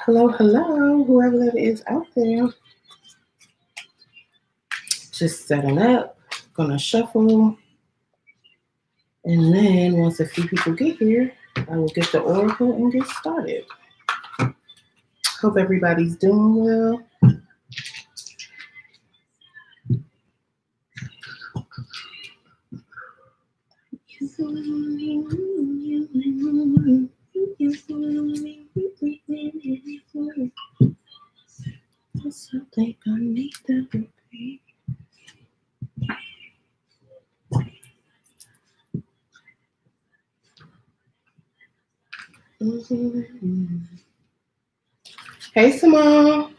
Hello, hello, whoever that is out there. Just setting up, gonna shuffle. And then once a few people get here, I will get the oracle and get started. Hope everybody's doing well. Something I need to repeat. Hey, Simone.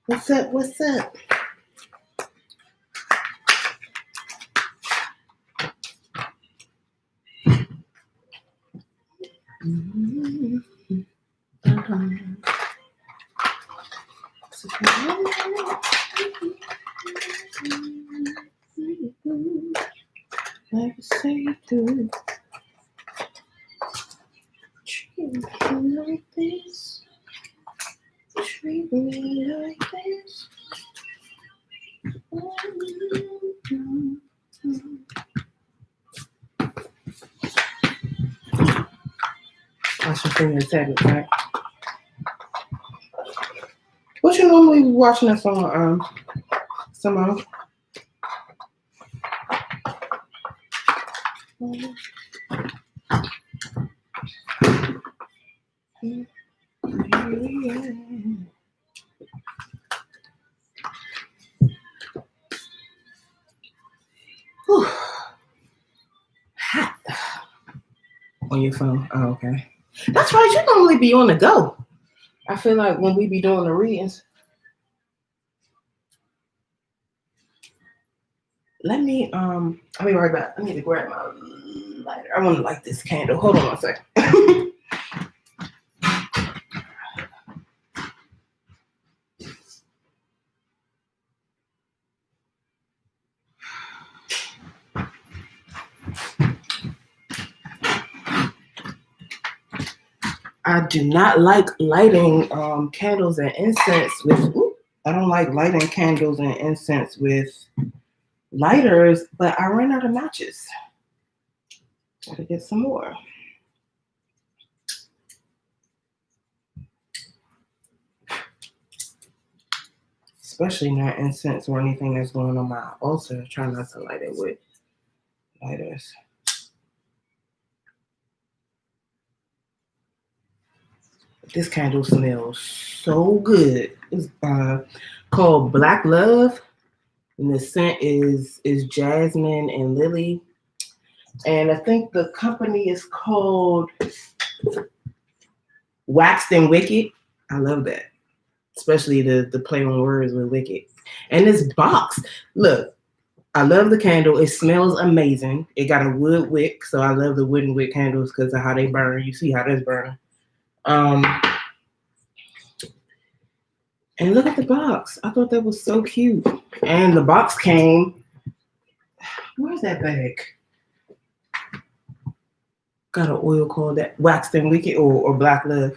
What's up? What's up? Like say do. Treat me like this. Treat me like this. Watch your fingers habit, right? What you normally be watching us on, Simone? Whew. Hot. On your phone. Oh, okay. That's right. You normally be on the go. I feel like when we be doing the readings. Let me I'll be right back. I need to grab my lighter. I want to light this candle. Hold on one second. I do not like lighting candles and incense with. I don't like lighting candles and incense with lighters, but I ran out of matches. Gotta get some more. Especially not incense or anything that's going on my altar. Try not to light it with lighters. This candle smells so good. It's called Black Love, and the scent is jasmine and lily. And I think the company is called Waxed and Wicked. I love that. especially the play on words with wicked. And this box, look, I love the candle. It smells amazing. It got a wood wick, so I love the wooden wick candles because of how they burn. You see how that's burning. And look at the box. I thought that was so cute. And the box came. Where's that bag? Got an oil called that Waxed and Wicked or Black Love.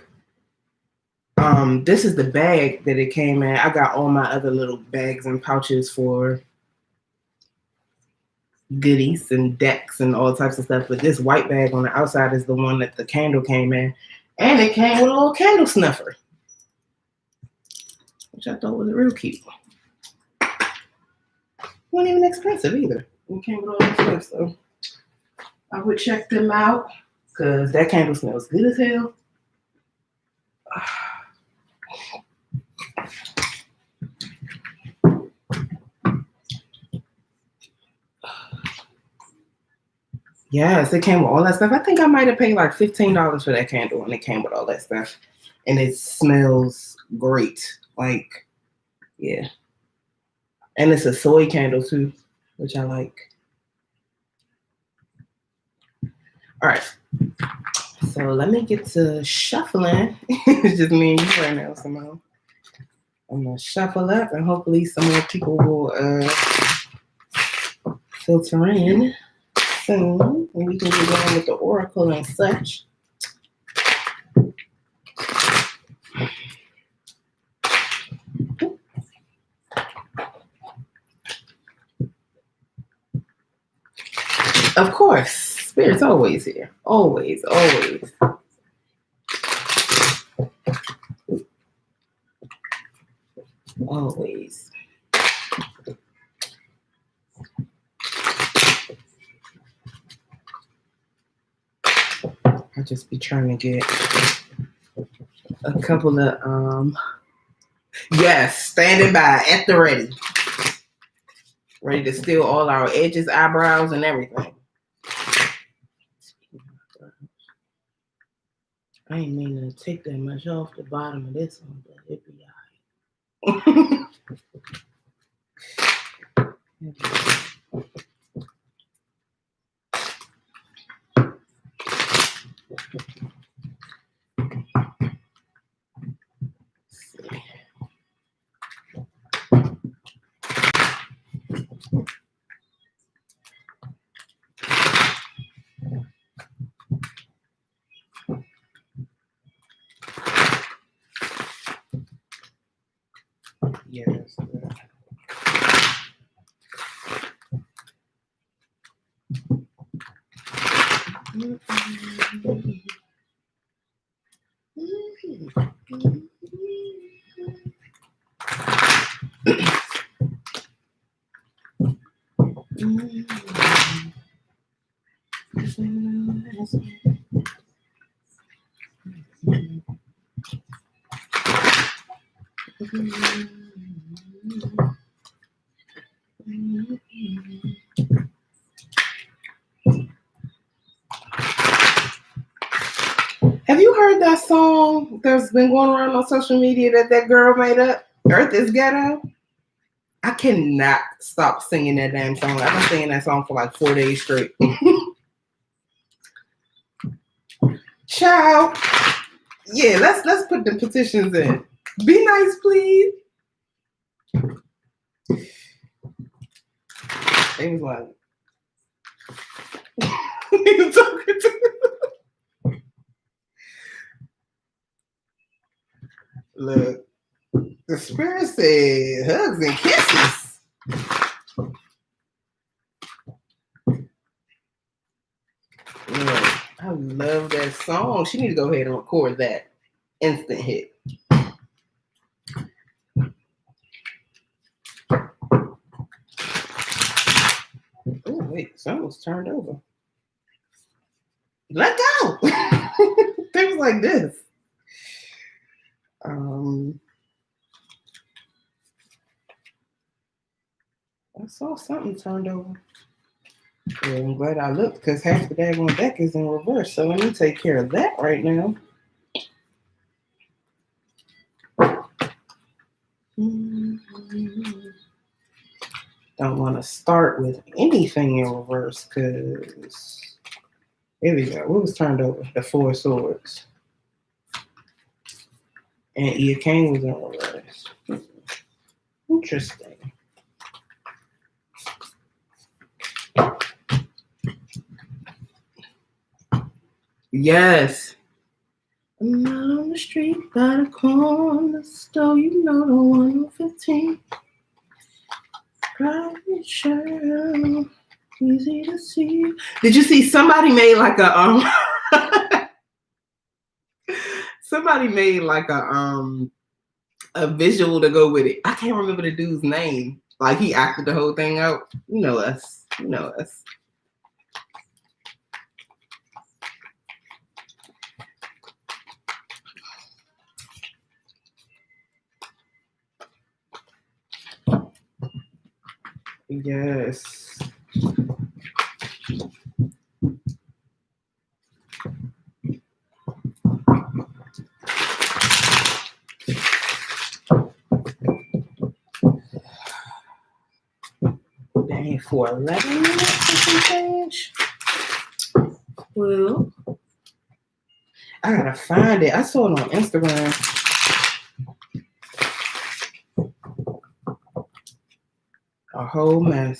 This is the bag that it came in. I got all my other little bags and pouches for goodies and decks and all types of stuff. But this white bag on the outside is the one that the candle came in. And it came with a little candle snuffer, which I thought was real cute. Wasn't even expensive either. It came with all this stuff, so I would check them out because that candle smells good as hell. Yes, it came with all that stuff. I think I might have paid like $15 for that candle, and it came with all that stuff. And it smells great. Like, yeah. And it's a soy candle too, which I like. All right. So let me get to shuffling. It's just me and you right now, Simone. I'm gonna shuffle up, and hopefully some more people will filter in soon, and we can get going with the oracle and such. Of course, Spirit's always here. Always, always. Always. I just be trying to get a couple of yes, standing by at the ready. Ready to steal all our edges, eyebrows, and everything. I ain't mean to take that much off the bottom of this one, but it be all right. Yes. Have you heard that song that's been going around on social media that girl made up? Earth is Ghetto? I cannot stop singing that damn song. I've been singing that song for like 4 days straight. Ciao. Yeah, let's put the petitions in. Be nice, please. They was like, you talking to me? Look, the spirit said hugs and kisses. Look, I love that song. She need to go ahead and record that. Instant hit. Oh, wait, something's turned over. Let go. Things like this. I saw something turned over. Yeah, I'm glad I looked because half the daggone deck is in reverse. So let me take care of that right now. Don't want to start with anything in reverse because here we go. What was turned over? The Four of Swords. And King was in reverse. Interesting. Yes. I'm out on the street by the corner store, you know, the 115. Private shirt, easy to see. Did you see somebody made like a somebody made like a visual to go with it. I can't remember the dude's name. Like he acted the whole thing out. You know us. You know us. Yes. Dang, for 11 minutes or some change. Well, I gotta find it. I saw it on Instagram. A whole mess.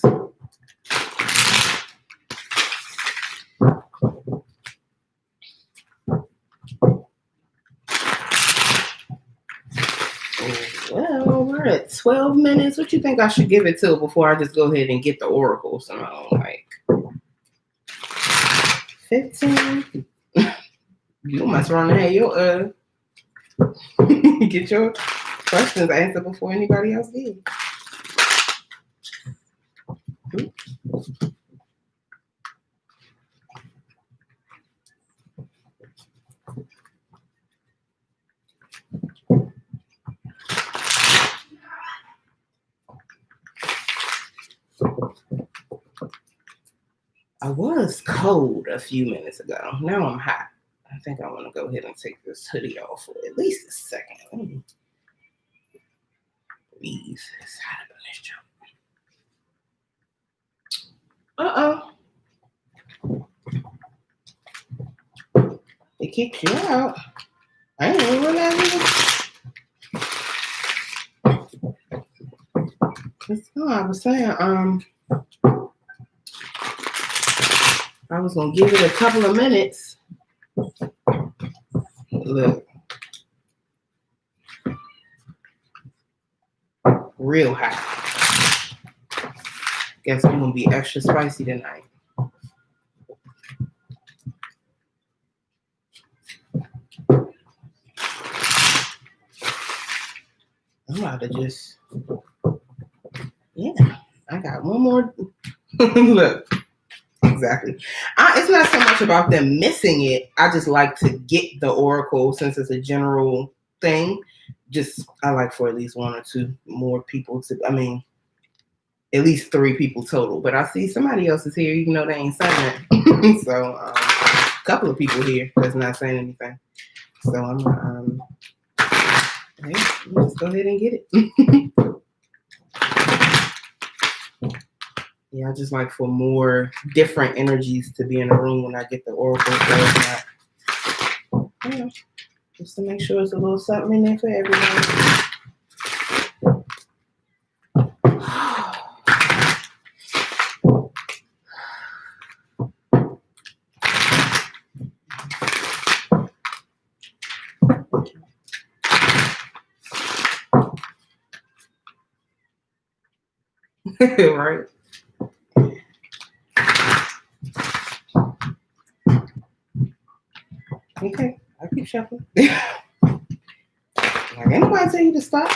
Well, we're at 12 minutes. What you think I should give it to before I just go ahead and get the oracle somehow? Like 15? You must run ahead your get your questions answered before anybody else did. I was cold a few minutes ago. Now I'm hot. I think I want to go ahead and take this hoodie off for at least a second. Let me breathe. It's hot up in this job. They kicked you out. I didn't even realize it. I was saying, I was gonna give it a couple of minutes. Look. Real hot. Guess we're gonna be extra spicy tonight. I'm about to just, yeah, I got one more. Look, exactly. It's not so much about them missing it. I just like to get the oracle since it's a general thing. Just, I like for at least one or two more people to, I mean, at least 3 people total. But I see somebody else is here, even though they ain't saying it. So, a couple of people here that's not saying anything. So I'm hey, let's go ahead and get it. Yeah, I just like for more different energies to be in the room when I get the oracle. So you know, just to make sure it's a little something in there for everyone. Right. Okay, I keep shuffling. Like, anybody tell you to stop?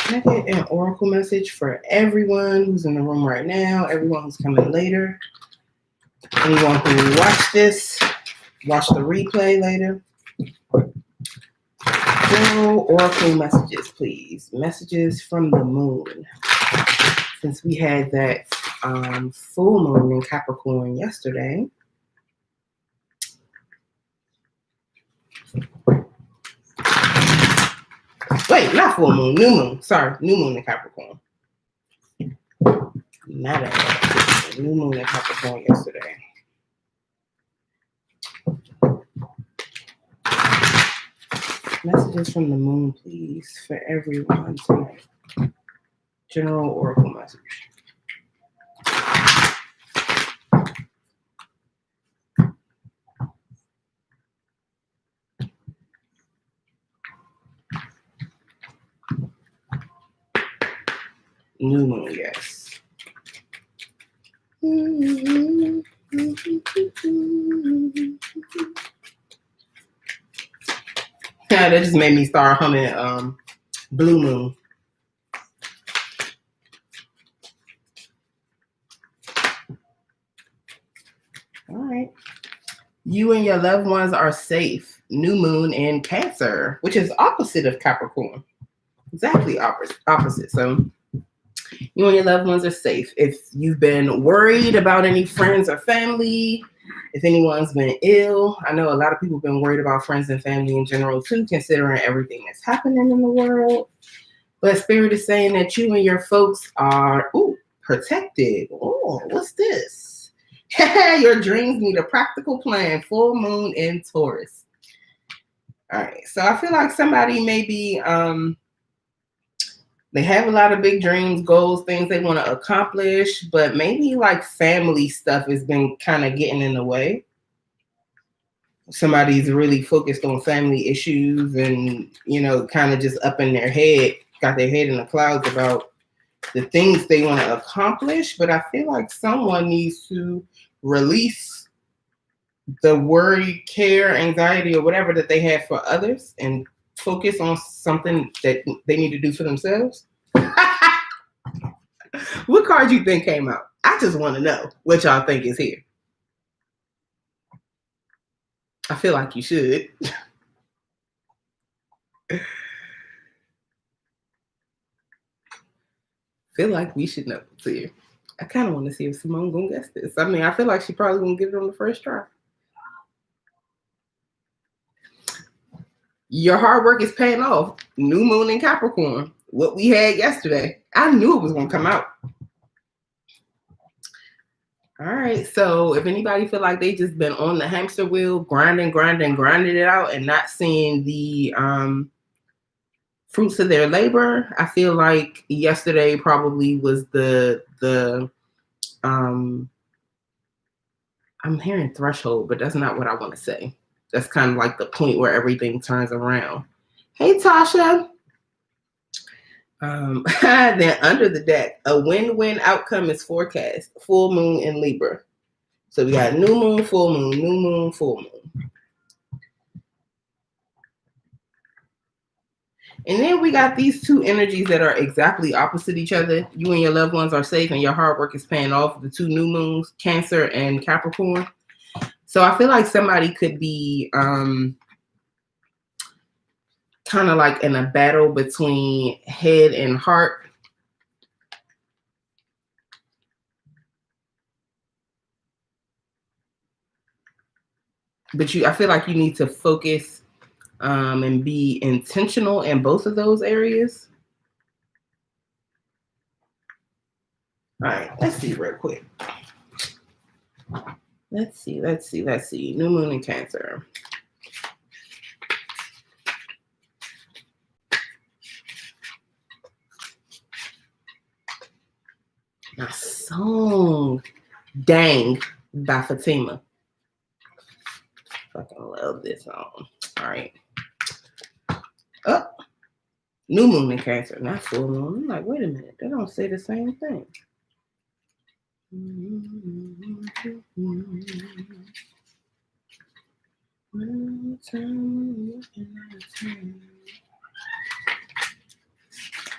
Can I get an oracle message for everyone who's in the room right now, everyone who's coming later, anyone who watched this, watch the replay later? General oracle messages, please. Messages from the moon. Since we had that full moon in Capricorn yesterday, Wait, not full moon, new moon. Sorry, new moon in Capricorn. Not at new moon in Capricorn yesterday. Messages from the moon, please, for everyone tonight. General oracle message. New moon, yes. Yeah, that just made me start humming Blue Moon. All right. You and your loved ones are safe. New moon in Cancer, which is opposite of Capricorn. Exactly opposite. So you and your loved ones are safe. If you've been worried about any friends or family, if anyone's been ill, I know a lot of people have been worried about friends and family in general too, considering everything that's happening in the world. But Spirit is saying that you and your folks are protected. Oh, what's this? Your dreams need a practical plan. Full moon in Taurus. All right. So I feel like somebody maybe they have a lot of big dreams, goals, things they want to accomplish, but maybe like family stuff has been kind of getting in the way. Somebody's really focused on family issues and, you know, kind of just up in their head, got their head in the clouds about the things they want to accomplish. But I feel like someone needs to release the worry, care, anxiety, or whatever that they have for others and focus on something that they need to do for themselves. What card you think came out? I just want to know what y'all think is here. I feel like you should. Feel like we should know what's here. I kind of want to see if Simone gonna guess this. I mean, I feel like she probably gonna get it on the first try. Your hard work is paying off. New moon in Capricorn. What we had yesterday. I knew it was gonna come out. All right. So if anybody feel like they just been on the hamster wheel, grinding it out and not seeing the fruits of their labor, I feel like yesterday probably was the I'm hearing threshold, but that's not what I want to say. That's kind of like the point where everything turns around. Hey, Tasha. Then under the deck, a win-win outcome is forecast. Full moon in Libra. So we got new moon, full moon, new moon, full moon. And then we got these two energies that are exactly opposite each other. You and your loved ones are safe and your hard work is paying off. The two new moons, Cancer and Capricorn. So I feel like somebody could be kind of like in a battle between head and heart. But I feel like you need to focus and be intentional in both of those areas. All right, let's see real quick. Let's see. New moon in Cancer. A song. Dang by Fatima. Fucking love this song. All right. Up. New moon in Cancer, not full moon. I'm like, wait a minute. They don't say the same thing.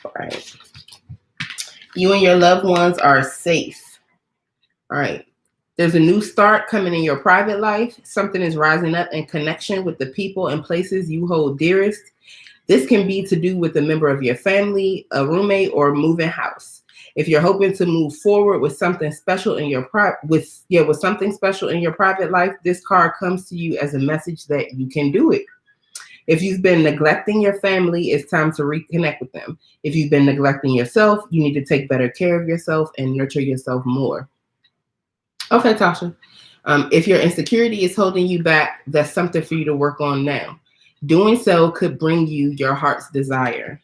All right. You and your loved ones are safe. All right. There's a new start coming in your private life. Something is rising up in connection with the people and places you hold dearest. This can be to do with a member of your family, a roommate, or moving house. If you're hoping to move forward with something special in your with something special in your private life, this card comes to you as a message that you can do it. If you've been neglecting your family, it's time to reconnect with them. If you've been neglecting yourself, you need to take better care of yourself and nurture yourself more. Okay, Tasha. If your insecurity is holding you back, that's something for you to work on now. Doing so could bring you your heart's desire.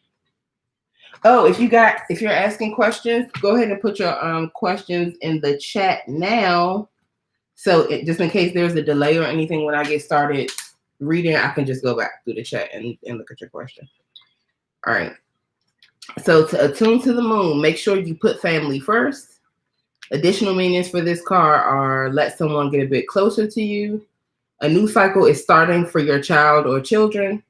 Oh, if you're asking questions, go ahead and put your questions in the chat now. So just in case there's a delay or anything when I get started reading, I can just go back through the chat and look at your question. All right. So to attune to the moon, make sure you put family first. Additional meanings for this card are let someone get a bit closer to you. A new cycle is starting for your child or children.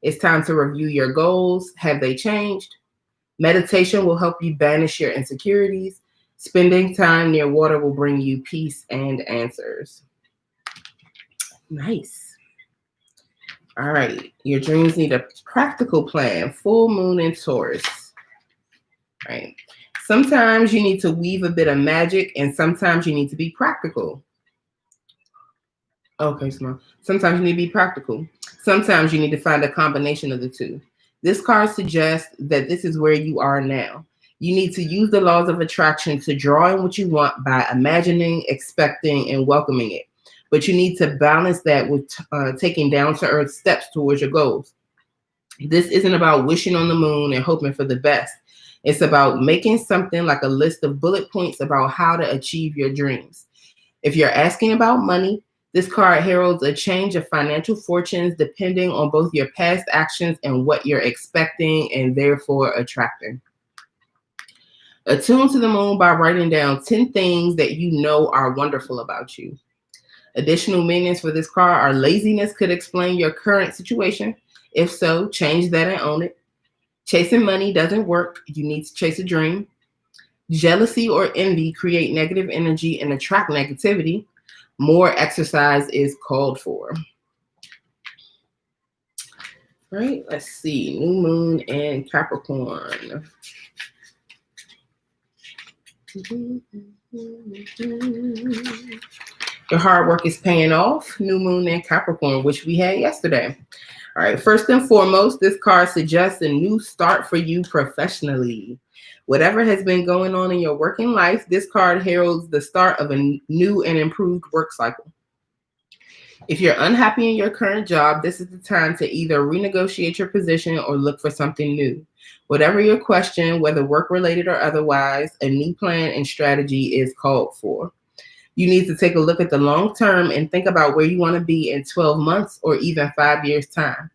It's time to review your goals. Have they changed? Meditation will help you banish your insecurities. Spending time near water will bring you peace and answers. Nice. All right. Your dreams need a practical plan. Full moon in Taurus. All right. Sometimes you need to weave a bit of magic, and sometimes you need to be practical. Okay, Simone. Sometimes you need to be practical. Sometimes you need to find a combination of the two. This card suggests that this is where you are now. You need to use the laws of attraction to draw in what you want by imagining, expecting, and welcoming it. But you need to balance that with taking down-to-earth steps towards your goals. This isn't about wishing on the moon and hoping for the best. It's about making something like a list of bullet points about how to achieve your dreams. If you're asking about money, this card heralds a change of financial fortunes depending on both your past actions and what you're expecting and therefore attracting. Attune to the moon by writing down 10 things that you know are wonderful about you. Additional meanings for this card are laziness could explain your current situation. If so, change that and own it. Chasing money doesn't work. You need to chase a dream. Jealousy or envy create negative energy and attract negativity. More exercise is called for. All right, let's see. New moon and Capricorn. Your hard work is paying off. New moon and Capricorn, which we had yesterday. All right, first and foremost, this card suggests a new start for you professionally. Whatever has been going on in your working life, this card heralds the start of a new and improved work cycle. If you're unhappy in your current job, this is the time to either renegotiate your position or look for something new. Whatever your question, whether work-related or otherwise, a new plan and strategy is called for. You need to take a look at the long term and think about where you want to be in 12 months or even 5 years' time.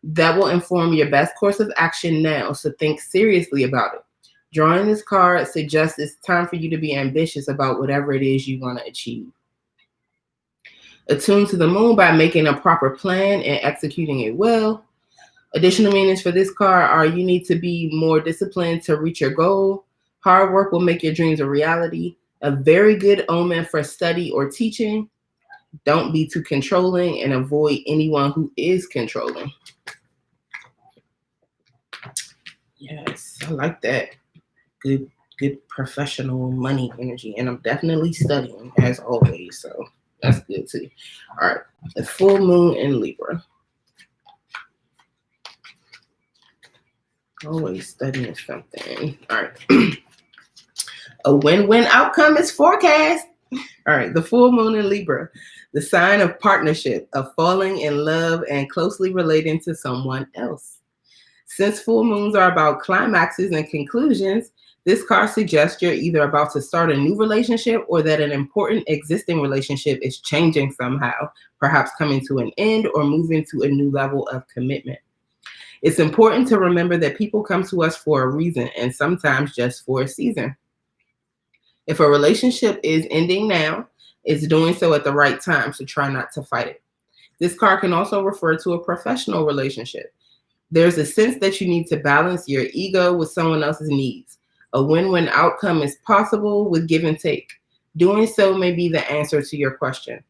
That will inform your best course of action now, so think seriously about it. Drawing this card suggests it's time for you to be ambitious about whatever it is you want to achieve. Attune to the moon by making a proper plan and executing it well. Additional meanings for this card are you need to be more disciplined to reach your goal. Hard work will make your dreams a reality. A very good omen for study or teaching. Don't be too controlling and avoid anyone who is controlling. Yes, I like that. Good professional money energy. And I'm definitely studying as always. So that's good too. All right. The full moon in Libra. Always studying something. All right. A win-win outcome is forecast. All right. The full moon in Libra. The sign of partnership, of falling in love and closely relating to someone else. Since full moons are about climaxes and conclusions, this card suggests you're either about to start a new relationship or that an important existing relationship is changing somehow, perhaps coming to an end or moving to a new level of commitment. It's important to remember that people come to us for a reason and sometimes just for a season. If a relationship is ending now, it's doing so at the right time, so try not to fight it. This card can also refer to a professional relationship. There's a sense that you need to balance your ego with someone else's needs. A win-win outcome is possible with give and take. Doing so may be the answer to your question.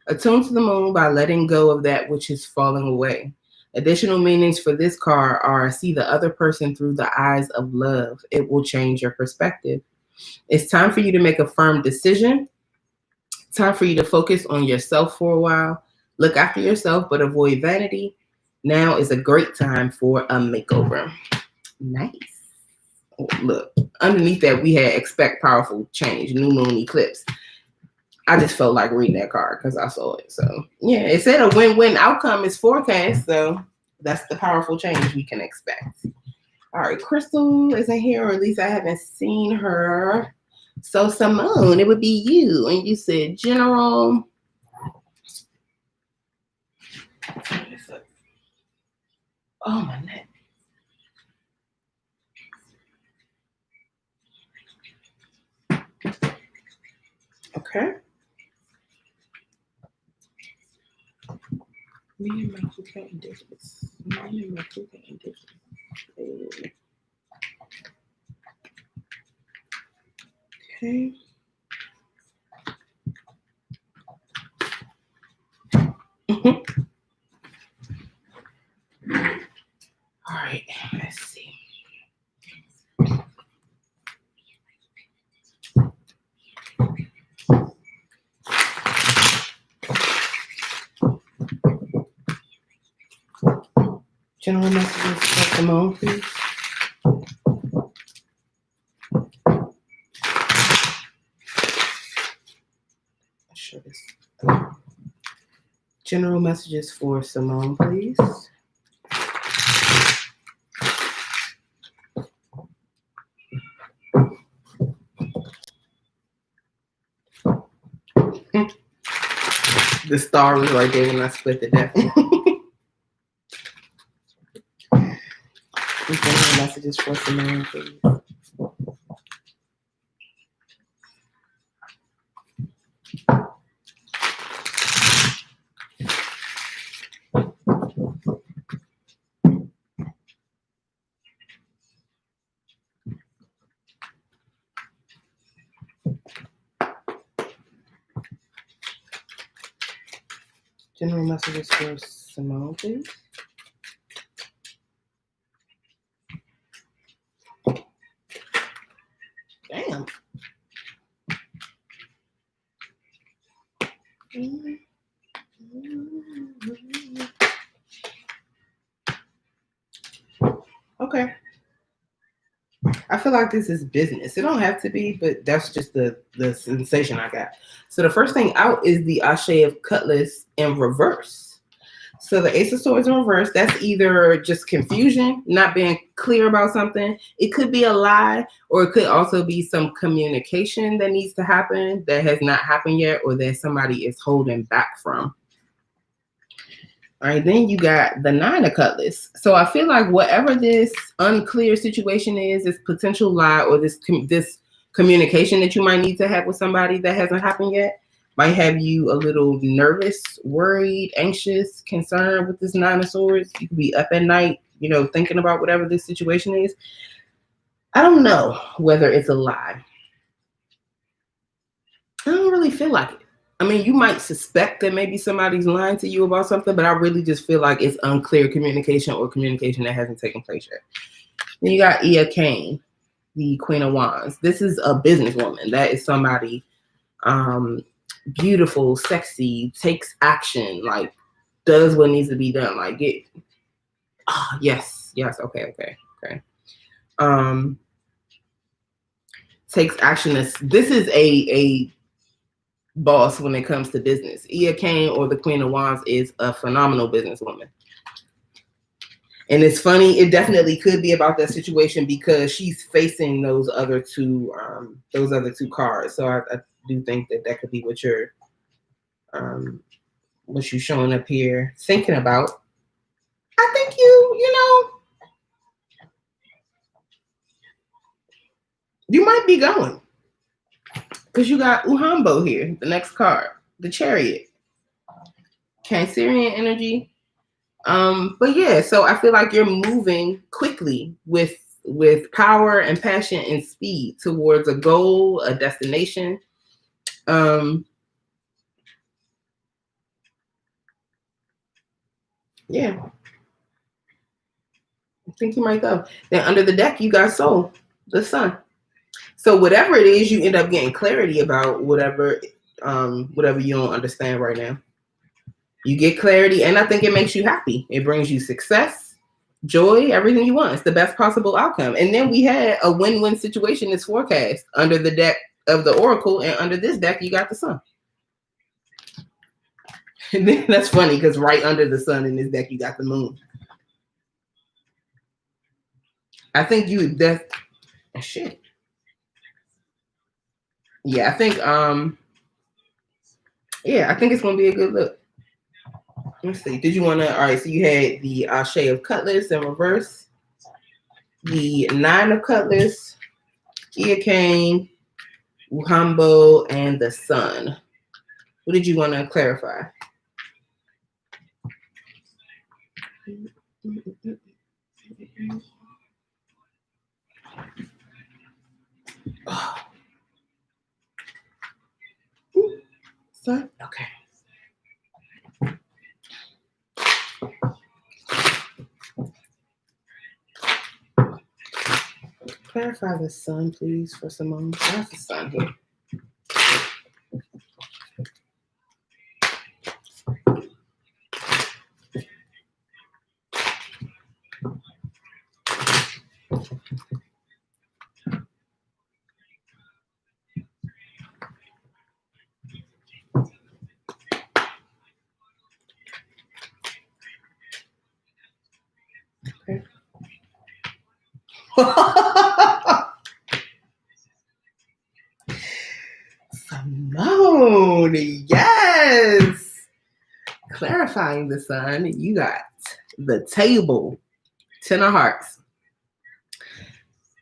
Attune to the moon by letting go of that which is falling away. Additional meanings for this card are see the other person through the eyes of love. It will change your perspective. It's time for you to make a firm decision. Time for you to focus on yourself for a while. Look after yourself, but avoid vanity. Now is a great time for a makeover. Nice. Oh, look, underneath that we had expect powerful change, new moon eclipse. I just felt like reading that card because I saw it. So yeah, it said a win-win outcome is forecast. So that's the powerful change we can expect. All right, Crystal isn't here, or at least I haven't seen her. So Simone, it would be you. And you said general. Oh, my neck. Okay. Me and my cooking and dishes. Me and my cooking and dishes. Okay. All right, let's see. General messages for Simone, please. Sure this. General messages for Simone, please. The star was right there when I split the deck. General messages for Simone, please. General messages for Simone, please. Damn. Okay. I feel like this is business. It don't have to be, but that's just the sensation I got. So the first thing out is the Ashe of Cutlass in reverse. So the Ace of Swords in reverse, that's either just confusion, not being clear about something. It could be a lie, or it could also be some communication that needs to happen that has not happened yet, or that somebody is holding back from. All right, then you got the Nine of Cutlass. So I feel like whatever this unclear situation is, this potential lie or this communication that you might need to have with somebody that hasn't happened yet, might have you a little nervous, worried, anxious, concerned with this Nine of Swords. You could be up at night, you know, thinking about whatever this situation is. I don't know whether it's a lie. I don't really feel like it. I mean, you might suspect that maybe somebody's lying to you about something, but I really just feel like it's unclear communication or communication that hasn't taken place yet. Then you got Ia Kane, the Queen of Wands. This is a businesswoman. That is somebody beautiful, sexy, takes action, like does what needs to be done. Like yes, okay. Takes action. This is a boss when it comes to business. Ia Kane, or the Queen of Wands, is a phenomenal businesswoman. And it's funny, it definitely could be about that situation because she's facing those other two cards. So I do think that could be what you're showing up here thinking about. I think you might be going. Because you got Uhambo here, the next card, the Chariot. Cancerian energy. But yeah, so I feel like you're moving quickly with power and passion and speed towards a goal, a destination. Yeah. I think you might go. Then under the deck, you got Soul, the Sun. So whatever it is, you end up getting clarity about whatever you don't understand right now. You get clarity, and I think it makes you happy. It brings you success, joy, everything you want. It's the best possible outcome. And then we had a win-win situation is forecast under the deck of the Oracle, and under this deck, you got the Sun. And then that's funny because right under the Sun in this deck, you got the Moon. I think shit. Yeah, I think I think it's gonna be a good look. Let's see. Did you want to? All right. So you had the Ashe of Cutlass in reverse, the Nine of Cutlass, Iakane, Uhambo, and the Sun. What did you want to clarify? Oh. Sun? Okay. Clarify the Sun, please, for Simone. Where's the Sun here? Okay. Simone, yes. Clarifying the Sun, you got the Table, 10 of Hearts.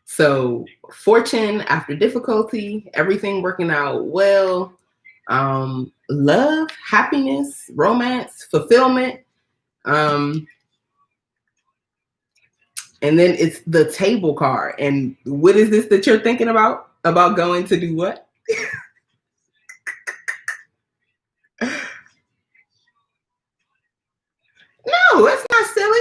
So fortune after difficulty, everything working out well, love, happiness, romance, fulfillment. And then it's the Table card. And what is this that you're thinking about? About going to do what? No, that's not silly.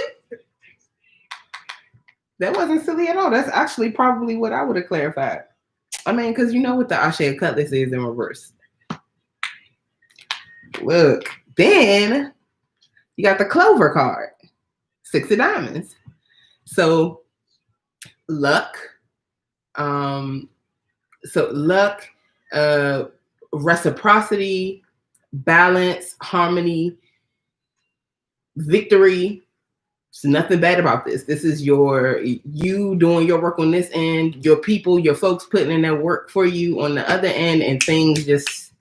That wasn't silly at all. That's actually probably what I would have clarified. I mean, because you know what the Ashe of Cutlass is in reverse. Look, then you got the Clover card, 6 of Diamonds. So luck, reciprocity, balance, harmony, victory. There's nothing bad about this. This is you doing your work on this end, your people, your folks putting in their work for you on the other end, and things just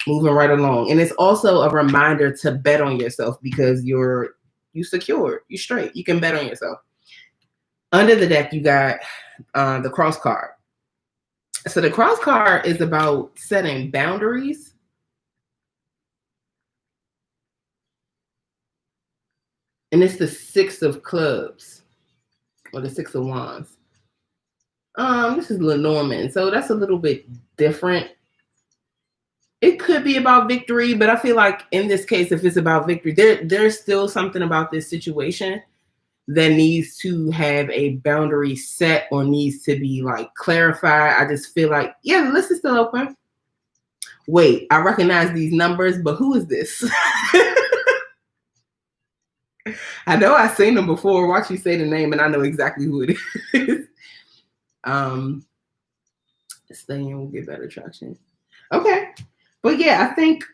moving right along. And it's also a reminder to bet on yourself because you secured, you straight. You can bet on yourself. Under the deck, you got the Cross card. So the Cross card is about setting boundaries. And it's the 6 of Clubs, or the 6 of Wands. This is Lenormand, so that's a little bit different. It could be about victory, but I feel like in this case, if it's about victory, there's still something about this situation that needs to have a boundary set or needs to be like clarified. I just feel like, yeah, the list is still open. Wait, I recognize these numbers, but who is this? I know I've seen them before. Watch you say the name, and I know exactly who it is. Staying will get better traction. Okay, but yeah, I think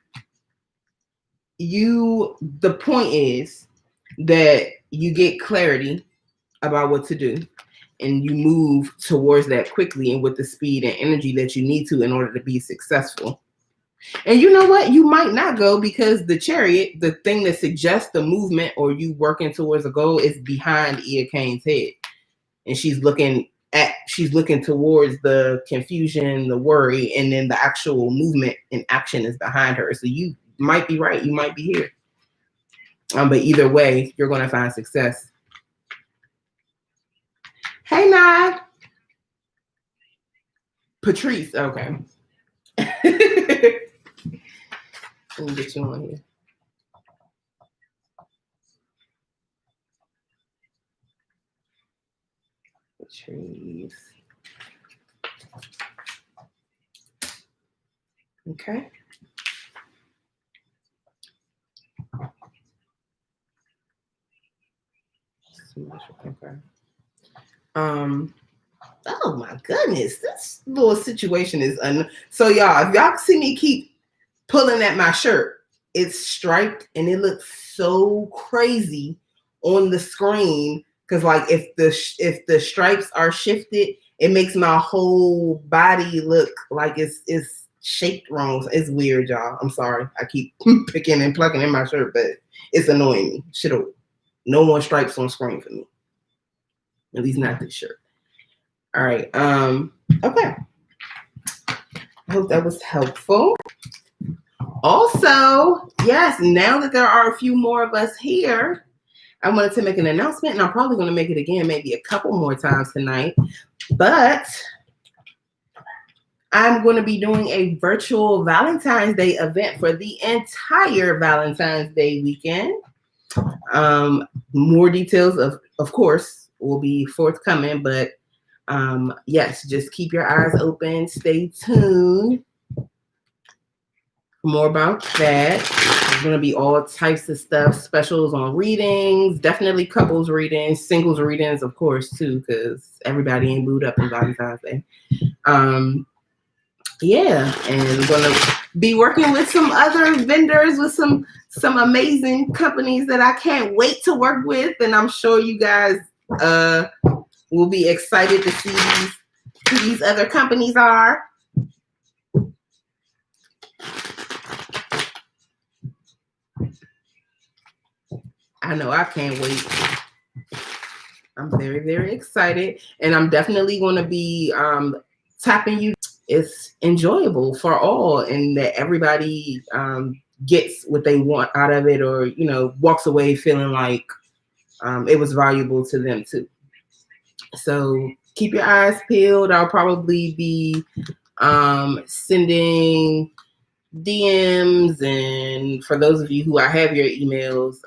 the point is that you get clarity about what to do, and you move towards that quickly and with the speed and energy that you need to in order to be successful. And you know what? You might not go because the Chariot, the thing that suggests the movement or you working towards a goal, is behind Iakane's head. And she's looking towards the confusion, the worry, and then the actual movement and action is behind her. So you might be right. You might be here. But either way, you're going to find success. Hey, Nad. Patrice. Okay. Let me get you on here. Patrice. Okay. Okay. Oh my goodness, this little situation is so y'all. If y'all see me keep pulling at my shirt, it's striped and it looks so crazy on the screen because like if the stripes are shifted, it makes my whole body look like it's shaped wrong. It's weird, y'all. I'm sorry. I keep picking and plucking in my shirt, but it's annoying me. No more stripes on screen for me. At least not this shirt. All right. Okay. I hope that was helpful. Also, yes, now that there are a few more of us here, I wanted to make an announcement, and I'm probably going to make it again maybe a couple more times tonight. But I'm going to be doing a virtual Valentine's Day event for the entire Valentine's Day weekend. More details, of course, will be forthcoming, but yes, just keep your eyes open. Stay tuned for more about that. There's going to be all types of stuff, specials on readings, definitely couples readings, singles readings, of course, too, because everybody ain't booed up on Valentine's Day. Yeah, and I'm going to be working with some other vendors with some amazing companies that I can't wait to work with, and I'm sure you guys will be excited to see who these other companies are. I know I can't wait. I'm very, very excited, and I'm definitely going to be tapping you. It's enjoyable for all, and that everybody gets what they want out of it, or walks away feeling like it was valuable to them too. So keep your eyes peeled. I'll probably be sending DMs, and for those of you who I have your emails,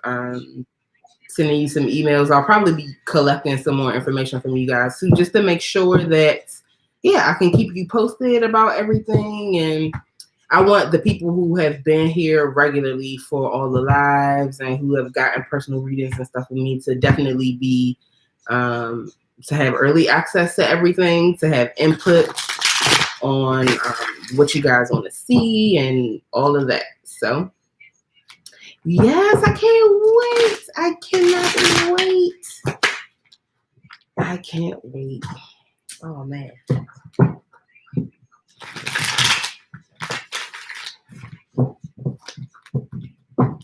sending you some emails. I'll probably be collecting some more information from you guys too, just to make sure that I can keep you posted about everything. And I want the people who have been here regularly for all the lives and who have gotten personal readings and stuff with me to definitely be to have early access to everything, to have input on what you guys want to see and all of that. So yes, I can't wait. I cannot wait. I can't wait. Oh man.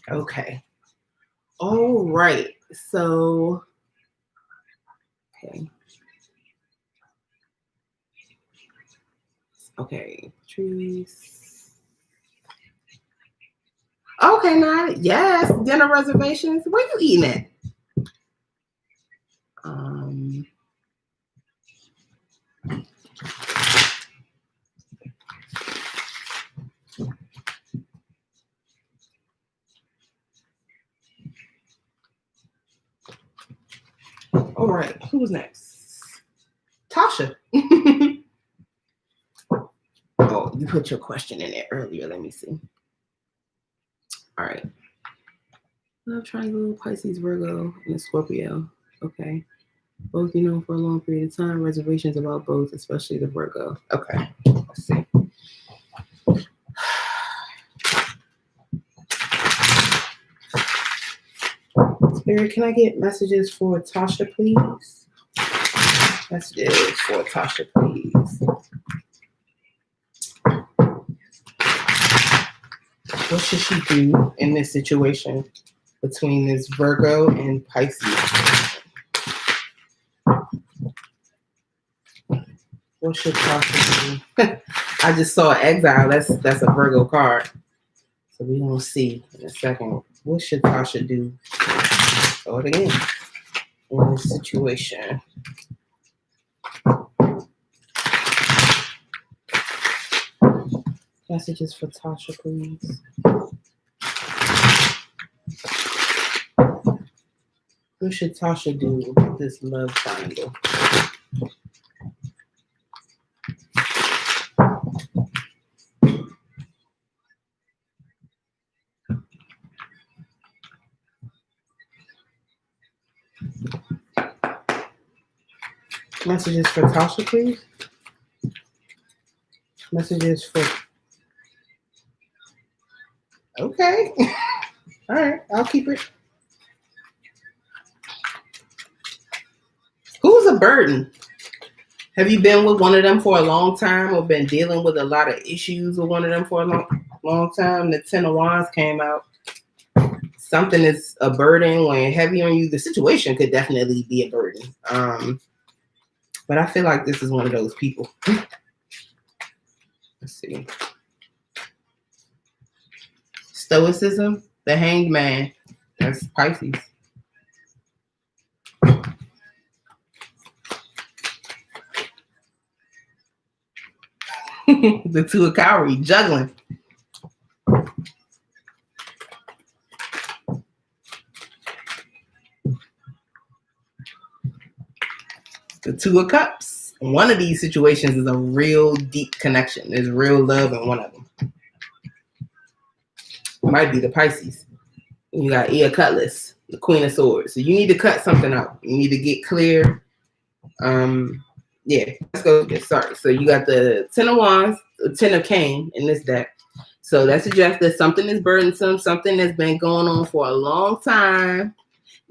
Okay. All right. So okay. Trees. Okay, now yes, dinner reservations. Where you eating at? All right, who's next? Tasha. Oh, you put your question in there earlier. Let me see. All right. Love triangle, Pisces, Virgo, and Scorpio. Okay. Both be known for a long period of time. Reservations about both, especially the Virgo. Okay. Let's see. Spirit, can I get messages for Tasha, please? Messages for Tasha, please. What should she do in this situation between this Virgo and Pisces? What should Tasha do? I just saw exile. That's a Virgo card. So we're going to see in a second. What should Tasha do? Throw it again in this situation. Messages for Tasha, please. What should Tasha do with this love triangle? Messages for Tasha, please. Messages for... Okay. All right, I'll keep it. Who's a burden? Have you been with one of them for a long time or been dealing with a lot of issues with one of them for a long time? The Ten of Wands came out. Something is a burden, weighing heavy on you. The situation could definitely be a burden. But I feel like this is one of those people. Let's see. Stoicism, the Hanged Man. That's Pisces. The Two of Cowrie, juggling. The Two of Cups. One of these situations is a real deep connection. There's real love in one of them. It might be the Pisces. You got Ea Cutlass, the Queen of Swords. So you need to cut something out. You need to get clear. Yeah, let's go with this. Sorry. So you got the Ten of Wands, the Ten of Cane in this deck. So that suggests that something is burdensome, something that's been going on for a long time.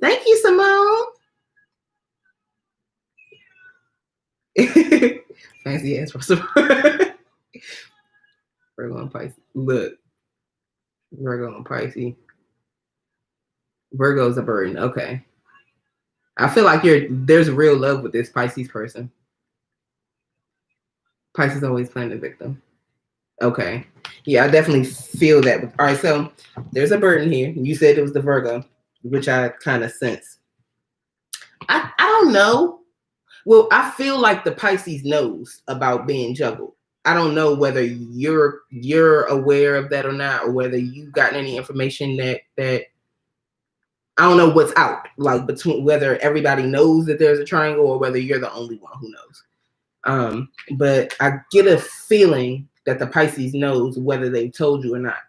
Thank you, Simone. Fancy ass for Simone. Virgo and Pisces. Look. Virgo and Pisces. Virgo's a burden. Okay. I feel like there's real love with this Pisces person. Pisces always playing the victim. Okay. Yeah, I definitely feel that. All right, so there's a burden here. You said it was the Virgo, which I kind of sense. I don't know. Well, I feel like the Pisces knows about being juggled. I don't know whether you're aware of that or not, or whether you've gotten any information that I don't know what's out, like between whether everybody knows that there's a triangle or whether you're the only one who knows. But I get a feeling that the Pisces knows whether they've told you or not.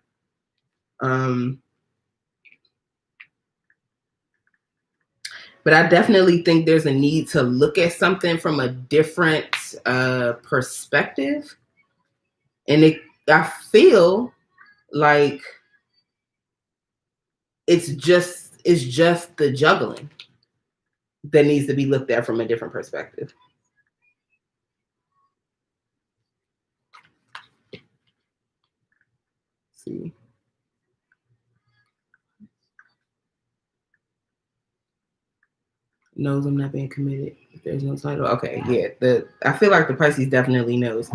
But I definitely think there's a need to look at something from a different perspective. And I feel like it's just the juggling that needs to be looked at from a different perspective. Let's see. Knows I'm not being committed. There's no title. Okay, yeah. I feel like the Pisces definitely knows.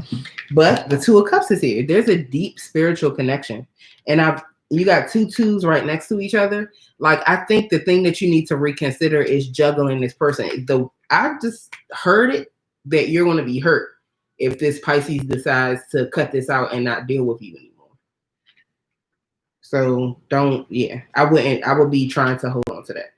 But the Two of Cups is here. There's a deep spiritual connection. And you got two twos right next to each other. Like, I think the thing that you need to reconsider is juggling this person. I just heard it that you're going to be hurt if this Pisces decides to cut this out and not deal with you anymore. So I would be trying to hold on to that.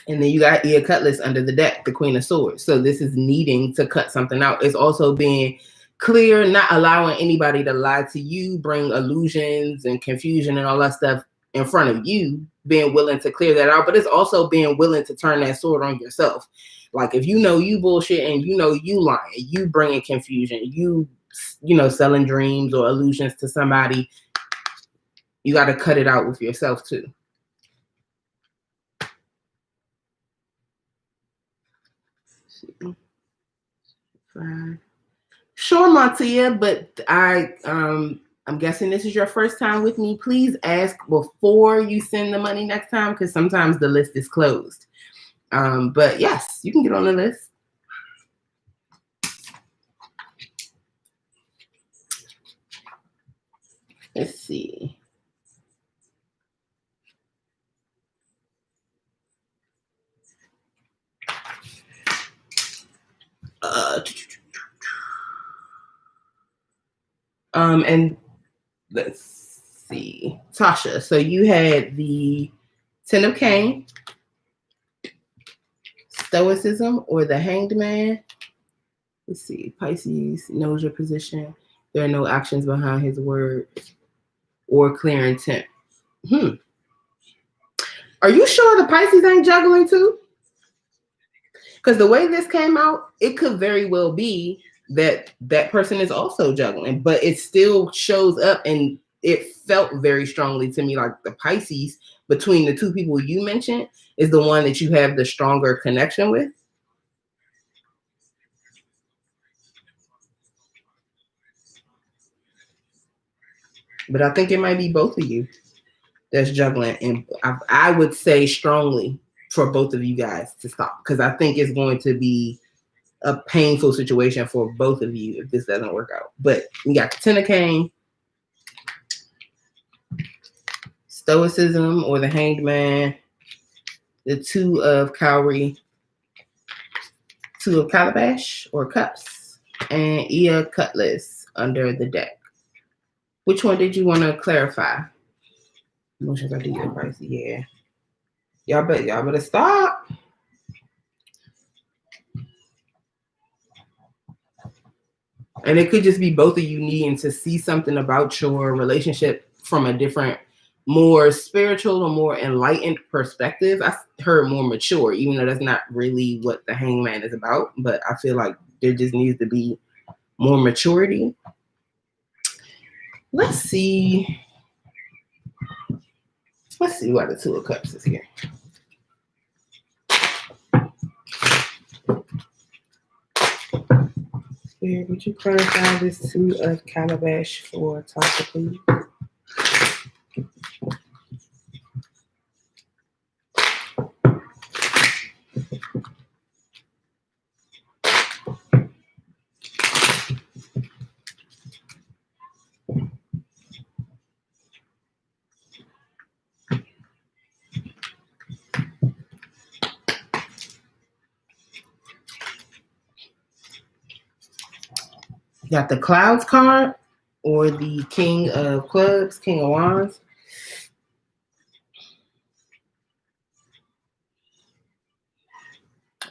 And then you got Ea Cutlass under the deck, the Queen of Swords. So this is needing to cut something out. It's also being clear, not allowing anybody to lie to you, bring illusions and confusion and all that stuff in front of you, being willing to clear that out. But it's also being willing to turn that sword on yourself. Like, if you know you bullshit and you know you lying, you bringing confusion, you selling dreams or illusions to somebody, you got to cut it out with yourself too. Sure, Montia, but I'm guessing this is your first time with me. Please ask before you send the money next time, because sometimes the list is closed. But yes, you can get on the list. Let's see. And let's see, Tasha. So you had the Ten of Cane, Stoicism, or the Hanged Man. Let's see. Pisces knows your position. There are no actions behind his words or clear intent. Are you sure the Pisces ain't juggling too? Because the way this came out, it could very well be that that person is also juggling, but it still shows up, and it felt very strongly to me like the Pisces between the two people you mentioned is the one that you have the stronger connection with. But I think it might be both of you that's juggling, and I would say strongly for both of you guys to stop, because I think it's going to be a painful situation for both of you if this doesn't work out. But we got the Ten of Cane, Stoicism or the Hanged Man, the Two of Cowrie, Two of Calabash or Cups, and Ia Cutlass under the deck. Which one did you want to clarify? Emotions are deep, advice. Yeah. Y'all better stop. And it could just be both of you needing to see something about your relationship from a different, more spiritual or more enlightened perspective. I heard more mature, even though that's not really what the Hangman is about. But I feel like there just needs to be more maturity. Let's see. Let's see why the Two of Cups is here. Spirit, would you clarify this Two of Calabash for Tasha, please? Got the Clouds card or the King of Clubs, King of Wands.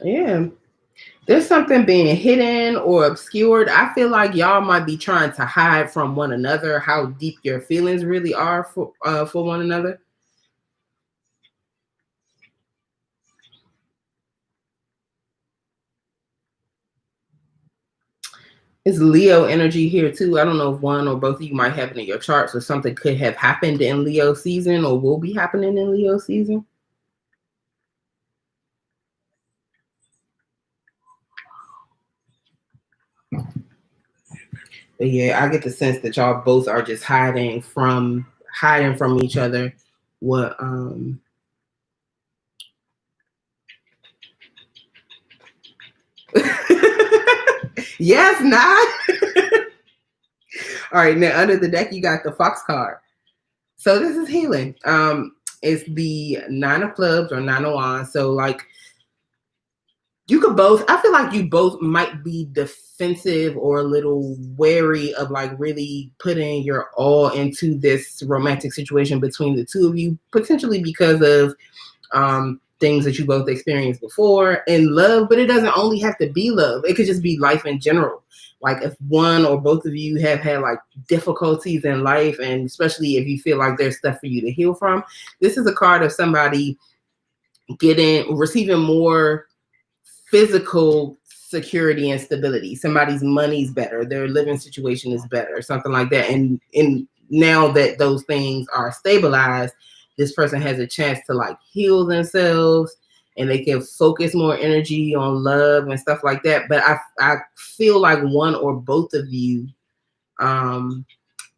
Yeah. There's something being hidden or obscured. I feel like y'all might be trying to hide from one another how deep your feelings really are for one another. It's Leo energy here too. I don't know if one or both of you might have it in your charts, or something could have happened in Leo season or will be happening in Leo season. But yeah, I get the sense that y'all both are just hiding from each other. What yes, not. All right, now under the deck you got the Fox card. So this is healing. It's the Nine of Clubs or Nine of Wands. So like you could both, I feel like you both might be defensive or a little wary of like really putting your all into this romantic situation between the two of you, potentially because of things that you both experienced before in love. But it doesn't only have to be love. It could just be life in general. Like if one or both of you have had like difficulties in life, and especially if you feel like there's stuff for you to heal from, this is a card of somebody receiving more physical security and stability. Somebody's money's better, their living situation is better, something like that. And now that those things are stabilized, this person has a chance to like heal themselves, and they can focus more energy on love and stuff like that. But I feel like one or both of you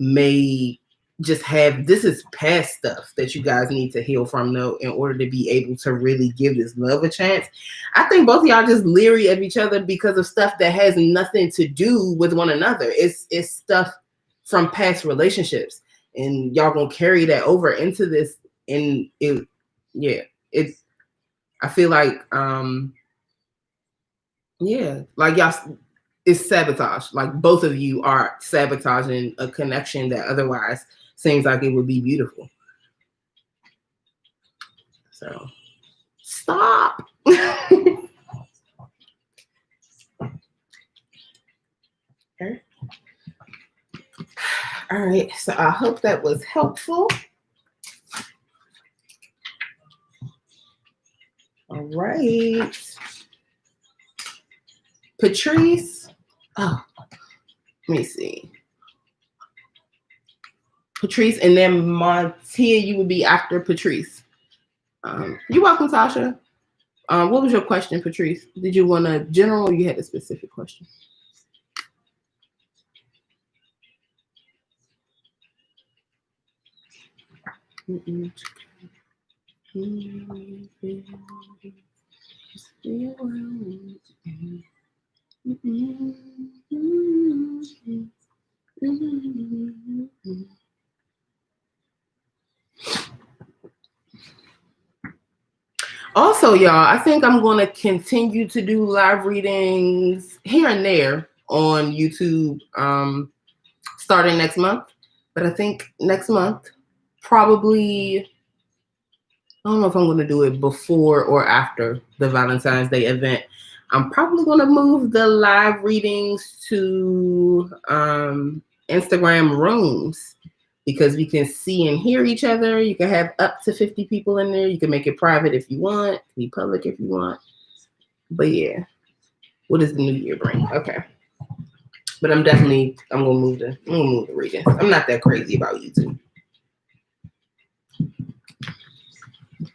may just have, this is past stuff that you guys need to heal from though, in order to be able to really give this love a chance. I think both of y'all just leery of each other because of stuff that has nothing to do with one another. It's stuff from past relationships, and y'all gonna carry that over into this. And I feel like like y'all, it's sabotage. Like both of you are sabotaging a connection that otherwise seems like it would be beautiful. So stop. Okay. All right, so I hope that was helpful. All right. Patrice. Oh, let me see. Patrice, and then Montia, you would be after Patrice. You're welcome, Tasha. What was your question, Patrice? Did you want a general or you had a specific question? Also, y'all, I think I'm going to continue to do live readings here and there on YouTube starting next month. But I think next month, probably, I don't know if I'm going to do it before or after the Valentine's Day event. I'm probably going to move the live readings to Instagram rooms because we can see and hear each other. You can have up to 50 people in there. You can make it private if you want, it can be public if you want. But yeah, what does the new year bring? Okay. But I'm gonna move the readings. I'm not that crazy about YouTube.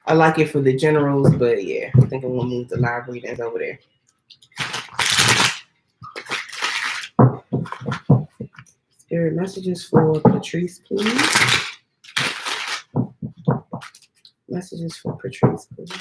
I like it for the generals, but yeah, I think I'm gonna move the live readings over there. Spirit messages for Patrice, please. Messages for Patrice, please.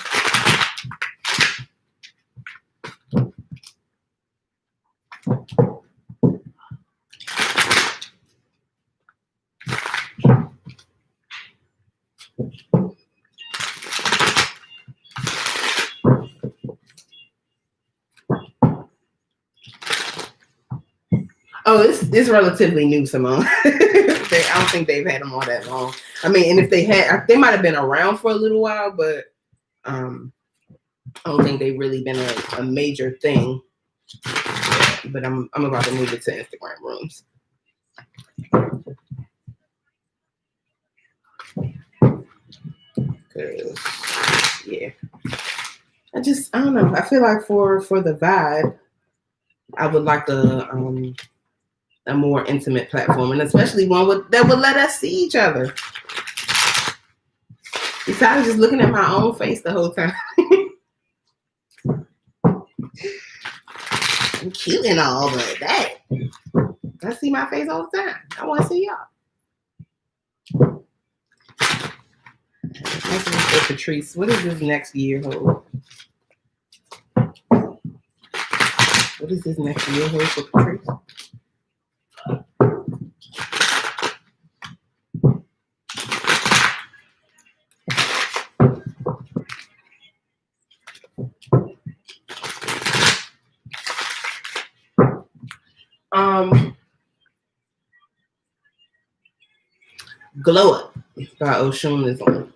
Oh, it's relatively new, Simone. I don't think they've had them all that long. I mean, and if they had, they might have been around for a little while, but I don't think they've really been a major thing. But I'm about to move it to Instagram rooms. Cause yeah, I don't know. I feel like for the vibe, I would like a more intimate platform, and especially one that would let us see each other. Besides just looking at my own face the whole time. I'm cute and all, but that I see my face all the time. I want to see y'all. Next is for Patrice. What does this next year hold? What does this next year hold for Patrice? Glow Up by Oshun is on.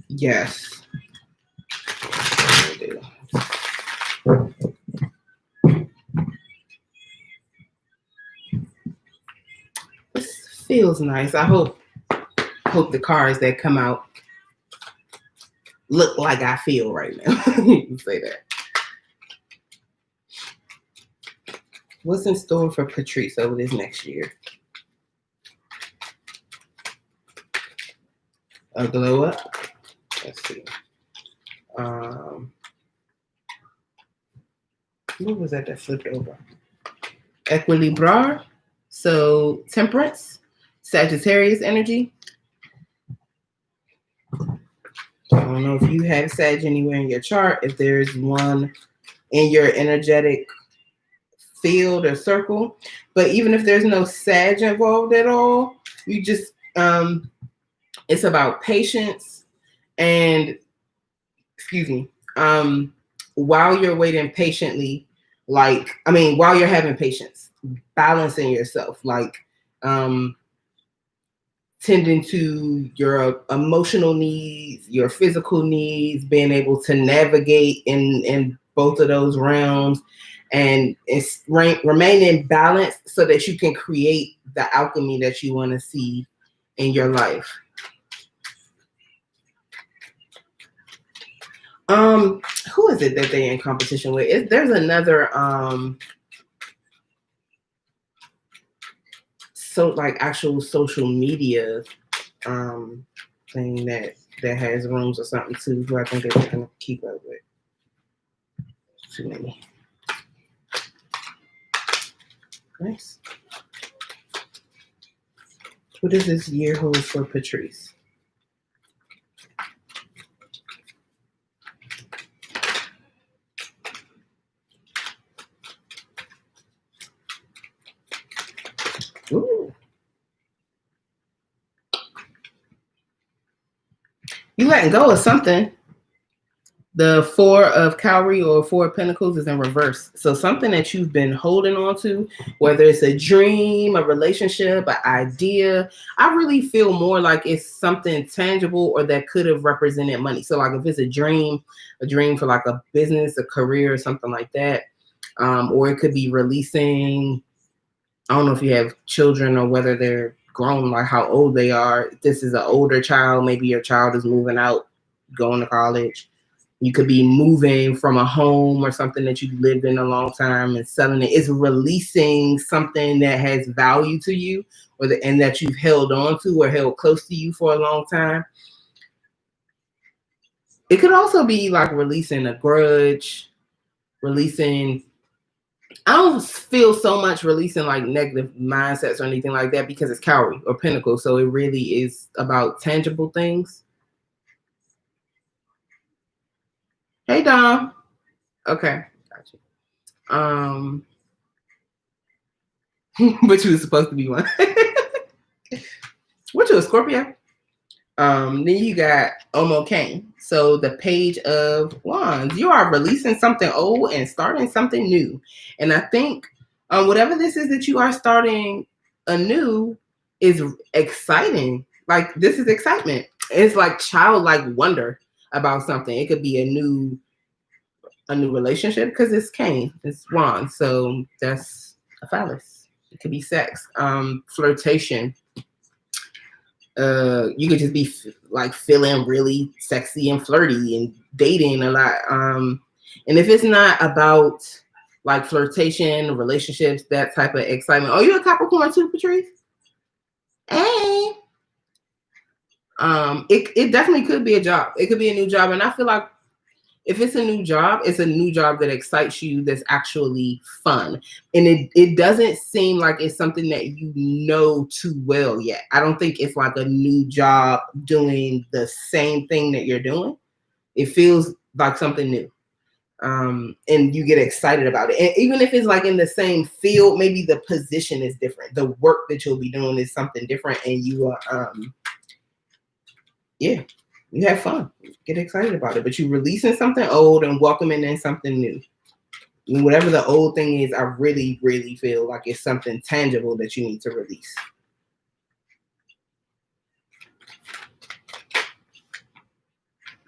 Yes. This feels nice. I hope the cards that come out look like I feel right now. You can say that. What's in store for Patrice over this next year? A glow up. Let's see. What was that flipped over? Equilibrar. So Temperance, Sagittarius energy. I don't know if you have Sag anywhere in your chart. If there's one in your energetic field or circle, but even if there's no Sag involved at all, you just it's about patience and while you're waiting patiently, while you're having patience, balancing yourself, tending to your emotional needs, your physical needs, being able to navigate in both of those realms, and remain in balance so that you can create the alchemy that you want to see in your life. Who is it that they're in competition with? There's another so like actual social media thing that has rooms or something too, who I think they're gonna keep up with. Too many. Nice. What does this year hold for Patrice? Ooh. You letting go of something. The 4 of Cowrie or 4 of Pentacles is in reverse. So something that you've been holding on to, whether it's a dream, a relationship, an idea, I really feel more like it's something tangible or that could have represented money. So like if it's a dream for like a business, a career, or something like that. Or it could be releasing, I don't know if you have children or whether they're grown, like how old they are. If this is an older child, maybe your child is moving out, going to college. You could be moving from a home or something that you lived in a long time and selling it. It's releasing something that has value to you and that you've held on to or held close to you for a long time. It could also be like releasing a grudge, releasing, I don't feel so much releasing like negative mindsets or anything like that because it's Cowrie or Pentacle. So it really is about tangible things. Hey, Dom. Okay, got you. But you was supposed to be one. What, you a Scorpio? Then you got Omo Kane. So the Page of Wands. You are releasing something old and starting something new. And I think whatever this is that you are starting anew is exciting. Like this is excitement. It's like childlike wonder about something. It could be a new relationship because it's Cain, it's Wands, so that's a phallus. It could be sex, flirtation. You could just be like feeling really sexy and flirty and dating a lot. And if it's not about like flirtation, relationships, that type of excitement. Oh, you a Capricorn too, Patrice? Hey. It definitely could be a job. It could be a new job. And I feel like if it's a new job, it's a new job that excites you, that's actually fun. And it doesn't seem like it's something that you know too well yet. I don't think it's like a new job doing the same thing that you're doing. It feels like something new. And you get excited about it. And even if it's like in the same field, maybe the position is different. The work that you'll be doing is something different, and you are, yeah, you have fun, get excited about it. But you're releasing something old and welcoming in something new. And whatever the old thing is, I really, really feel like it's something tangible that you need to release.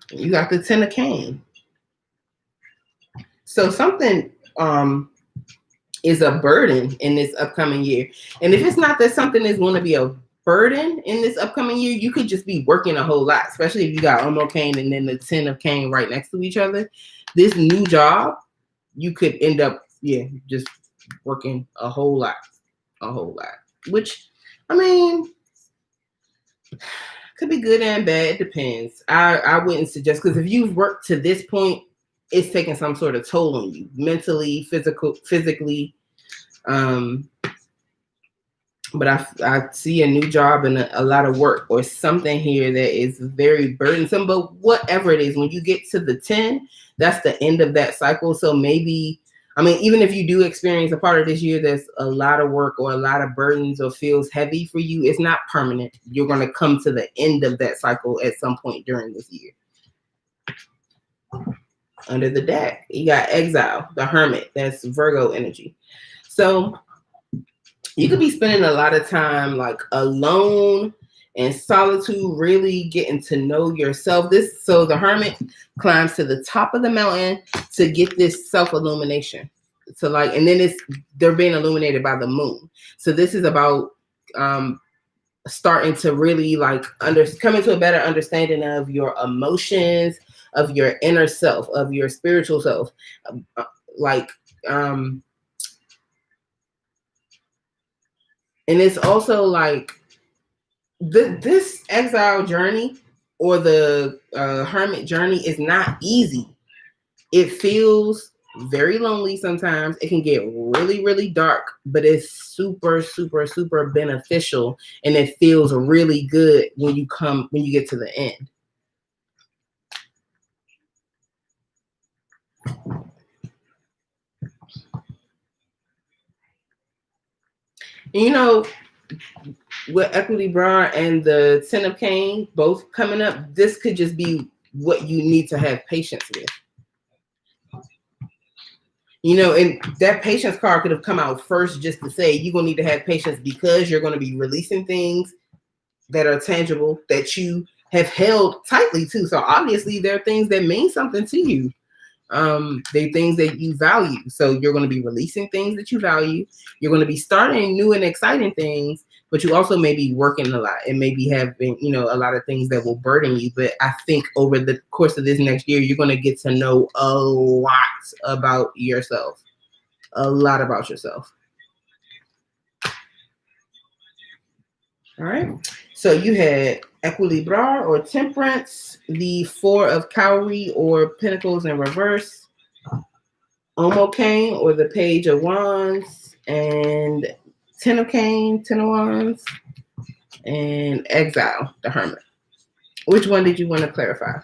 You got the 10 of Cane. So something is a burden in this upcoming year. And if it's not that something is going to be a burden in this upcoming year, you could just be working a whole lot, especially if you got Omo Cane and then the 10 of Cane right next to each other. This new job, you could end up, just working a whole lot, which, I mean, could be good and bad. It depends. I wouldn't suggest, because if you've worked to this point, it's taking some sort of toll on you, mentally, physically. But I see a new job and a lot of work or something here that is very burdensome. But whatever it is, when you get to the 10, that's the end of that cycle. So maybe, I mean, even if you do experience a part of this year that's a lot of work or a lot of burdens or feels heavy for you, it's not permanent. You're going to come to the end of that cycle at some point during this year. Under the deck, you got Exile, the Hermit. That's Virgo energy. So you could be spending a lot of time like alone and solitude, really getting to know yourself. So the Hermit climbs to the top of the mountain to get this self-illumination. So like, and then they're being illuminated by the moon. So this is about starting to really like coming to a better understanding of your emotions, of your inner self, of your spiritual self. Like, and it's also like this exile journey or the hermit journey is not easy. It feels very lonely sometimes. It can get really, really dark, but it's super, super, super beneficial. And it feels really good when you get to the end. And you know, with Equity Bra and the Ten of Cane both coming up, this could just be what you need to have patience with. You know, and that patience card could have come out first just to say you're going to need to have patience because you're going to be releasing things that are tangible that you have held tightly to. So obviously there are things that mean something to you. They're things that you value. So you're going to be releasing things that you value. You're going to be starting new and exciting things, but you also may be working a lot and maybe having, you know, a lot of things that will burden you. But I think over the course of this next year, you're going to get to know a lot about yourself. A lot about yourself. All right. So you had Equilibra or Temperance, the Four of Cowrie or Pentacles in reverse, Omokane or the Page of Wands, and Ten of Cane, Ten of Wands, and Exile, the Hermit. Which one did you want to clarify?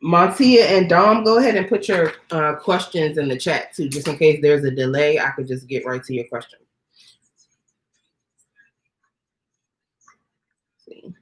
Montia and Dom, go ahead and put your questions in the chat too, just in case there's a delay. I could just get right to your question. See.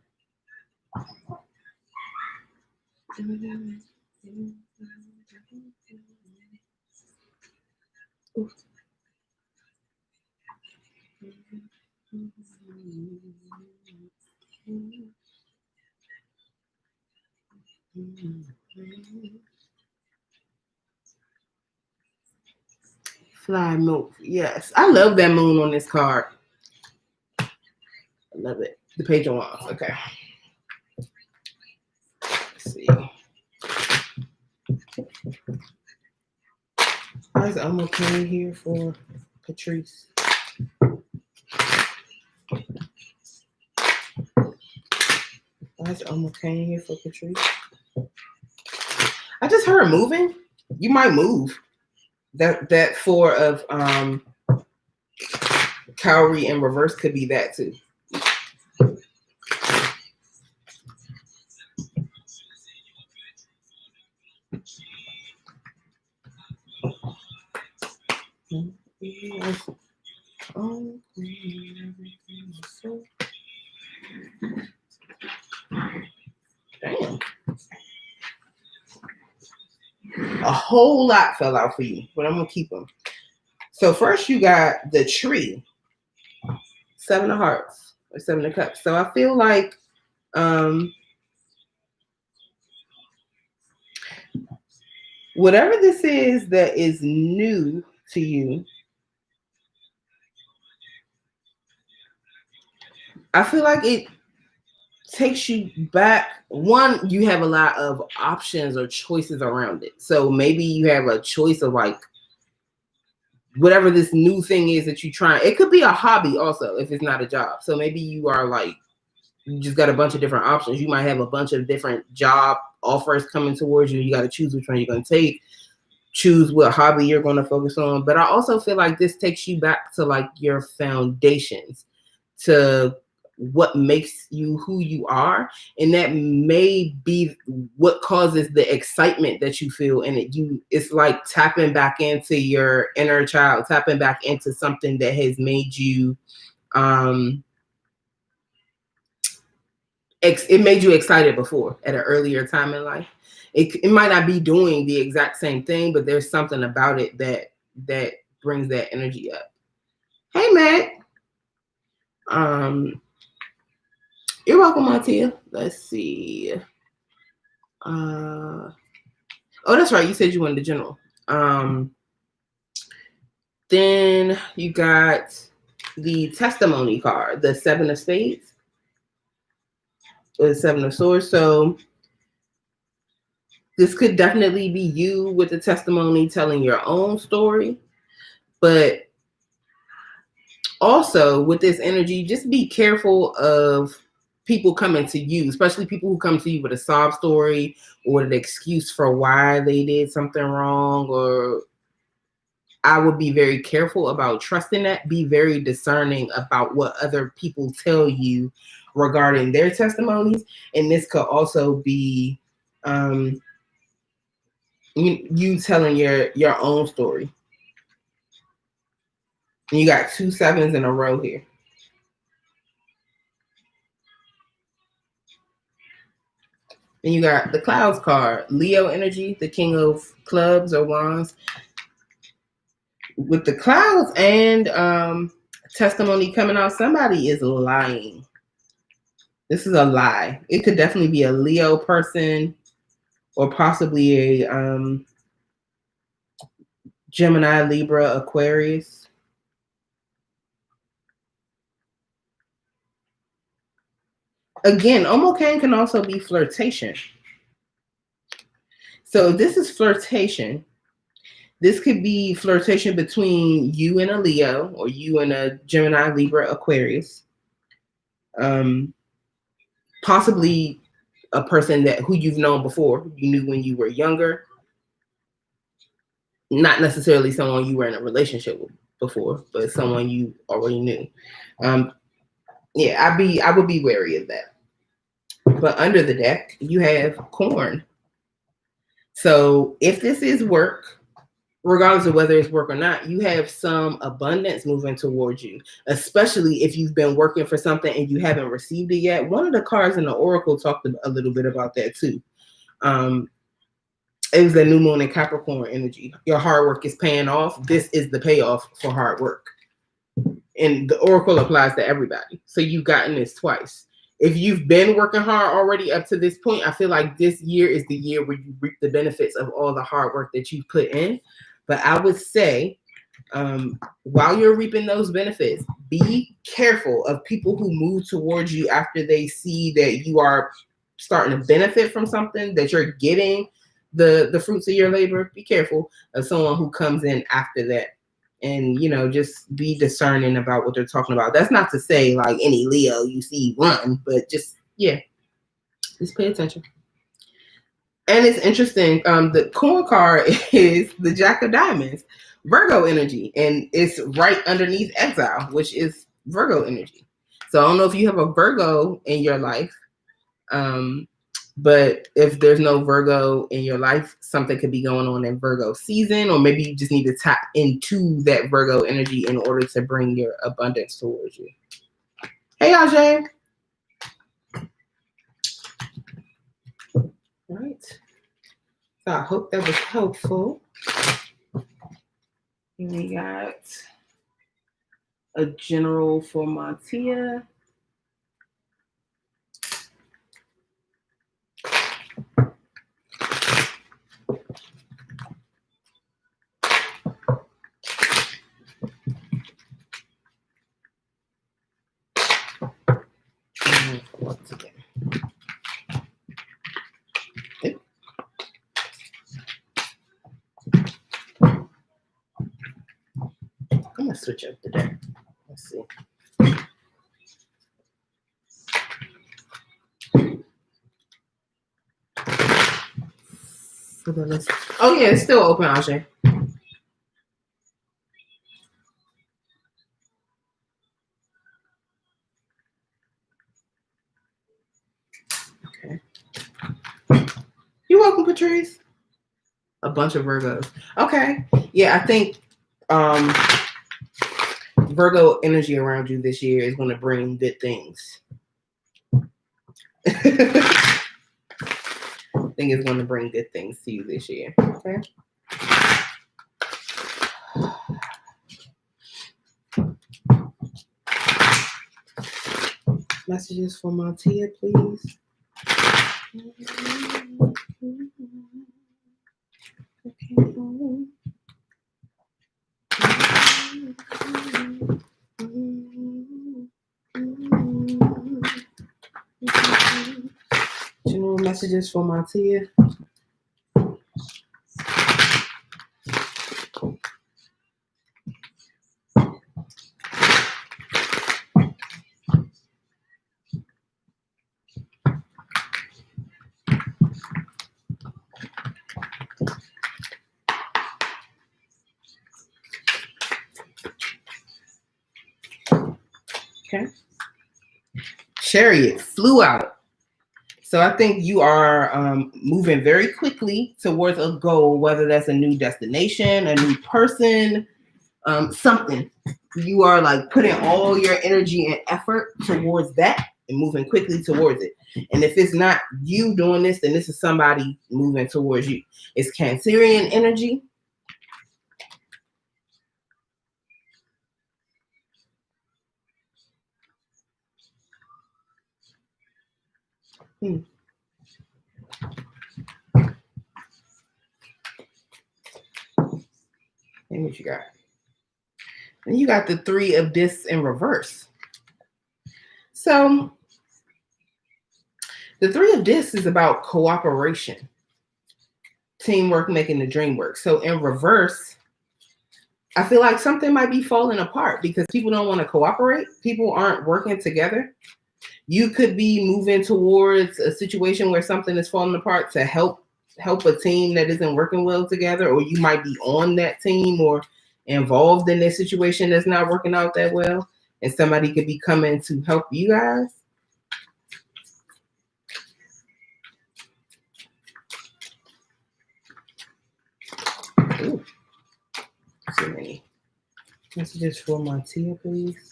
Fly Move. Yes. I love that moon on this card. I love it. The Page of Wands. Okay. Let's see. Why is Elmo Kane here for Patrice? Why is Elmo Kane here for Patrice? I just heard moving. You might move. That Four of Cowrie in reverse could be that too. Damn. A whole lot fell out for you, but I'm gonna keep them. So first you got the tree, Seven of Hearts or Seven of Cups. So I feel like whatever this is that is new to you, I feel like it takes you back. One, you have a lot of options or choices around it. So maybe you have a choice of like whatever this new thing is that you try. It could be a hobby also if it's not a job. So maybe you are like, you just got a bunch of different options. You might have a bunch of different job offers coming towards you. You got to choose which one you're going to take. Choose what hobby you're going to focus on. But I also feel like this takes you back to like your foundations, to what makes you who you are, and that may be what causes the excitement that you feel. And it's like tapping back into your inner child, tapping back into something that has made you it made you excited before at an earlier time in life. It might not be doing the exact same thing, but there's something about it that brings that energy up. Hey, Matt. You're welcome, Montia. Let's see. Oh, that's right. You said you wanted the general. Then you got the testimony card, the Seven of Spades. with Seven of Swords. So this could definitely be you with the testimony telling your own story. But also with this energy, just be careful of people coming to you, especially people who come to you with a sob story or an excuse for why they did something wrong. Or I would be very careful about trusting that. Be very discerning about what other people tell you regarding their testimonies. And this could also be you telling your own story. And you got 2 sevens in a row here. And you got the Clouds card, Leo energy, the King of Clubs or Wands. With the Clouds and testimony coming out, somebody is lying. This is a lie. It could definitely be a Leo person or possibly a Gemini, Libra, Aquarius. Again, Omokane can also be flirtation. So if this is flirtation, this could be flirtation between you and a Leo or you and a Gemini, Libra, Aquarius. Possibly a person who you've known before, you knew when you were younger. Not necessarily someone you were in a relationship with before, but someone you already knew. Yeah, I would be wary of that. But under the deck, you have corn. So if this is work, regardless of whether it's work or not, you have some abundance moving towards you, especially if you've been working for something and you haven't received it yet. One of the cards in the Oracle talked a little bit about that too. It was the new Moon and Capricorn energy. Your hard work is paying off. This is the payoff for hard work. And the Oracle applies to everybody. So you've gotten this twice. If you've been working hard already up to this point, I feel like this year is the year where you reap the benefits of all the hard work that you put in. But I would say, while you're reaping those benefits, be careful of people who move towards you after they see that you are starting to benefit from something, that you're getting the fruits of your labor. Be careful of someone who comes in after that. And, just be discerning about what they're talking about. That's not to say like any Leo you see run, but just pay attention. And it's interesting. The corn card is the Jack of Diamonds, Virgo energy, and it's right underneath exile, which is Virgo energy. So I don't know if you have a Virgo in your life, but if there's no Virgo in your life, something could be going on in Virgo season, or maybe you just need to tap into that Virgo energy in order to bring your abundance towards you. Hey, Ajay. All right. So I hope that was helpful. And we got a general for Montia. I'm gonna switch up the deck. Let's see. Oh yeah, it's still open, Ajay. Okay. You're welcome, Patrice. A bunch of Virgos. Okay. Yeah, I think Virgo energy around you this year is going to bring good things. I think it's going to bring good things to you this year. Okay. Messages for Montia, please. Messages for my Tia. Okay. Chariot flew out. So I think you are moving very quickly towards a goal, whether that's a new destination, a new person, something. You are like putting all your energy and effort towards that and moving quickly towards it. And if it's not you doing this, then this is somebody moving towards you. It's Cancerian energy. And what you got? And you got the Three of Discs in reverse. So the Three of Discs is about cooperation, teamwork, making the dream work. So in reverse, I feel like something might be falling apart because people don't want to cooperate. People aren't working together. You could be moving towards a situation where something is falling apart to help a team that isn't working well together, or you might be on that team or involved in this situation that's not working out that well, and somebody could be coming to help you guys. Ooh. So many messages for my Tia, please.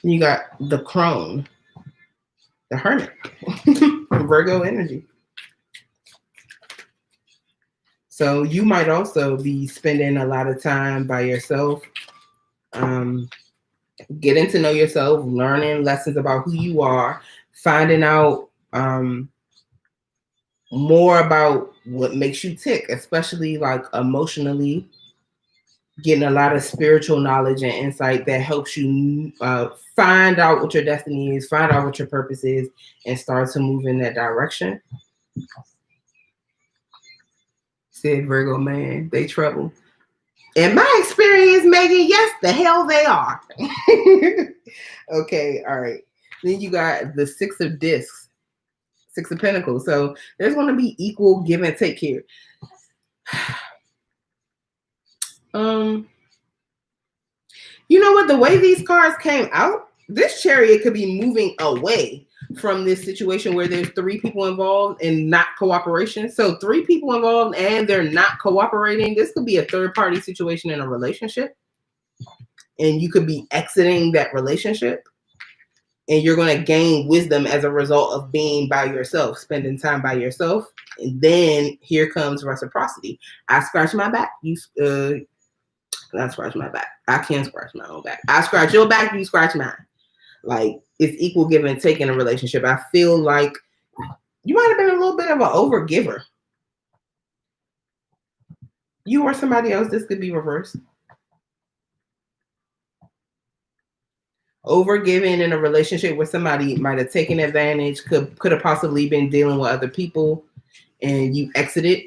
You got the crone, the hermit, Virgo energy. So you might also be spending a lot of time by yourself, getting to know yourself, learning lessons about who you are, finding out more about what makes you tick, especially like emotionally, getting a lot of spiritual knowledge and insight that helps you find out what your destiny is, find out what your purpose is, and start to move in that direction. Said Virgo, man, they trouble. In my experience, Megan, yes, the hell they are. Okay, all right. Then you got the Six of Discs, Six of Pentacles. So there's going to be equal give and take here. You know what? The way these cards came out, this Chariot could be moving away from this situation where there's three people involved and not cooperation. So 3 people involved and they're not cooperating. This could be a third-party situation in a relationship. And you could be exiting that relationship. And you're going to gain wisdom as a result of being by yourself, spending time by yourself. And then here comes reciprocity. I scratch my back. I scratch my back. I can't scratch my own back. I scratch your back, you scratch mine. Like, it's equal give and take in a relationship. I feel like you might have been a little bit of an overgiver. You or somebody else, this could be reversed. Overgiving in a relationship where somebody might have taken advantage, could have possibly been dealing with other people, and you exited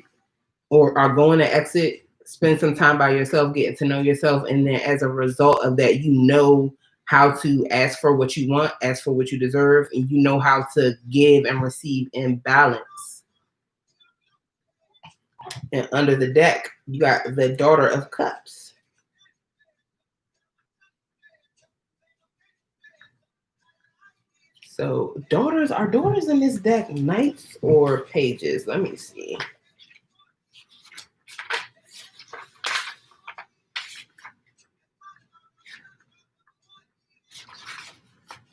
or are going to exit. Spend some time by yourself, getting to know yourself, and then as a result of that, you know how to ask for what you want, ask for what you deserve, and you know how to give and receive in balance. And under the deck, you got the Daughter of Cups. So are daughters in this deck knights or pages? Let me see.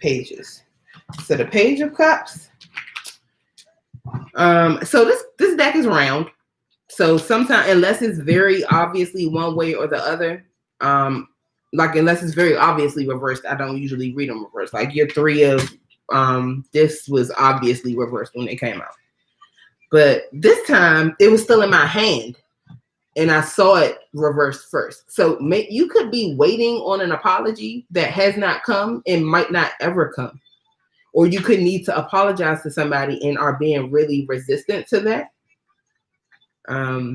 Pages. So the Page of Cups. So this deck is round. So sometimes, unless it's very obviously one way or the other, like unless it's very obviously reversed, I don't usually read them reversed. Like your Three of this was obviously reversed when it came out. But this time it was still in my hand and I saw it reversed first. So you could be waiting on an apology that has not come and might not ever come. Or you could need to apologize to somebody and are being really resistant to that. But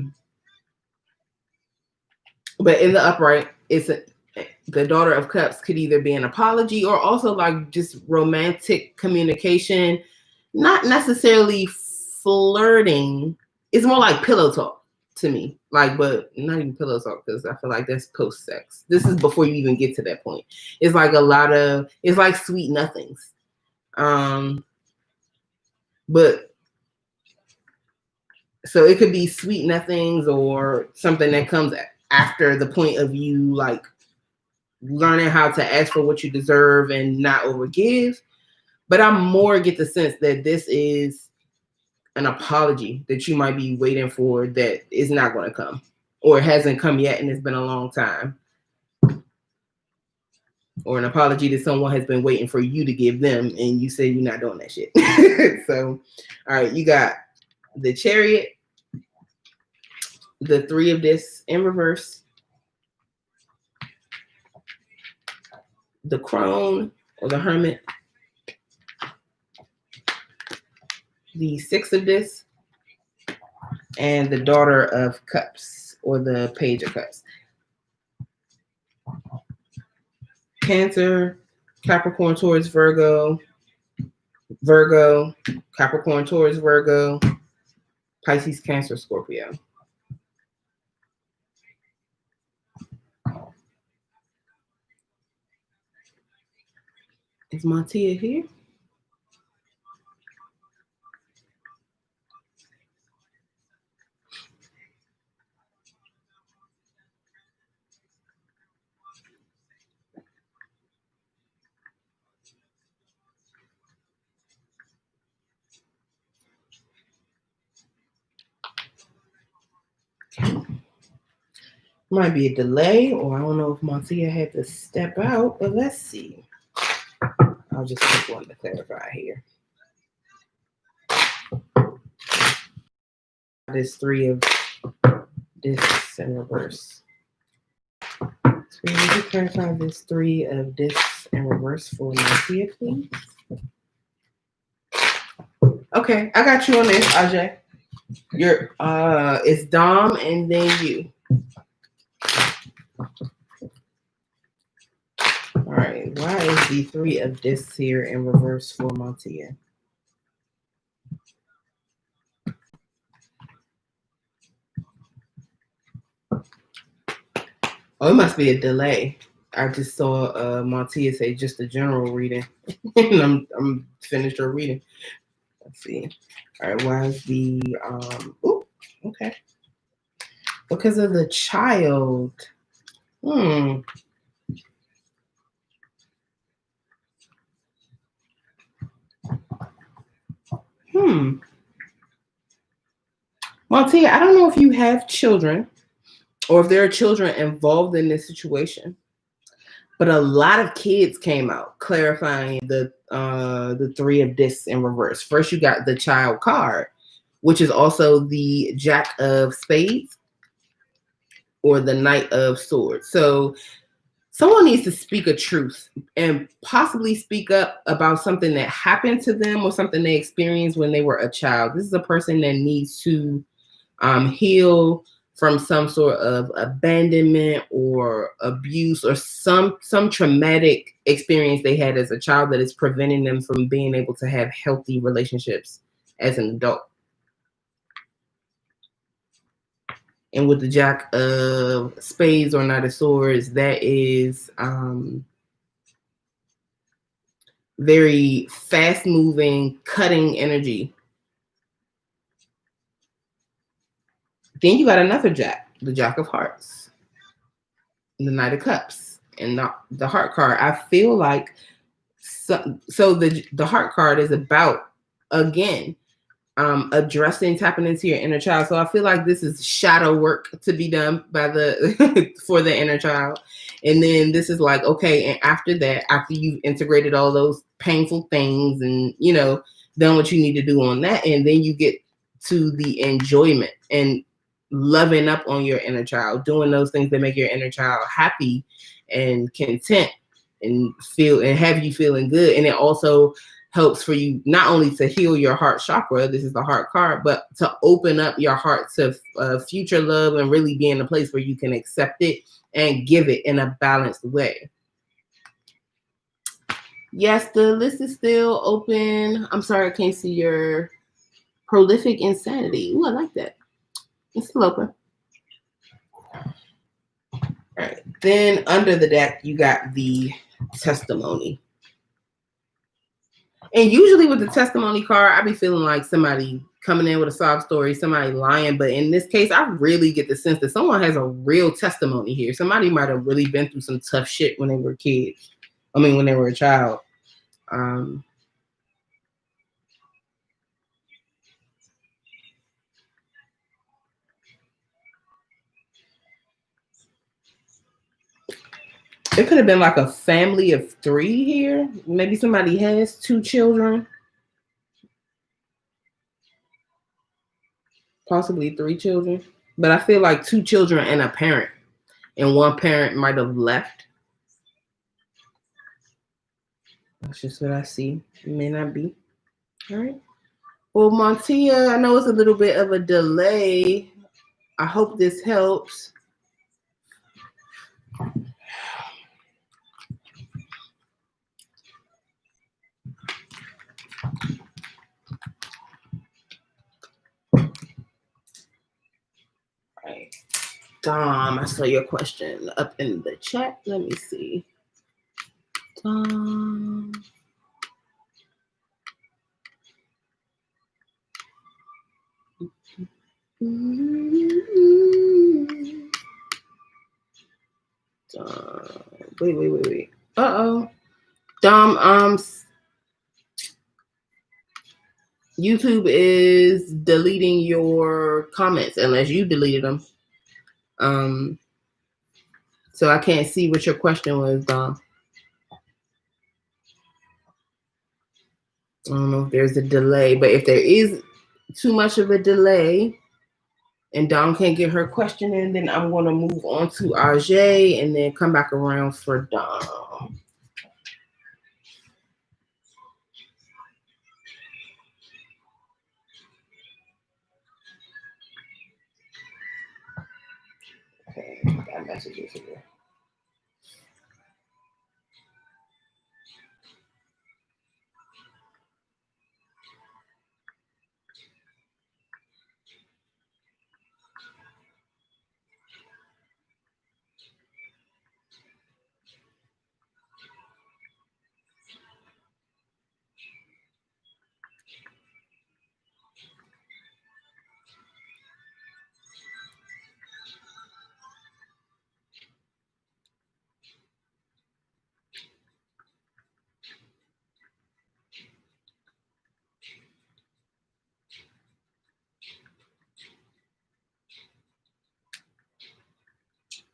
in the upright, the Daughter of Cups could either be an apology or also like just romantic communication, not necessarily flirting. It's more like pillow talk to me, like, but not even pillow talk because I feel like that's post sex. This is before you even get to that point. It's like it's like sweet nothings. But so it could be sweet nothings or something that comes after the point of you like learning how to ask for what you deserve and not overgive. But I more get the sense that this is an apology that you might be waiting for that is not going to come, or it hasn't come yet and it's been a long time, or an apology that someone has been waiting for you to give them and you say you're not doing that shit. So, all right, you got the Chariot, the Three of Discs in reverse, the Crone or the Hermit, the Six of Discs, and the Daughter of Cups or the Page of Cups. Cancer, Capricorn, Taurus, Virgo, Capricorn, Taurus, Virgo, Pisces, Cancer, Scorpio. Is Montia here? Might be a delay, or I don't know if Montia had to step out, but let's see. I'll just take one to clarify here. This Three of Discs in reverse. So we need to clarify this Three of Discs in reverse for Montia, please. Okay, I got you on this, Ajay. It's Dom and then you. All right, why is the Three of Discs here in reverse for Montia? Oh, it must be a delay. I just saw Montia say just a general reading, and I'm finished her reading. Let's see. All right, why is the okay? Because of the child. Montia, I don't know if you have children or if there are children involved in this situation, but a lot of kids came out clarifying the Three of Discs in reverse. First, you got the child card, which is also the Jack of Spades or the Knight of Swords. So someone needs to speak a truth and possibly speak up about something that happened to them or something they experienced when they were a child. This is a person that needs to heal from some sort of abandonment or abuse or some traumatic experience they had as a child that is preventing them from being able to have healthy relationships as an adult. And with the Jack of Spades or Knight of Swords, that is very fast-moving, cutting energy. Then you got another Jack, the Jack of Hearts, the Knight of Cups, and the Heart card. I feel like so the Heart card is about, again, addressing, tapping into your inner child. So I feel like this is shadow work to be done by for the inner child. And then this is like, okay, and after that, after you've integrated all those painful things and, done what you need to do on that, and then you get to the enjoyment and loving up on your inner child, doing those things that make your inner child happy and content and have you feeling good. And it also helps for you not only to heal your heart chakra, this is the heart card, but to open up your heart to future love and really be in a place where you can accept it and give it in a balanced way. Yes, the list is still open. I'm sorry, I can't see your prolific insanity. Ooh, I like that. It's still open. All right. Then under the deck, you got the testimony. And usually with the testimony card, I be feeling like somebody coming in with a sob story, somebody lying. But in this case, I really get the sense that someone has a real testimony here. Somebody might have really been through some tough shit when they were kids. When they were a child. It could have been like a family of 3 here. Maybe somebody has 2 children. Possibly 3 children. But I feel like 2 children and a parent. And one parent might have left. That's just what I see. It may not be. All right. Well, Montia, I know it's a little bit of a delay. I hope this helps. Right. Dom, I saw your question up in the chat. Let me see. Dom. Wait. Uh-oh. Dom, YouTube is deleting your comments unless you deleted them. So I can't see what your question was, Dom. I don't know if there's a delay, but if there is too much of a delay and Dom can't get her question in, then I'm going to move on to Ajay and then come back around for Dom. Okay, got messages here.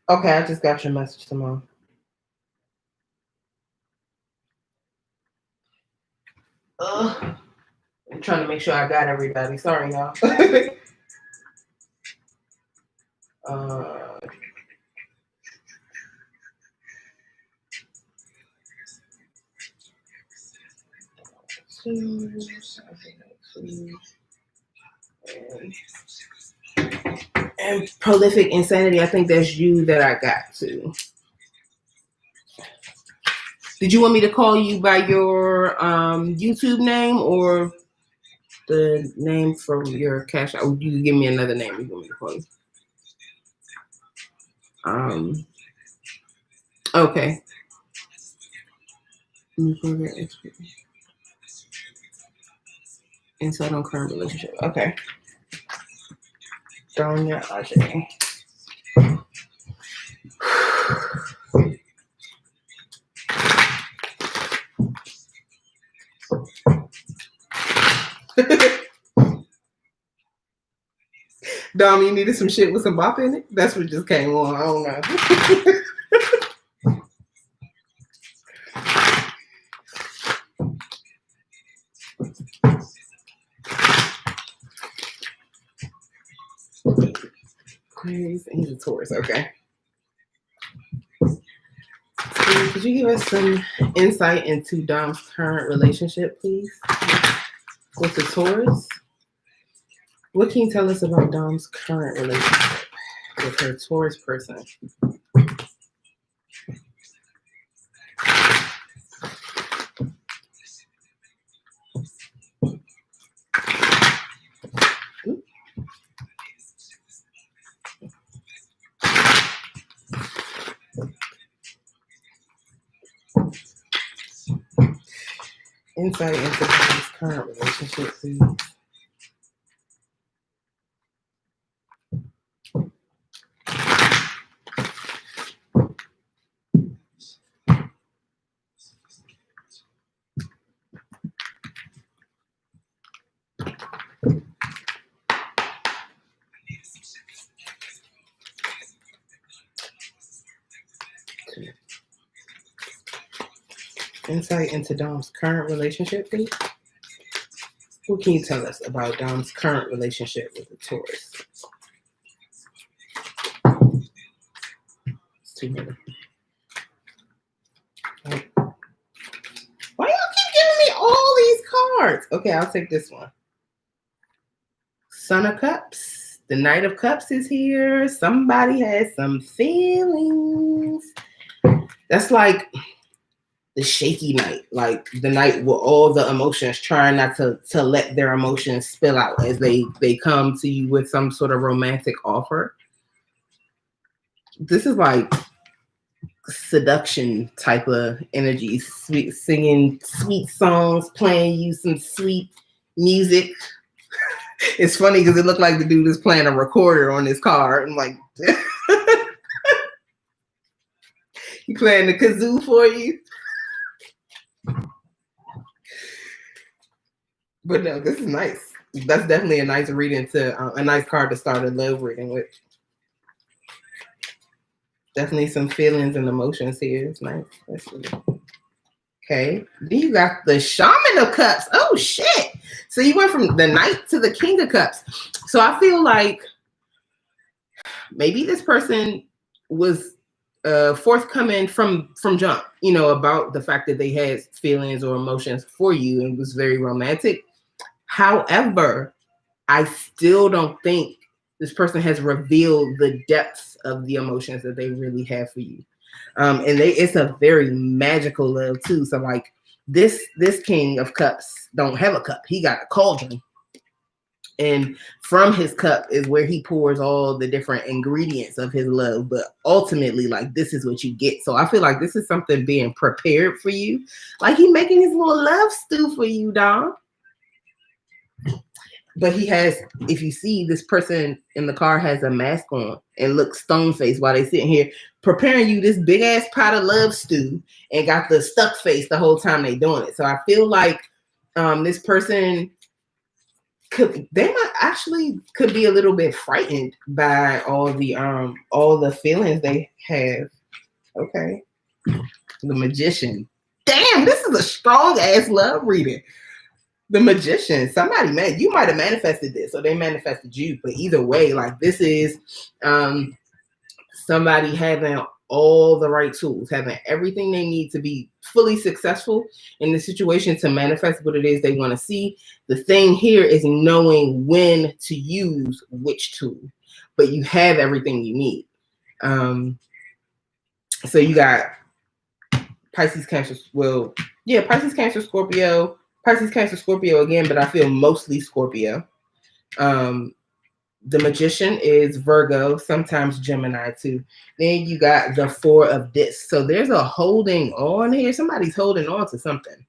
Okay, I just got your message, Simone. I'm trying to make sure I got everybody. Sorry, y'all. And prolific insanity, I think that's you that I got to. Did you want me to call you by your YouTube name or the name from your cash out? You can give me another name you want me to call you. Okay. Insight on current relationship. Okay. Donya Ajay. Dom, you needed some shit with some bop in it? That's what just came on. I don't know. Aquarius, and he's a Taurus. Okay. So could you give us some insight into Dom's current relationship, please? With the Taurus? What can you tell us about Dom's current relationship with her Taurus person? Insight into Dom's current relationship, please. Insight into Dom's current relationship, please. What can you tell us about Dom's current relationship with the Taurus? It's too many. Why y'all keep giving me all these cards? Okay, I'll take this one. Son of Cups. The Knight of Cups is here. Somebody has some feelings. That's like the shaky night, like the night with all the emotions, trying not to let their emotions spill out as they come to you with some sort of romantic offer. This is like seduction type of energy, sweet singing sweet songs, playing you some sweet music. It's funny because it looked like the dude is playing a recorder on his car. I'm like, he playing the kazoo for you. But no, this is nice. That's definitely a nice reading a nice card to start a love reading with. Definitely some feelings and emotions here. It's nice. Okay. Then you got the Shaman of Cups. Oh, shit. So you went from the Knight to the King of Cups. So I feel like maybe this person was forthcoming from jump, about the fact that they had feelings or emotions for you and was very romantic. However, I still don't think this person has revealed the depths of the emotions that they really have for you. And it's a very magical love too. So like this King of Cups don't have a cup. He got a cauldron. And from his cup is where he pours all the different ingredients of his love. But ultimately, like, this is what you get. So I feel like this is something being prepared for you. Like, he's making his little love stew for you, Dom. But he has, if you see, this person in the car has a mask on and looks stone-faced while they sitting here preparing you this big-ass pot of love stew and got the stuck face the whole time they doing it. So I feel like this person could be a little bit frightened by all the feelings they have. Okay. The Magician. Damn, this is a strong-ass love reading. The Magician, you might have manifested this or they manifested you, but either way, like, this is somebody having all the right tools, having everything they need to be fully successful in the situation to manifest what it is they want to see. The thing here is knowing when to use which tool, but you have everything you need. So you got Pisces, Cancer, Pisces, Cancer, Scorpio, Pisces, Cancer, Scorpio again, but I feel mostly Scorpio. The Magician is Virgo, sometimes Gemini too. Then you got the Four of Discs. So there's a holding on here. Somebody's holding on to something.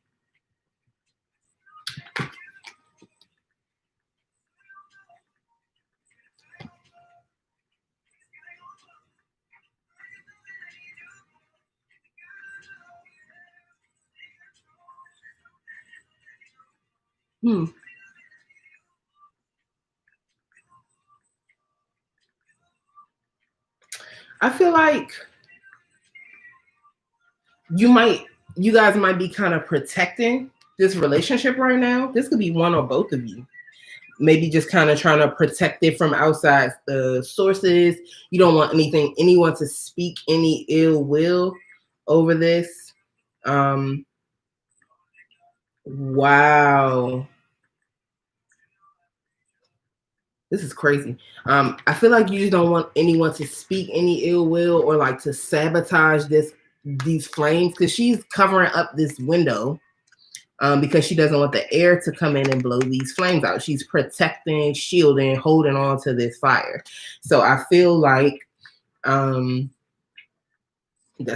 I feel like you guys might be kind of protecting this relationship right now. This could be one or both of you. maybe just kind of trying to protect it from outside sources. You don't want anyone to speak any ill will over this. Wow. This is crazy. I feel like you just don't want anyone to speak any ill will or like to sabotage these flames, because she's covering up this window because she doesn't want the air to come in and blow these flames out. She's protecting, shielding, holding on to this fire. So I feel like that's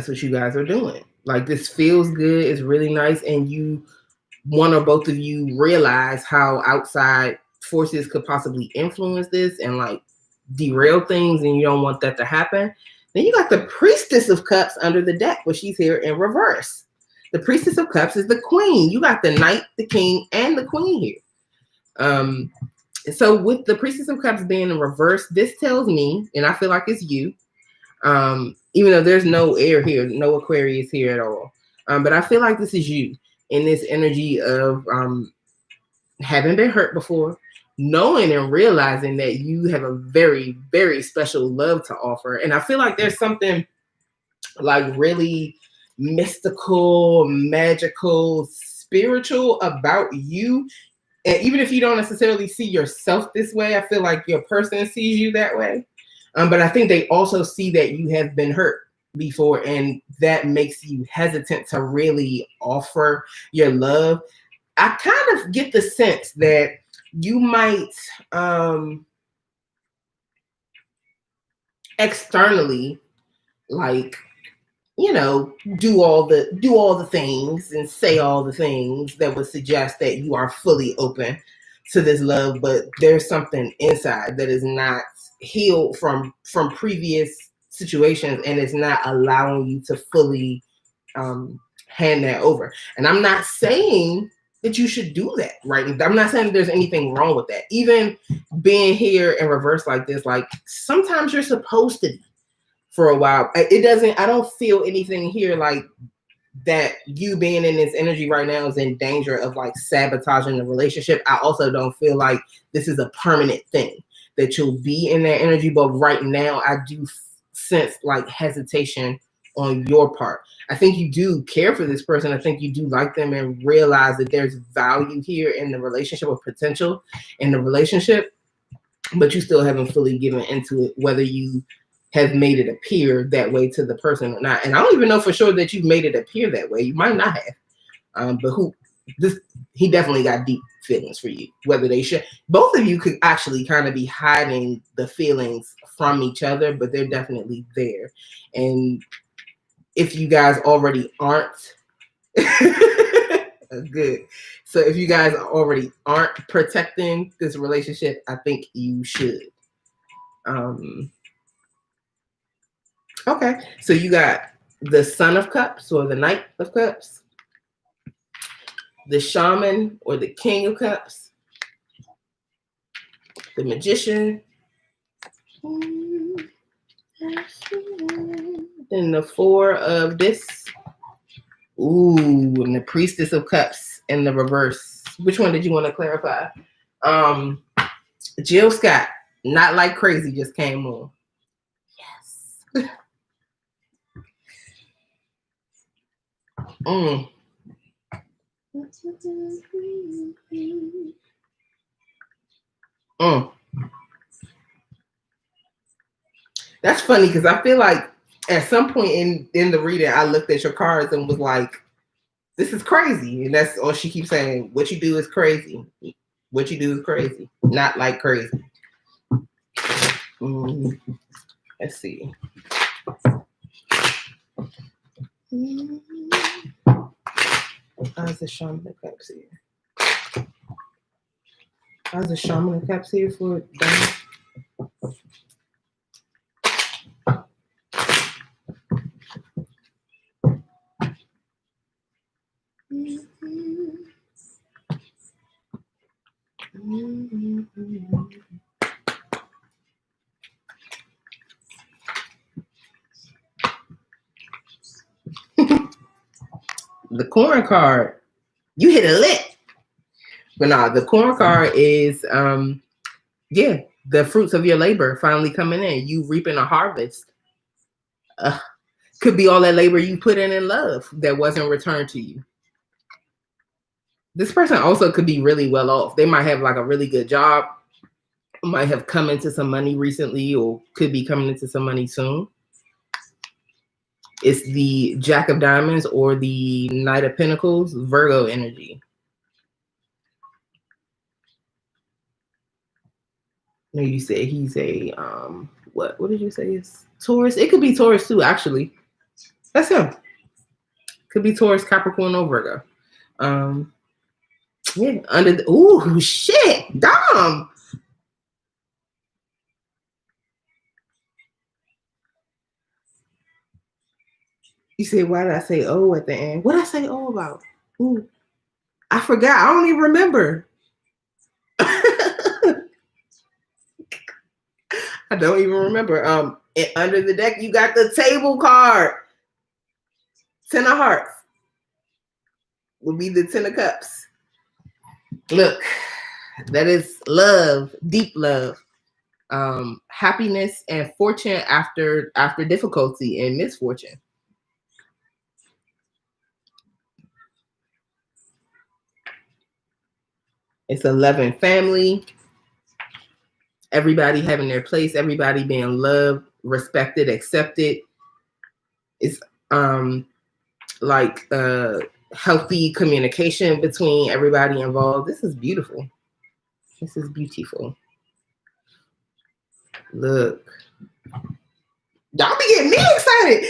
what you guys are doing. Like, this feels good. It's really nice. And one or both of you realize how outside forces could possibly influence this and like derail things, and you don't want that to happen. Then you got the Priestess of Cups under the deck, but she's here in reverse. The Priestess of Cups is the Queen. You got the Knight, the King, and the Queen here. So with the Priestess of Cups being in reverse, this tells me, and I feel like it's you, even though there's no air here, no Aquarius here at all. But I feel like this is you in this energy of having been hurt before, knowing and realizing that you have a very, very special love to offer. And I feel like there's something like really mystical, magical, spiritual about you. And even if you don't necessarily see yourself this way, I feel like your person sees you that way. But I think they also see that you have been hurt before, and that makes you hesitant to really offer your love. I kind of get the sense that you might externally, like, you know, do all the things and say all the things that would suggest that you are fully open to this love, but there's something inside that is not healed from previous situations, and it's not allowing you to fully hand that over. And I'm not saying that you should do that, right? I'm not saying there's anything wrong with that. Even being here in reverse like this, like, sometimes you're supposed to be for a while. I don't feel anything here like that you being in this energy right now is in danger of like sabotaging the relationship. I also don't feel like this is a permanent thing that you'll be in that energy. But right now I do sense like hesitation on your part. I think you do care for this person. I think you do like them and realize that there's value here in the relationship or potential in the relationship, but you still haven't fully given into it, whether you have made it appear that way to the person or not. And I don't even know for sure that you've made it appear that way. You might not have. But he definitely got deep feelings for you. Whether they should, both of you could actually kind of be hiding the feelings from each other, but they're definitely there. And if you guys already aren't, good. So if you guys already aren't protecting this relationship, I think you should. Okay, so you got the Son of Cups or the Knight of Cups, the Shaman or the King of Cups, the Magician, then the Four of this. Ooh, and the Priestess of Cups in the reverse. Which one did you want to clarify? Jill Scott, Not Like Crazy, just came on. Yes. That's funny because I feel like at some point in the reading, I looked at your cards and was like, this is crazy. And that's all she keeps saying. What you do is crazy. What you do is crazy. Not like crazy. Let's see. How's the Shaman of Cups here? How's the Shaman of Cups here for Donna? The Corn card. You hit a lick. But nah, the corn card is yeah, the fruits of your labor finally coming in. You reaping a harvest. Could be all that labor you put in love that wasn't returned to you. This person also could be really well off. They might have like a really good job, might have come into some money recently, or could be coming into some money soon. It's the Jack of Diamonds or the Knight of Pentacles, Virgo energy. No, you said he's a what did you say? It's Taurus. It could be Taurus too, actually. That's him. Could be Taurus, Capricorn, or Virgo. Yeah, under the ooh shit, Dom. You said, why did I say oh at the end? What did I say oh about? Ooh, I forgot. I don't even remember. I don't even remember. Under the deck, you got the table card. 10 of Hearts will be the 10 of Cups. Look, that is love, deep love, happiness and fortune after difficulty and misfortune. It's a loving family. Everybody having their place. Everybody being loved, respected, accepted. It's like healthy communication between everybody involved. This is beautiful. This is beautiful. Look. Y'all be getting me excited.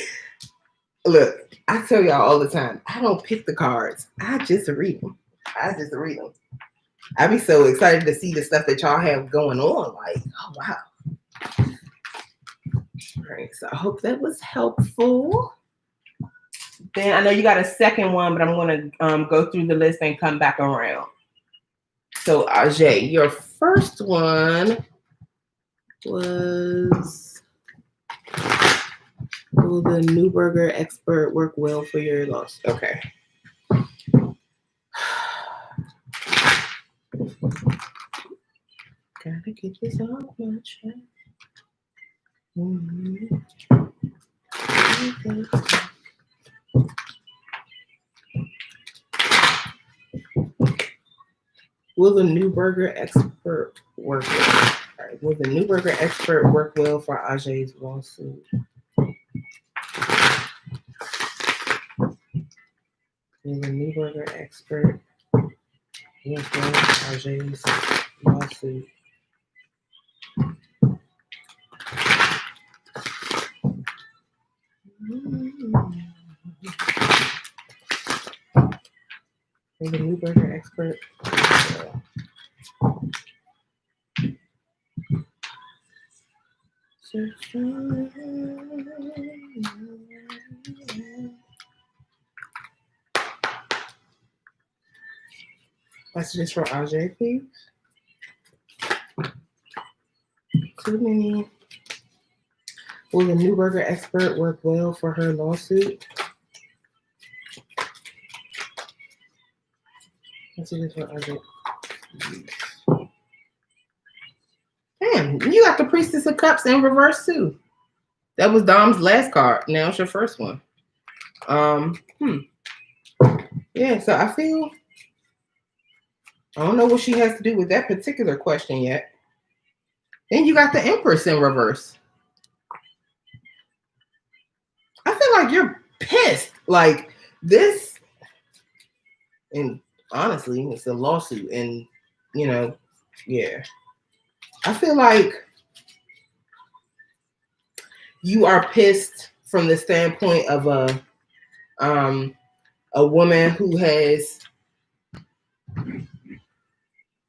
Look, I tell y'all all the time, I don't pick the cards. I just read them. I be so excited to see the stuff that y'all have going on. Like, oh, wow. All right, so I hope that was helpful. Then I know you got a second one, but I'm going to go through the list and come back around. So, Ajay, your first one was, will the Neuberger expert work well for your loss? Okay. Gotta get this off my chest. Will the Neuberger expert work well? All right. Will the Neuberger expert work well for Ajay's lawsuit? Will the Neuberger expert work well for Ajay's lawsuit? Will the Neuberger expert? Messages for Ajay, please. Too many. Will the Neuberger expert work well for her lawsuit? Messages for Ajay. Damn, you got the Priestess of Cups in reverse too. That was Dom's last card. Now it's your first one. Yeah, so I feel I don't know what she has to do with that particular question yet. Then you got the Empress in reverse. I feel like you're pissed. Like this, and honestly, it's a lawsuit, and you know, yeah. I feel like you are pissed from the standpoint of a woman who has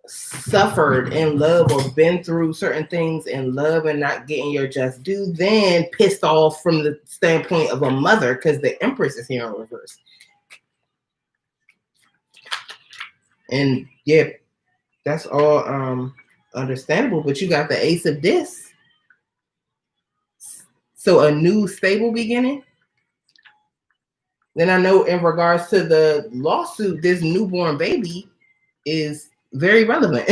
suffered in love or been through certain things in love and not getting your just due, then pissed off from the standpoint of a mother because the Empress is here in reverse. And yeah, that's all understandable, but you got the Ace of Discs. So a new stable beginning. Then I know in regards to the lawsuit, this newborn baby is very relevant.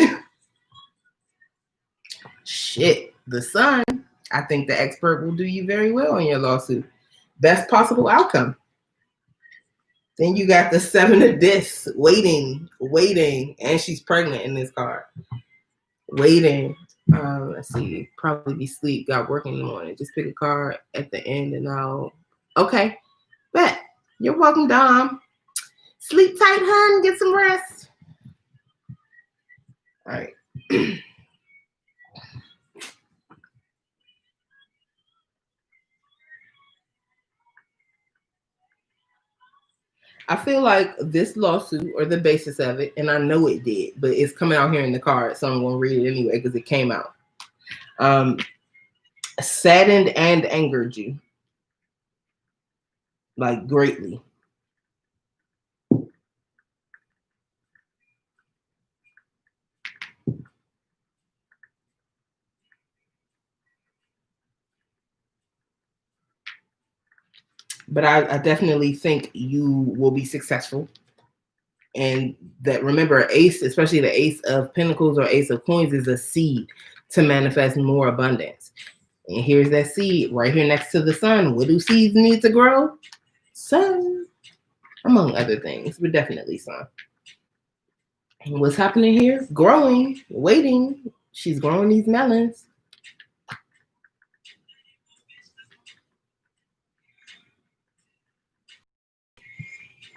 Shit, the sun. I think the expert will do you very well in your lawsuit. Best possible outcome. Then you got the 7 of discs, waiting, and she's pregnant in this card. Waiting. Let's see, probably be sleep, got work in the morning. Just pick a card at the end and I'll, okay, bet. You're welcome, Dom. Sleep tight, hun, get some rest. All right. I feel like this lawsuit, or the basis of it, and I know it did, but it's coming out here in the card, so I'm going to read it anyway because it came out. Saddened and angered you, like greatly. But I definitely think you will be successful. And that, remember, ace, especially the ace of pentacles or ace of coins, is a seed to manifest more abundance. And here's that seed right here next to the sun. What do seeds need to grow? Sun, among other things, but definitely sun. And what's happening here? Growing, waiting. She's growing these melons.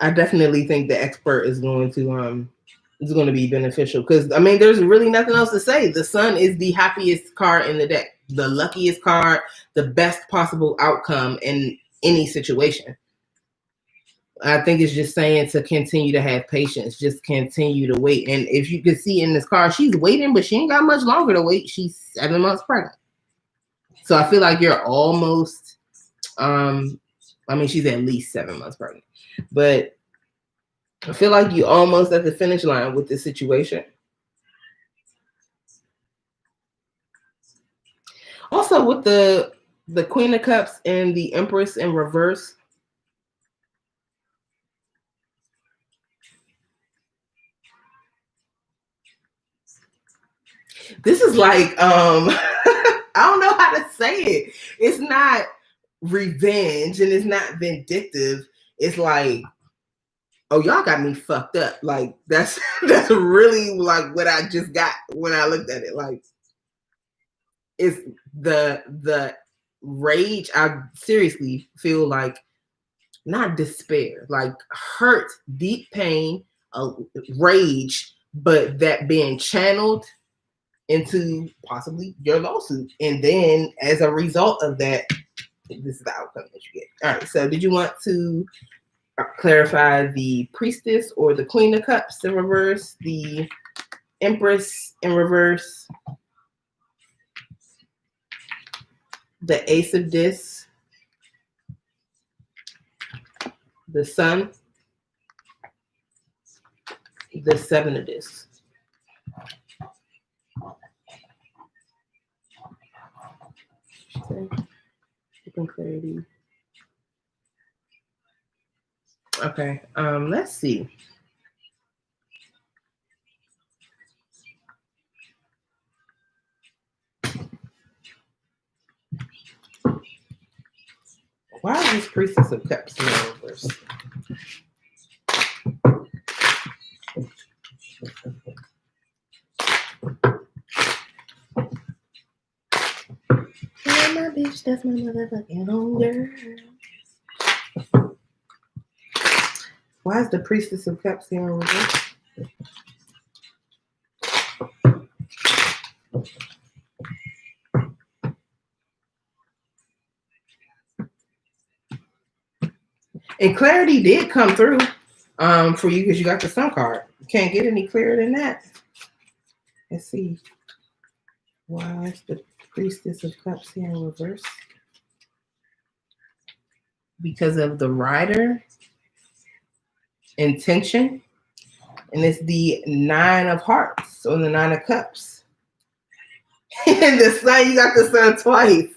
I definitely think the expert is going to be beneficial, because I mean, there's really nothing else to say. The sun is the happiest card in the deck, the luckiest card, the best possible outcome in any situation. I think it's just saying to continue to have patience, just continue to wait. And if you can see in this card, she's waiting, but she ain't got much longer to wait. She's 7 months pregnant. So I feel like you're almost, I mean, she's at least 7 months pregnant, but I feel like you're almost at the finish line with this situation. Also, with the Queen of Cups and the Empress in reverse, this is like, I don't know how to say it. It's not revenge and it's not vindictive. It's like, oh, y'all got me fucked up. Like, that's really like what I just got when I looked at it. Like, it's the rage. I seriously feel like, not despair, like hurt, deep pain, rage, but that being channeled into possibly your lawsuit. And then as a result of that, this is the outcome that you get. All right, so did you want to clarify the Priestess or the Queen of Cups in reverse, the Empress in reverse, the Ace of Discs, the Sun, the 7 of Discs? Clarity. Okay, let's see. Why is this Priestess of Cups in reverse? Yeah, my bitch, that's my motherfucking own girl. Why is the Priestess of Cups here in reverse? And clarity did come through for you because you got the Sun card. You can't get any clearer than that. Let's see. Why is the Priestess of Cups here in reverse? Because of the Rider intention. And it's the 9 of Hearts or the 9 of Cups. And the Sun, you got the Sun twice.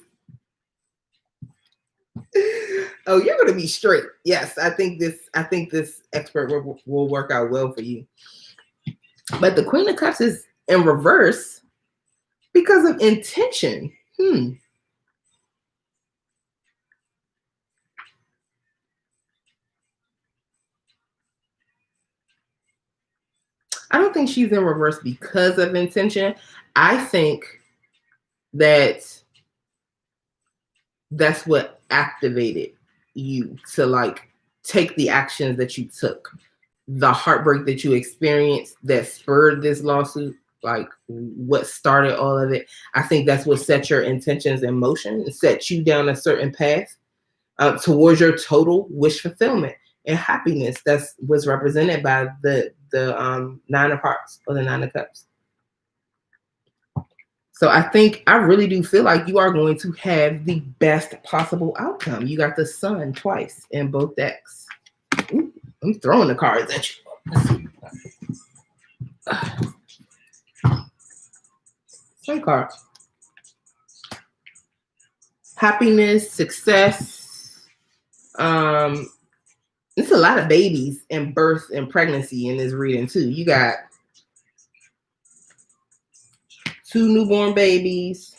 Oh, you're going to be straight. Yes, I think this expert will work out well for you. But the Queen of Cups is in reverse because of intention. I don't think she's in reverse because of intention. I think that's what activated you to like take the actions that you took. The heartbreak that you experienced that spurred this lawsuit, like what started all of it. I think that's what set your intentions in motion and set you down a certain path towards your total wish fulfillment and happiness. That's what's represented by the Nine of Hearts or the Nine of Cups. So I really do feel like you are going to have the best possible outcome. You got the Sun twice in both decks. Ooh, I'm throwing the cards at you. Let's see. Same card. Happiness, success. It's a lot of babies and birth and pregnancy in this reading too. You got 2 newborn babies.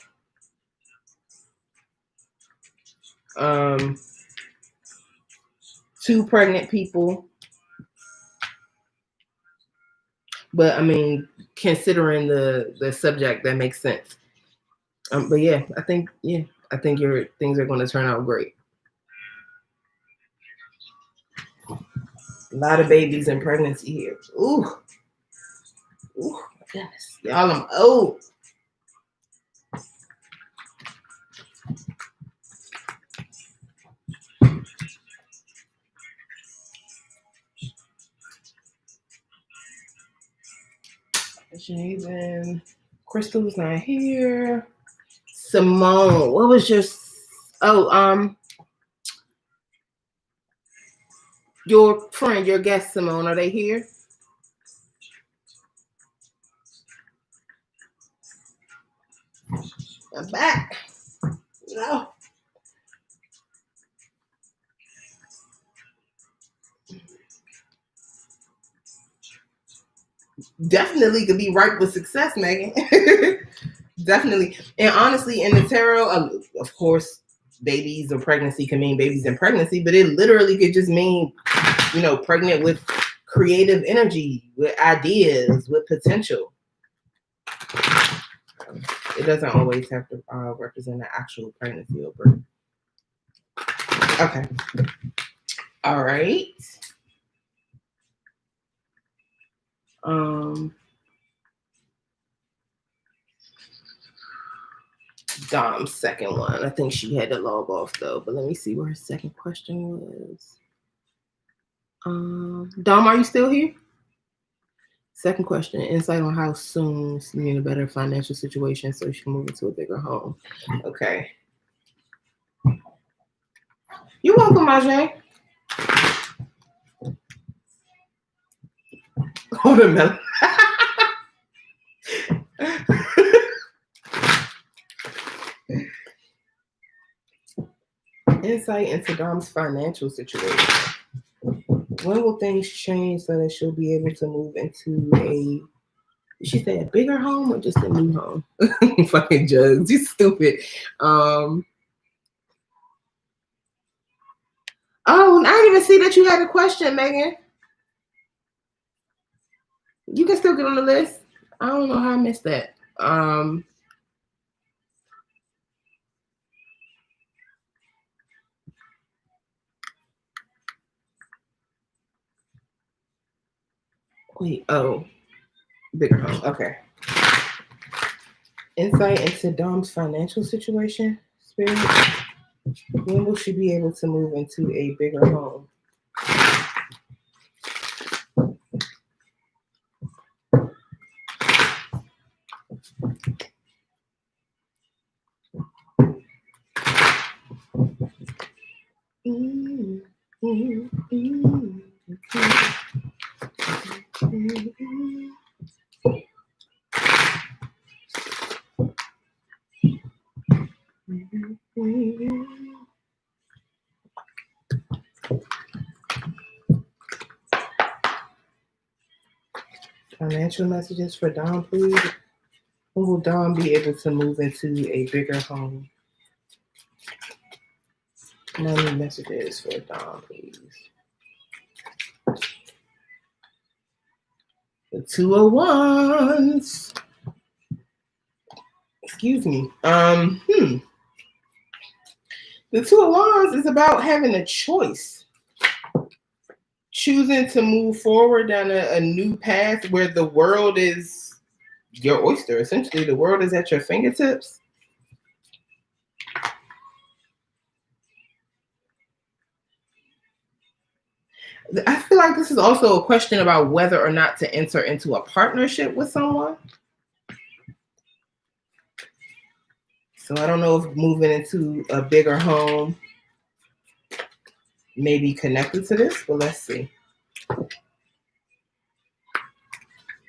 2 pregnant people. But I mean, considering the subject, that makes sense. But yeah, I think your things are going to turn out great. A lot of babies and pregnancy here. Ooh, my goodness, y'all, I'm old. Javen, Crystal's not here. Simone, what was your your friend, your guest, Simone, are they here? I'm back. No. Definitely could be ripe with success, Megan. Definitely. And honestly, in the tarot, of course, babies or pregnancy can mean babies and pregnancy, but it literally could just mean, pregnant with creative energy, with ideas, with potential. It doesn't always have to represent an actual pregnancy or birth. Okay. All right. Dom's second one. I think she had to log off though, but let me see where her second question was. Dom, are you still here? Second question, insight on how soon she's in a better financial situation so she can move into a bigger home. Okay. You're welcome, Majay. Watermelon. Insight into Dom's financial situation. When will things change so that she'll be able to move into she said a bigger home or just a new home? Fucking jugs, you stupid. Oh, I didn't even see that you had a question, Megan. You can still get on the list. I don't know how I missed that. Wait, bigger home. Okay. Insight into Dom's financial situation, Spirit. When will she be able to move into a bigger home? Financial messages for Dom, please. When will Dom be able to move into a bigger home? Money messages for Dom, please. The 2 of Wands. Excuse me. The 2 of Wands is about having a choice. Choosing to move forward down a new path where the world is your oyster. Essentially, the world is at your fingertips. I feel like this is also a question about whether or not to enter into a partnership with someone. So I don't know if moving into a bigger home may be connected to this, but let's see.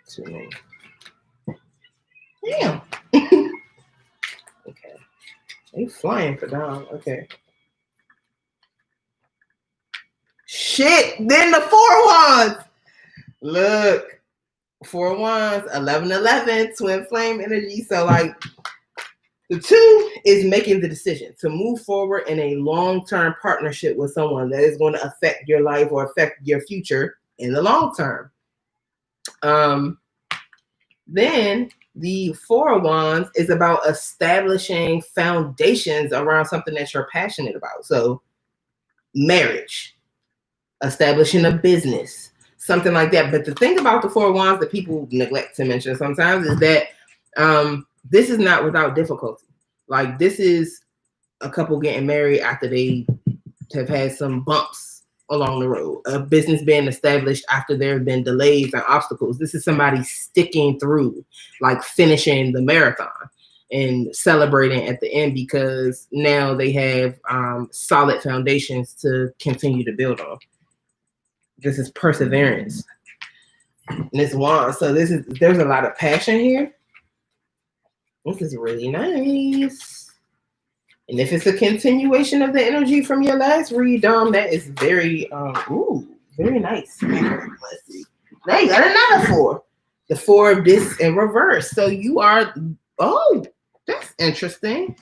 Too many. Damn. Okay. They flying for Dom. Okay. Shit. Then the 4 of Wands. Look. 4 of Wands, 11-11, twin flame energy. So like the 2 is making the decision to move forward in a long-term partnership with someone that is going to affect your life or affect your future in the long term. Then the 4 of Wands is about establishing foundations around something that you're passionate about. So marriage, establishing a business, something like that. But the thing about the 4 of Wands that people neglect to mention sometimes is that this is not without difficulty. Like this is a couple getting married after they have had some bumps along the road, a business being established after there have been delays and obstacles. This is somebody sticking through, like finishing the marathon and celebrating at the end because now they have solid foundations to continue to build on. This is perseverance. And this wand. So there's a lot of passion here. This is really nice. And if it's a continuation of the energy from your last read, that is very, very nice. Let's see. Now you got another 4. The 4 of this in reverse. So you are, that's interesting.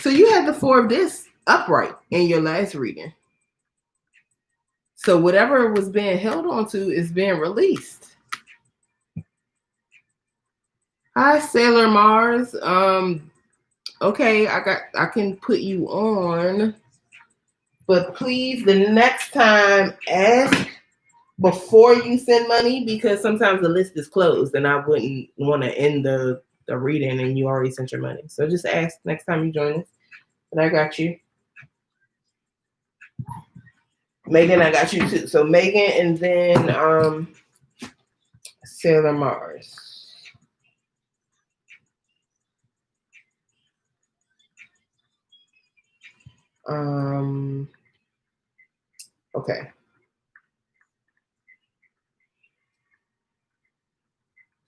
So you had the 4 of this upright in your last reading. So whatever was being held on to is being released. Hi, Sailor Mars. Okay, I can put you on, but please, the next time, ask before you send money because sometimes the list is closed, and I wouldn't want to end the reading and you already sent your money. So just ask next time you join us. But I got you, Megan. I got you too. So Megan, and then Sailor Mars. Okay.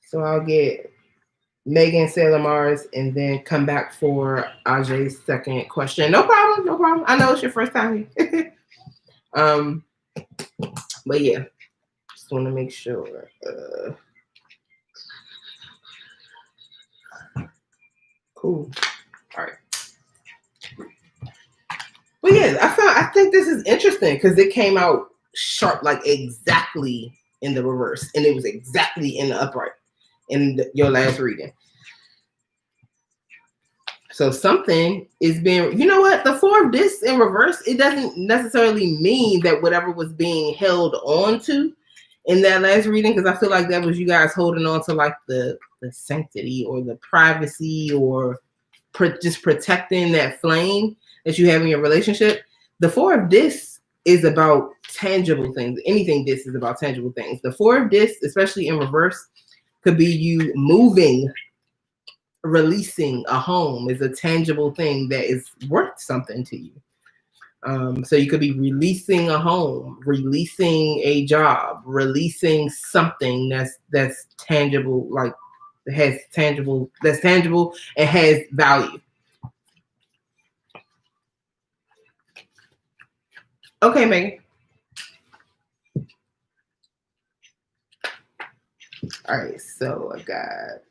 So I'll get Megan, Sailor Mars, and then come back for Ajay's second question. No problem, no problem. I know it's your first time here. But yeah, just want to make sure. Cool. All right. But yeah, I think this is interesting because it came out sharp, like exactly in the reverse, and it was exactly in the upright in your last reading. So something is being, you know what? The 4 of this in reverse, it doesn't necessarily mean that whatever was being held on to in that last reading, because I feel like that was you guys holding on to like the sanctity or the privacy or just protecting that flame that you have in your relationship. The 4 of this is about tangible things. Anything this is about tangible things. The 4 of this, especially in reverse, could be you moving. Releasing a home is a tangible thing that is worth something to you. So you could be releasing a home, releasing a job, releasing something that's tangible, like that's tangible and has value. Okay, Megan. All right, so I got.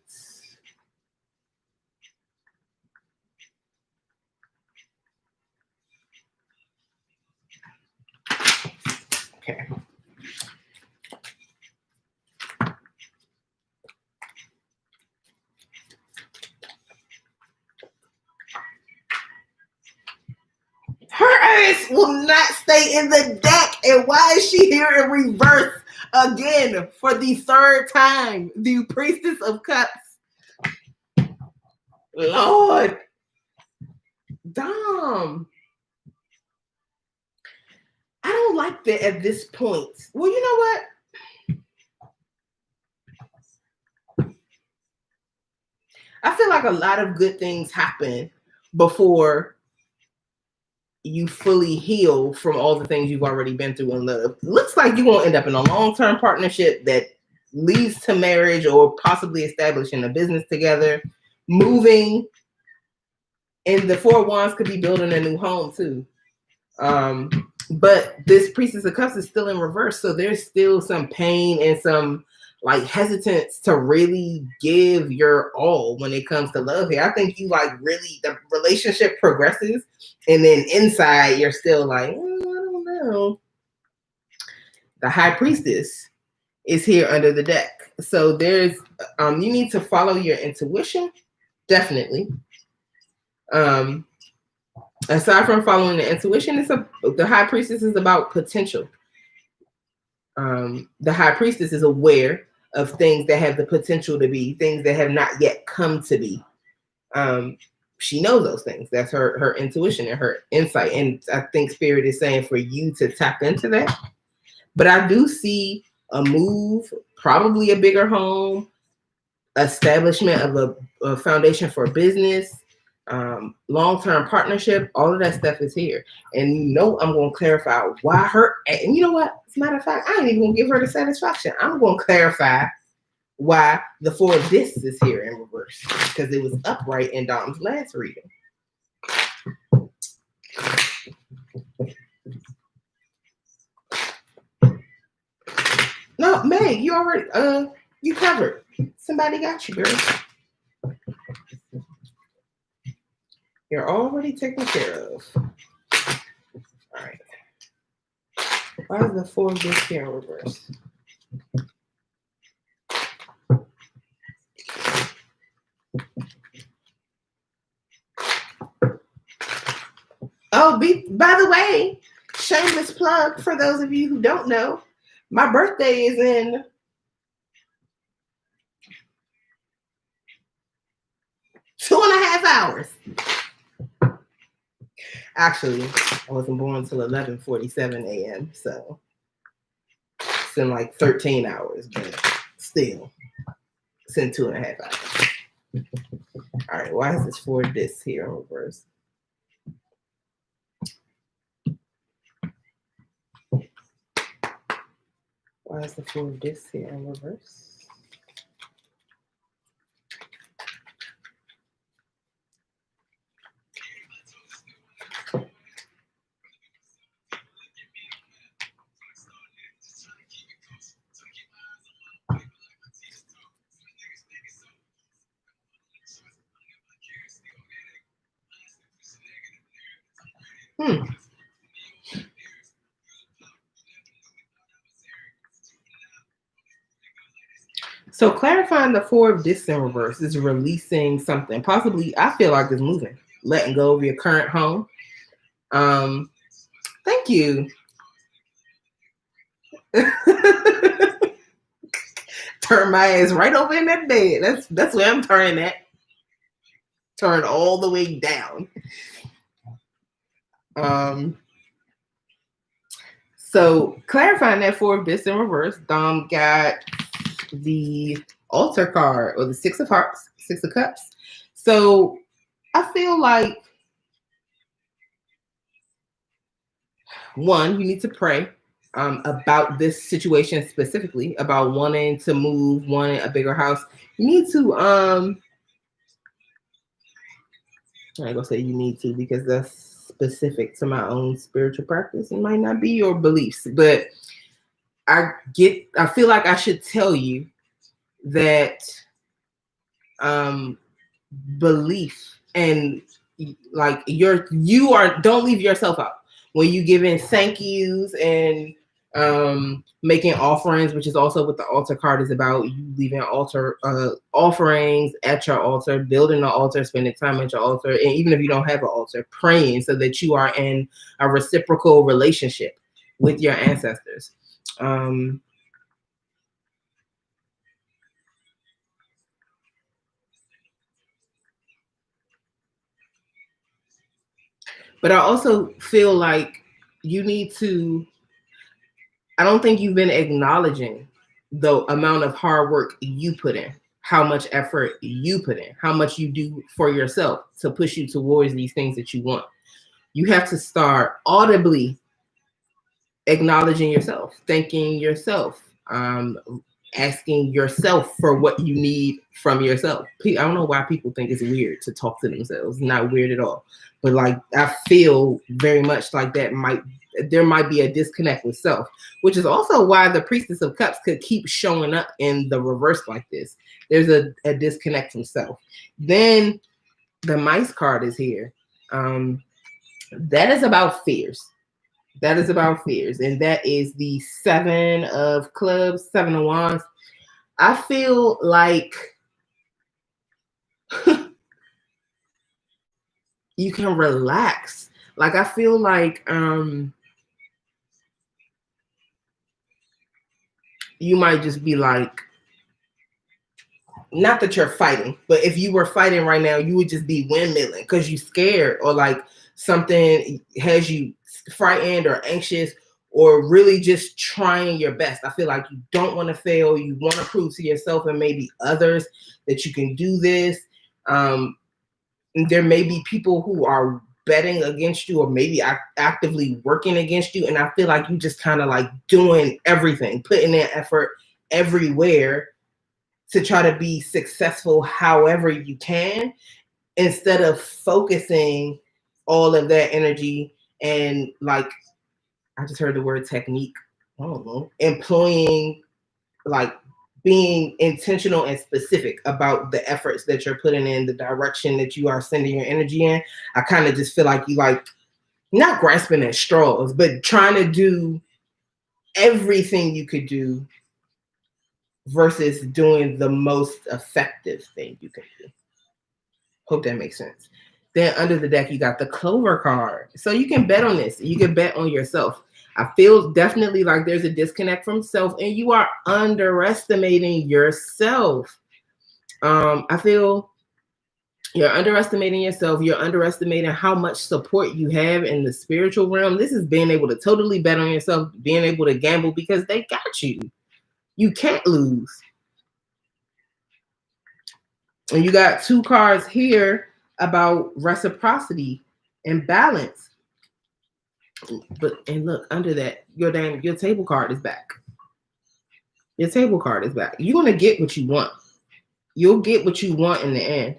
Okay. Her ass will not stay in the deck. And why is she here in reverse again for the third time? The Priestess of Cups. Lord. Dom. I don't like that at this point. Well, you know what? I feel like a lot of good things happen before you fully heal from all the things you've already been through in love. Looks like you're going to end up in a long-term partnership that leads to marriage or possibly establishing a business together, moving. And the Four of Wands could be building a new home too. But this Priestess of Cups is still in reverse. So there's still some pain and some like hesitance to really give your all when it comes to love here. I think you like really, the relationship progresses and then inside you're still like, I don't know. The High Priestess is here under the deck. So there's, you need to follow your intuition. Definitely. Aside from following the intuition, the High Priestess is about potential. The High Priestess is aware of things that have the potential to be, things that have not yet come to be. She knows those things. That's her intuition and her insight. And I think Spirit is saying for you to tap into that. But I do see a move, probably a bigger home, establishment of a foundation for business, long-term partnership. All of that stuff is here. And you know I'm going to clarify why her, and you know what? As a matter of fact, I ain't even going to give her the satisfaction. I'm going to clarify why the Four of Discs is here in reverse, because it was upright in Dom's last reading. No, Meg, you already, you covered. Somebody got you, girl. You're already taken care of. All right. Why is the Four of Discs here in reverse? Oh, by the way, shameless plug for those of you who don't know, my birthday is in 2.5 hours. Actually, I wasn't born until 11:47 a.m. So it's in like 13 hours, but still, it's in 2.5 hours. All right, why is this Four of Discs here in reverse? Why is the Four of Discs here in reverse? So clarifying the Four of Discs in reverse is releasing something. Possibly, I feel like it's moving. Letting go of your current home. Thank you. Turn my ass right over in that bed. That's where I'm turning at. Turn all the way down. So clarifying that Four of Discs in reverse, Dom got the Altar card, or the Six of Hearts, Six of Cups. So I feel like, one, you need to pray about this situation specifically, about wanting to move, wanting a bigger house. You need to, I ain't gonna say you need to, because that's specific to my own spiritual practice. It might not be your beliefs, but I feel like I should tell you that belief, and like don't leave yourself out when you give in thank yous and making offerings, which is also what the altar card is about. You leaving offerings at your altar, building an altar, spending time at your altar, and even if you don't have an altar, praying so that you are in a reciprocal relationship with your ancestors. But I also feel like you need to, I don't think you've been acknowledging the amount of hard work you put in, how much effort you put in, how much you do for yourself to push you towards these things that you want. You have to start audibly acknowledging yourself, thanking yourself, asking yourself for what you need from yourself. I don't know why people think it's weird to talk to themselves. It's not weird at all. But like, I feel very much like there might be a disconnect with self, which is also why the Priestess of Cups could keep showing up in the reverse like this. There's a disconnect from self. Then the Mice card is here. That is about fears. That is about fears. And that is the 7 of Clubs, 7 of Wands. I feel like you can relax. Like, I feel like you might just be like, not that you're fighting, but if you were fighting right now, you would just be windmilling because you're scared, or like something has you frightened or anxious, or really just trying your best. I feel like you don't want to fail. You want to prove to yourself and maybe others that you can do this. There may be people who are betting against you, or maybe actively working against you. And I feel like you just kind of like doing everything, putting in effort everywhere to try to be successful however you can, instead of focusing all of that energy and, like, I just heard the word technique, I don't know, employing, like, being intentional and specific about the efforts that you're putting in, the direction that you are sending your energy in. I kind of just feel like you, like, not grasping at straws, but trying to do everything you could do versus doing the most effective thing you can do. Hope that makes sense. Then under the deck, you got the Clover card. So you can bet on this. You can bet on yourself. I feel definitely like there's a disconnect from self, and you are underestimating yourself. I feel you're underestimating yourself. You're underestimating how much support you have in the spiritual realm. This is being able to totally bet on yourself, being able to gamble because they got you. You can't lose. And you got 2 cards here about reciprocity and balance. And look, under that, your table card is back. Your table card is back. You're gonna get what you want. You'll get what you want in the end.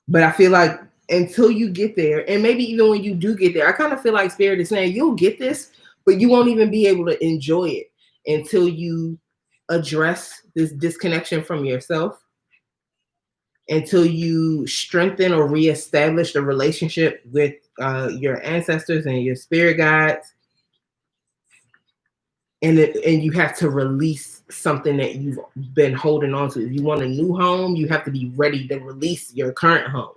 But I feel like until you get there, and maybe even when you do get there, I kind of feel like Spirit is saying you'll get this, but you won't even be able to enjoy it until you address this disconnection from yourself, until you strengthen or reestablish the relationship with your ancestors and your spirit guides. And you have to release something that you've been holding on to. If you want a new home, you have to be ready to release your current home.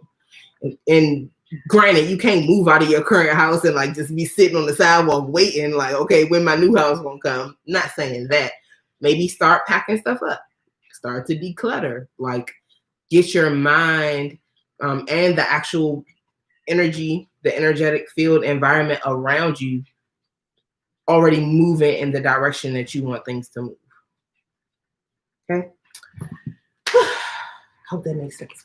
And granted, you can't move out of your current house and like just be sitting on the sidewalk waiting, like, okay, when my new house gonna come? I'm not saying that. Maybe start packing stuff up. Start to declutter. Like, get your mind and the actual energy, the energetic field environment around you already moving in the direction that you want things to move. Okay? Hope that makes sense.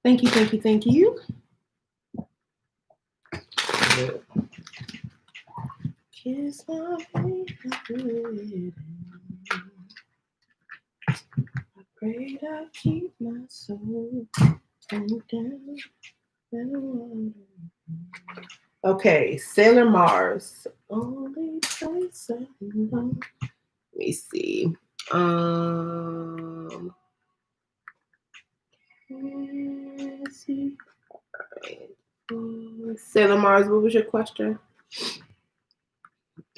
Thank you, thank you, thank you. Kiss my face. I pray I keep my soul down. Okay, Sailor Mars. Only place I know. Let me see. Let's see. All right. Sailor Mars, what was your question?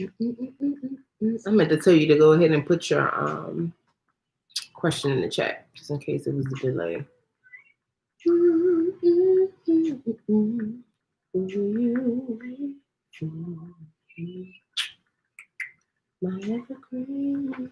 I meant to tell you to go ahead and put your question in the chat, just in case it was a delay. My evergreen.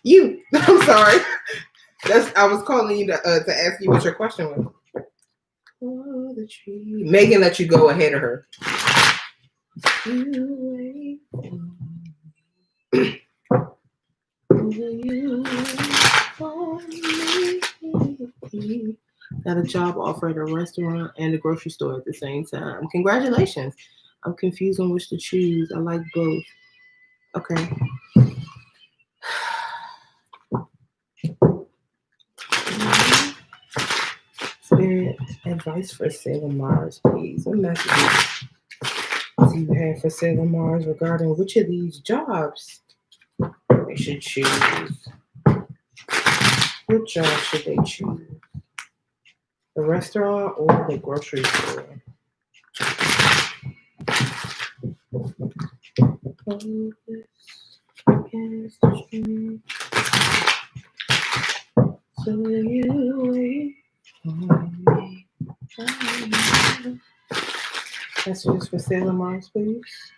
You, I'm sorry. I was calling you to ask you what your question was. Oh, the tree. Megan let you go ahead of her. Got a job offer at a restaurant and a grocery store at the same time. Congratulations. I'm confused on which to choose. I like both. Okay. Spirit, advice for Sailor Mars, please. What messages do you have for Sailor Mars regarding which of these jobs they should choose? What job should they choose? The restaurant or the grocery store? Messages for Sailor Mars, please.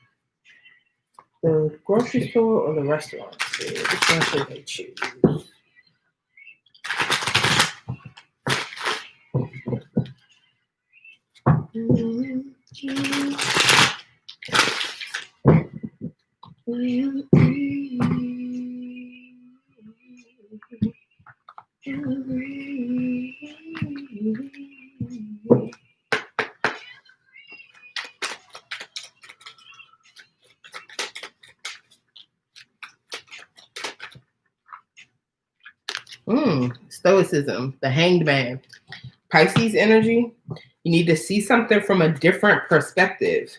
The grocery store or the restaurant? Which one should they choose? Stoicism, the Hanged Man. Pisces energy, you need to see something from a different perspective,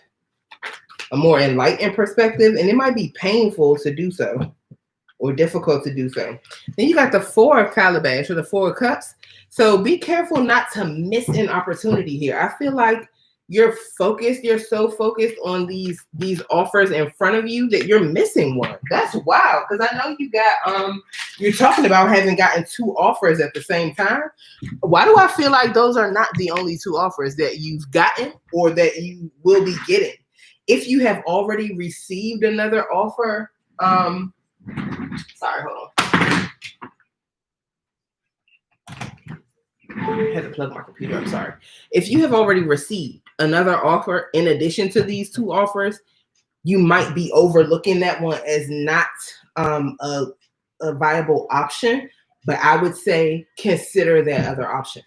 a more enlightened perspective, and it might be painful to do so or difficult to do so. Then you got the Four of Calabash or the Four of Cups. So be careful not to miss an opportunity here. I feel like you're so focused on these offers in front of you that you're missing one. That's wild, because I know you got you're talking about having gotten 2 offers at the same time. Why do I feel like those are not the only 2 offers that you've gotten or that you will be getting? If you have already received another offer, sorry, hold on. I had to plug my computer. I'm sorry. If you have already received another offer in addition to these 2 offers, you might be overlooking that one as not a viable option. But I would say consider that other option.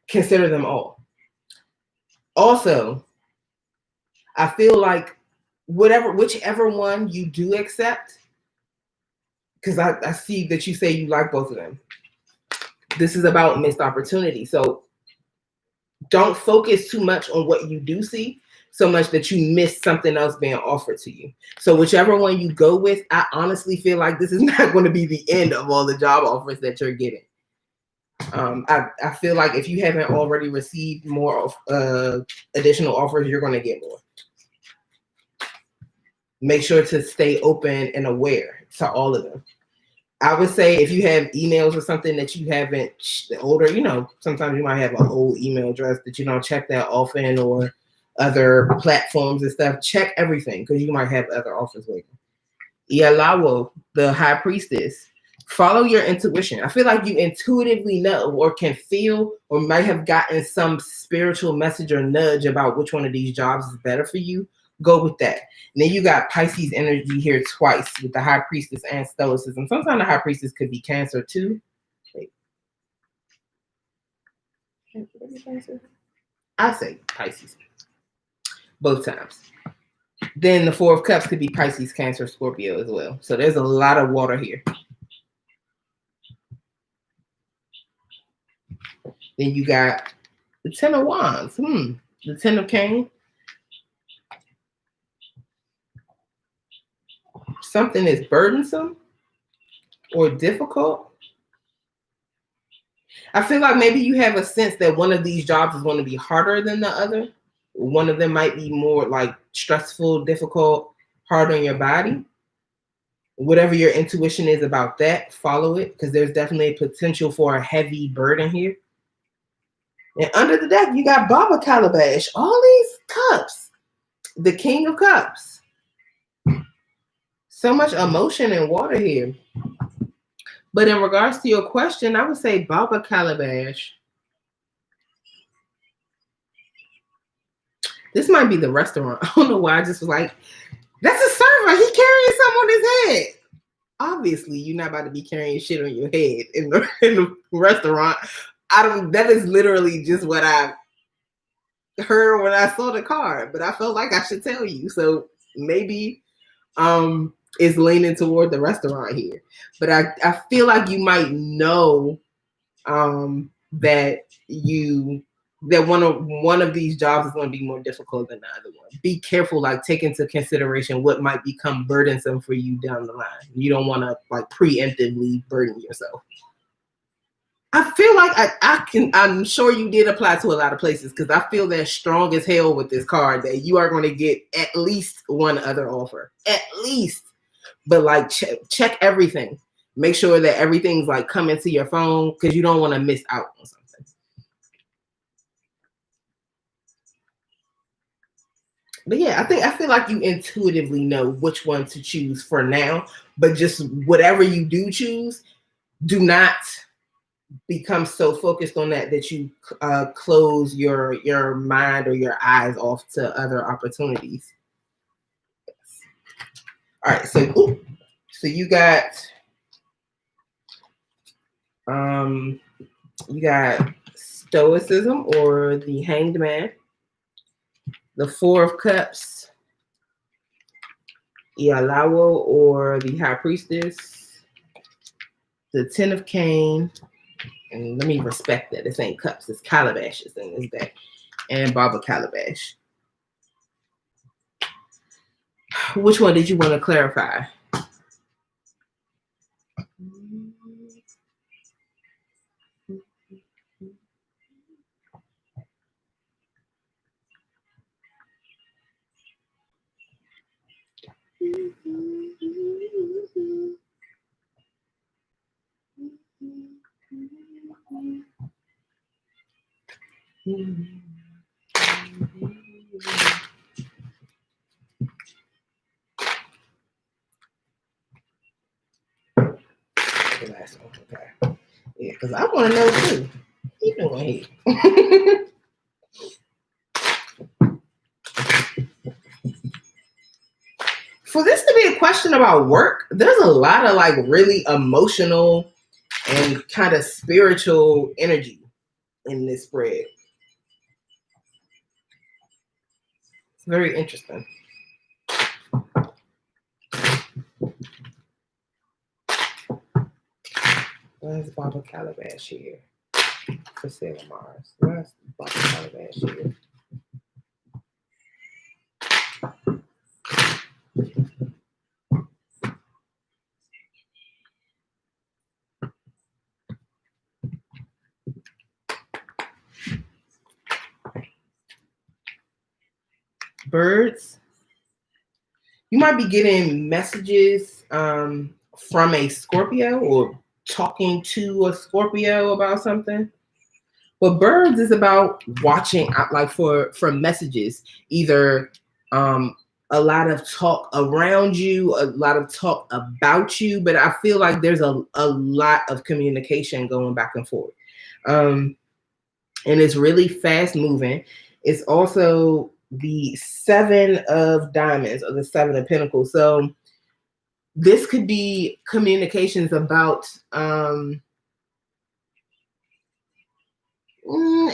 Consider them all. Also, I feel like whichever one you do accept, because I see that you say you like both of them. This is about missed opportunity. So don't focus too much on what you do see, so much that you miss something else being offered to you. So whichever one you go with, I honestly feel like this is not going to be the end of all the job offers that you're getting. I feel like if you haven't already received more additional offers, you're going to get more. Make sure to stay open and aware to all of them. I would say if you have emails or something that you haven't, older, sometimes you might have an old email address that you don't check that often, or other platforms and stuff. Check everything, because you might have other offers waiting. Yalawo, the High Priestess. Follow your intuition. I feel like you intuitively know or can feel or might have gotten some spiritual message or nudge about which one of these jobs is better for you. Go with that. And then you got Pisces energy here twice with the High Priestess and Stoicism. Sometimes the High Priestess could be Cancer too. Wait. I say Pisces both times. Then the Four of Cups could be Pisces, Cancer, Scorpio as well. So there's a lot of water here. Then you got the Ten of Wands. The Ten of Cane. Something is burdensome or difficult. I feel like maybe you have a sense that one of these jobs is going to be harder than the other. One of them might be more like stressful, difficult, hard on your body. Whatever your intuition is about that, follow it, because there's definitely a potential for a heavy burden here. And under the deck, you got Baba Calabash. All these cups. The King of Cups. So much emotion and water here. But in regards to your question, I would say Baba Calabash. This might be the restaurant. I don't know why I just was like, that's a server. He carrying something on his head. Obviously, you're not about to be carrying shit on your head in the restaurant. That is literally just what I heard when I saw the card, but I felt like I should tell you. So maybe it's leaning toward the restaurant here. But I feel like you might know that one of these jobs is going to be more difficult than the other one. Be careful, like take into consideration what might become burdensome for you down the line. You don't want to like preemptively burden yourself. I feel like I'm sure you did apply to a lot of places because I feel that strong as hell with this card that you are going to get at least one other offer. At least. But like check everything. Make sure that everything's like coming to your phone because you don't want to miss out on something. But yeah, I feel like you intuitively know which one to choose for now. But just whatever you do choose, do not become so focused on that you close your mind or your eyes off to other opportunities. Yes. All right, so you got Stoicism or the Hanged Man, the Four of Cups, Ialawo or the High Priestess, the Ten of Cane. And let me respect that. This ain't cups, it's calabashes in this deck. And Baba Calabash. Which one did you want to clarify? The last one, okay. Yeah, because I want to know too. You doing here? For this to be a question about work, there's a lot of like really emotional and kind of spiritual energy in this spread. It's very interesting. Where's Baba Calabash here? For Sailor Mars. Where's Baba Calabash here? Birds. You might be getting messages from a Scorpio or talking to a Scorpio about something. But birds is about watching out, like for messages, either a lot of talk around you, a lot of talk about you, but I feel like there's a lot of communication going back and forth. And it's really fast moving. It's also the 7 of diamonds or the 7 of pentacles. So this could be communications about, it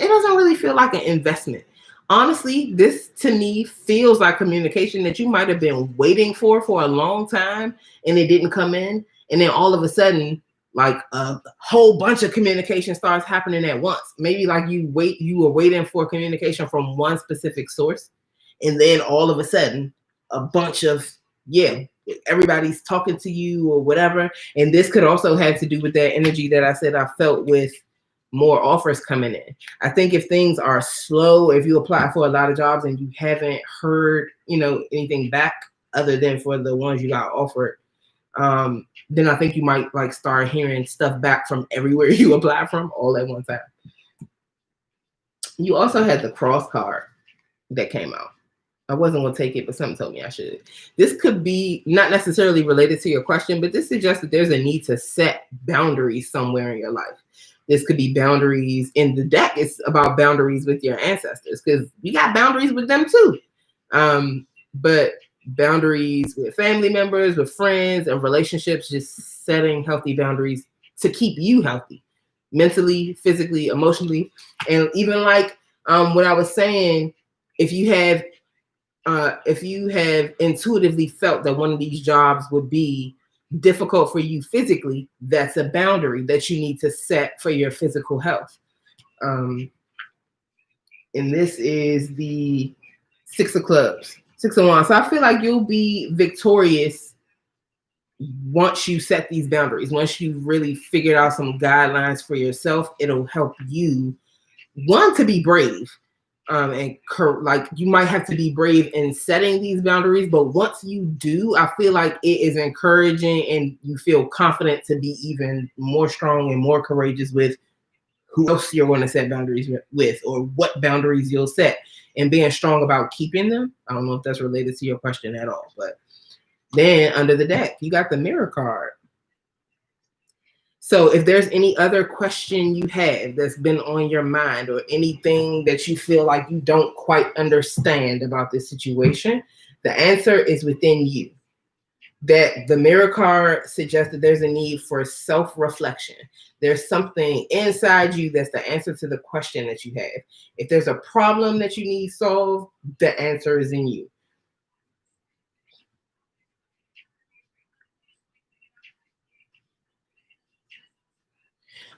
doesn't really feel like an investment. Honestly, this to me feels like communication that you might have been waiting for a long time and it didn't come in. And then all of a sudden, like a whole bunch of communication starts happening at once. Maybe like you were waiting for communication from one specific source. And then all of a sudden, a bunch of, everybody's talking to you or whatever. And this could also have to do with that energy that I said I felt with more offers coming in. I think if things are slow, if you apply for a lot of jobs and you haven't heard, anything back other than for the ones you got offered, then I think you might like start hearing stuff back from everywhere you apply from all at one time. You also had the cross card that came out. I wasn't going to take it, but something told me I should. This could be not necessarily related to your question, but this suggests that there's a need to set boundaries somewhere in your life. This could be boundaries in the deck. It's about boundaries with your ancestors because you got boundaries with them too. But boundaries with family members, with friends and relationships, just setting healthy boundaries to keep you healthy mentally, physically, emotionally. And even like what I was saying, if you have intuitively felt that one of these jobs would be difficult for you physically, that's a boundary that you need to set for your physical health. And this is the 6 of clubs, 6 of wands. So I feel like you'll be victorious once you set these boundaries. Once you really figured out some guidelines for yourself, it'll help you, one, to be brave. And like you might have to be brave in setting these boundaries, but once you do, I feel like it is encouraging and you feel confident to be even more strong and more courageous with who else you're going to set boundaries with or what boundaries you'll set and being strong about keeping them. I don't know if that's related to your question at all, but then under the deck, you got the Mirror card. So if there's any other question you have that's been on your mind or anything that you feel like you don't quite understand about this situation, the answer is within you. That the Mirror card suggests that there's a need for self-reflection. There's something inside you that's the answer to the question that you have. If there's a problem that you need solved, the answer is in you.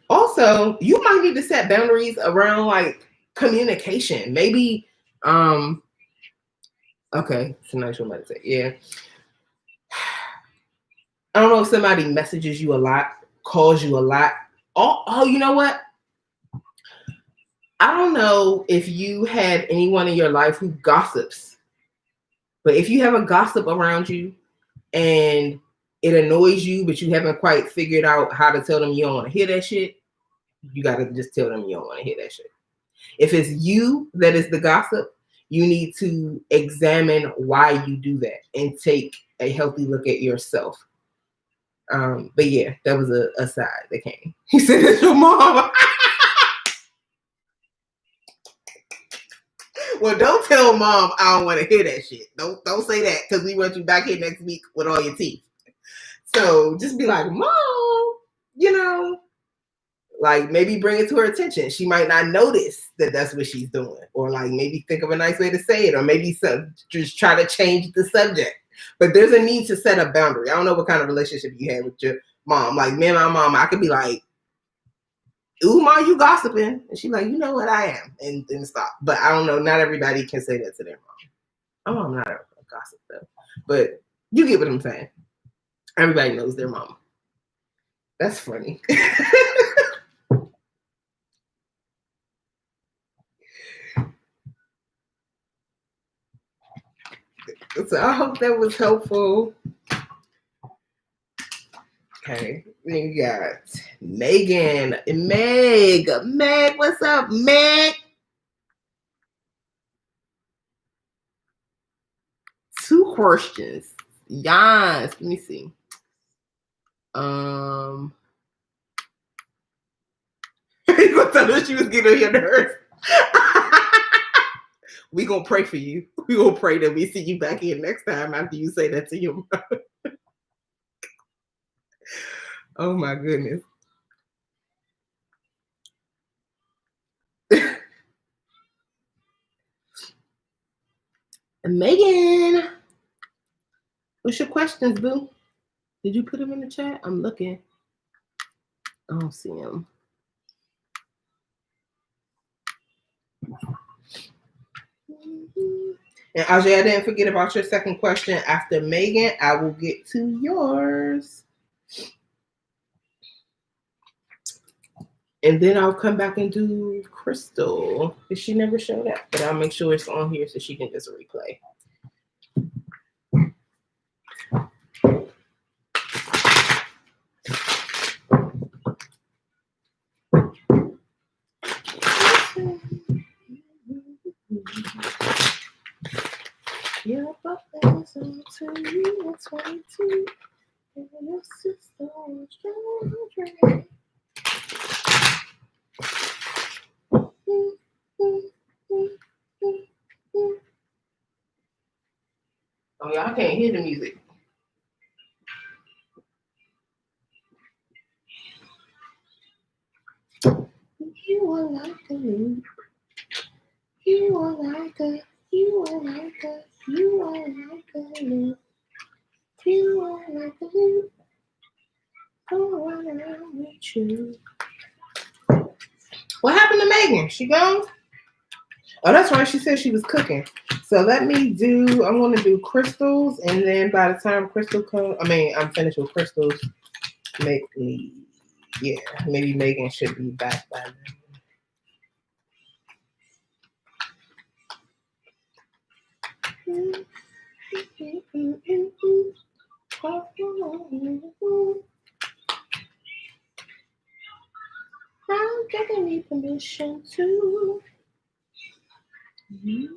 Also, you might need to set boundaries around like communication. Maybe, okay, it's a nice one to say. Yeah. I don't know if somebody messages you a lot, calls you a lot. Oh, you know what? I don't know if you have anyone in your life who gossips, but if you have a gossip around you and it annoys you, but you haven't quite figured out how to tell them you don't want to hear that shit, you got to just tell them you don't want to hear that shit. If it's you that is the gossip, you need to examine why you do that and take a healthy look at yourself. But yeah, that was a side that came. He said, it's your mom. Well, don't tell mom I don't want to hear that shit. Don't say that because we want you back here next week with all your teeth. So just be like, Mom, like maybe bring it to her attention. She might not notice that that's what she's doing, or like maybe think of a nice way to say it, or maybe just try to change the subject. But there's a need to set a boundary. I don't know what kind of relationship you have with your mom. Like me and my mom, I could be like, ooh, Mom, you gossiping. And she's like, you know what, I am. And stop. But I don't know. Not everybody can say that to their mom. My mom's not a gossip though. But you get what I'm saying. Everybody knows their mama. That's funny. So I hope that was helpful. Okay, we got Megan. Meg, what's up, Meg? 2 questions. Yes. Let me see. You gonna tell her she was getting on your nerves? We gonna pray for you. We gonna pray that we see you back here next time after you say that to your mother. Oh my goodness. Megan, what's your questions, boo? Did you put them in the chat? I'm looking. I don't see them. And Ajay, I didn't forget about your second question. After Megan, I will get to yours. And then I'll come back and do Crystal. Because she never showed up. But I'll make sure it's on here so she can just replay. Your buttons until you are 22. And your sister was children. Oh, y'all can't hear the music. You are like a loop. You are like a, you are like a, you are like a loop. You are like a loop. Go around with you. What happened to Megan? She gone? Oh, that's right. She said she was cooking. So let me do, I'm going to do crystals. And then by the time crystal comes, I'm finished with crystals. Maybe Megan should be back by then. I'm giving you permission to. Okay.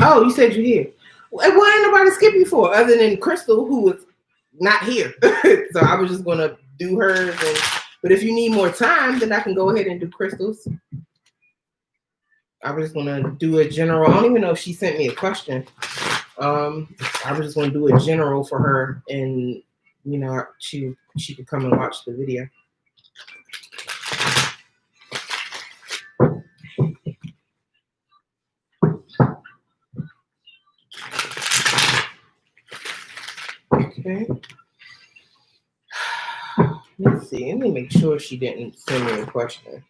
Oh, you said you're here. What ain't nobody skip you for other than Crystal, who was not here? So I was just gonna do hers. But if you need more time, then I can go ahead and do crystals. I was just gonna do a general. I don't even know if she sent me a question. I was just gonna do a general for her, and she could come and watch the video. Okay. Let's see. Let me make sure she didn't send me a question.